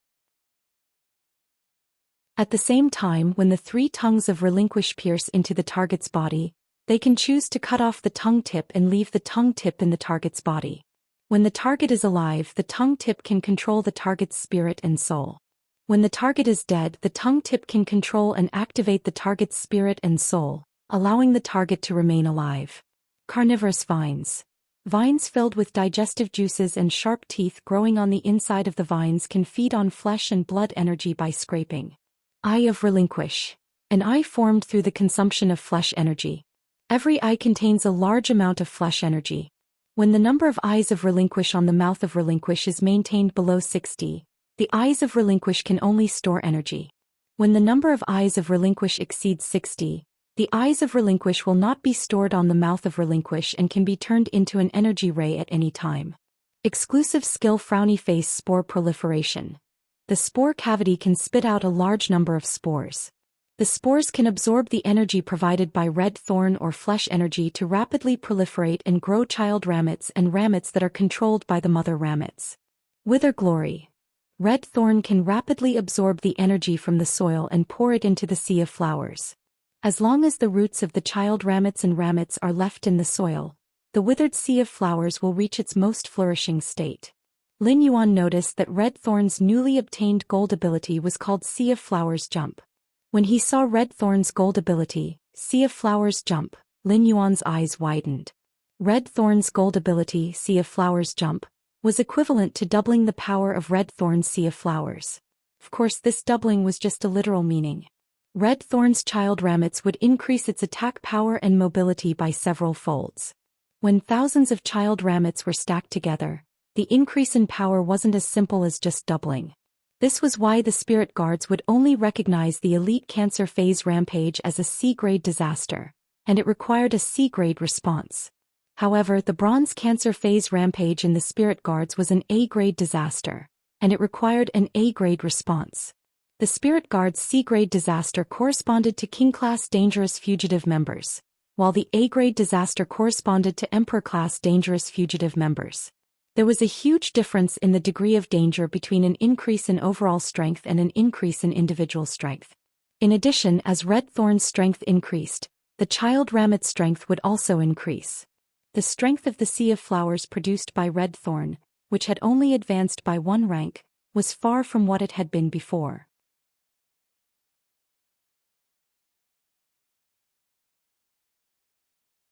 At the same time, when the 3 tongues of relinquish pierce into the target's body, they can choose to cut off the tongue tip and leave the tongue tip in the target's body. When the target is alive, the tongue tip can control the target's spirit and soul. When the target is dead, the tongue tip can control and activate the target's spirit and soul, allowing the target to remain alive. Carnivorous vines. Vines filled with digestive juices and sharp teeth growing on the inside of the vines can feed on flesh and blood energy by scraping. Eye of relinquish. An eye formed through the consumption of flesh energy. Every eye contains a large amount of flesh energy. When the number of eyes of relinquish on the mouth of relinquish is maintained below 60, the eyes of relinquish can only store energy. When the number of eyes of relinquish exceeds 60, the eyes of relinquish will not be stored on the mouth of relinquish and can be turned into an energy ray at any time. Exclusive skill frowny face spore proliferation. The spore cavity can spit out a large number of spores. The spores can absorb the energy provided by red thorn or flesh energy to rapidly proliferate and grow child ramets and ramets that are controlled by the mother ramets. Wither glory. Red thorn can rapidly absorb the energy from the soil and pour it into the sea of flowers. As long as the roots of the child ramets and ramets are left in the soil, the withered sea of flowers will reach its most flourishing state. Lin Yuan noticed that red thorn's newly obtained gold ability was called Sea of Flowers Jump. When he saw red thorn's gold ability, Sea of Flowers Jump, Lin Yuan's eyes widened. Red thorn's gold ability, Sea of Flowers Jump, was equivalent to doubling the power of red thorn's Sea of Flowers. Of course, this doubling was just a literal meaning. Red thorn's child ramets would increase its attack power and mobility by several folds. When thousands of child ramets were stacked together, the increase in power wasn't as simple as just doubling. This was why the spirit guards would only recognize the elite Cancer phase rampage as a C-grade disaster, and it required a C-grade response. However, the bronze Cancer phase rampage in the spirit guards was an A-grade disaster, and it required an A-grade response. The spirit guards' C-grade disaster corresponded to King-class dangerous fugitive members, while the A-grade disaster corresponded to Emperor-class dangerous fugitive members. There was a huge difference in the degree of danger between an increase in overall strength and an increase in individual strength. In addition, as red thorn's strength increased, the child ramet's strength would also increase. The strength of the sea of flowers produced by red thorn, which had only advanced by 1 rank, was far from what it had been before.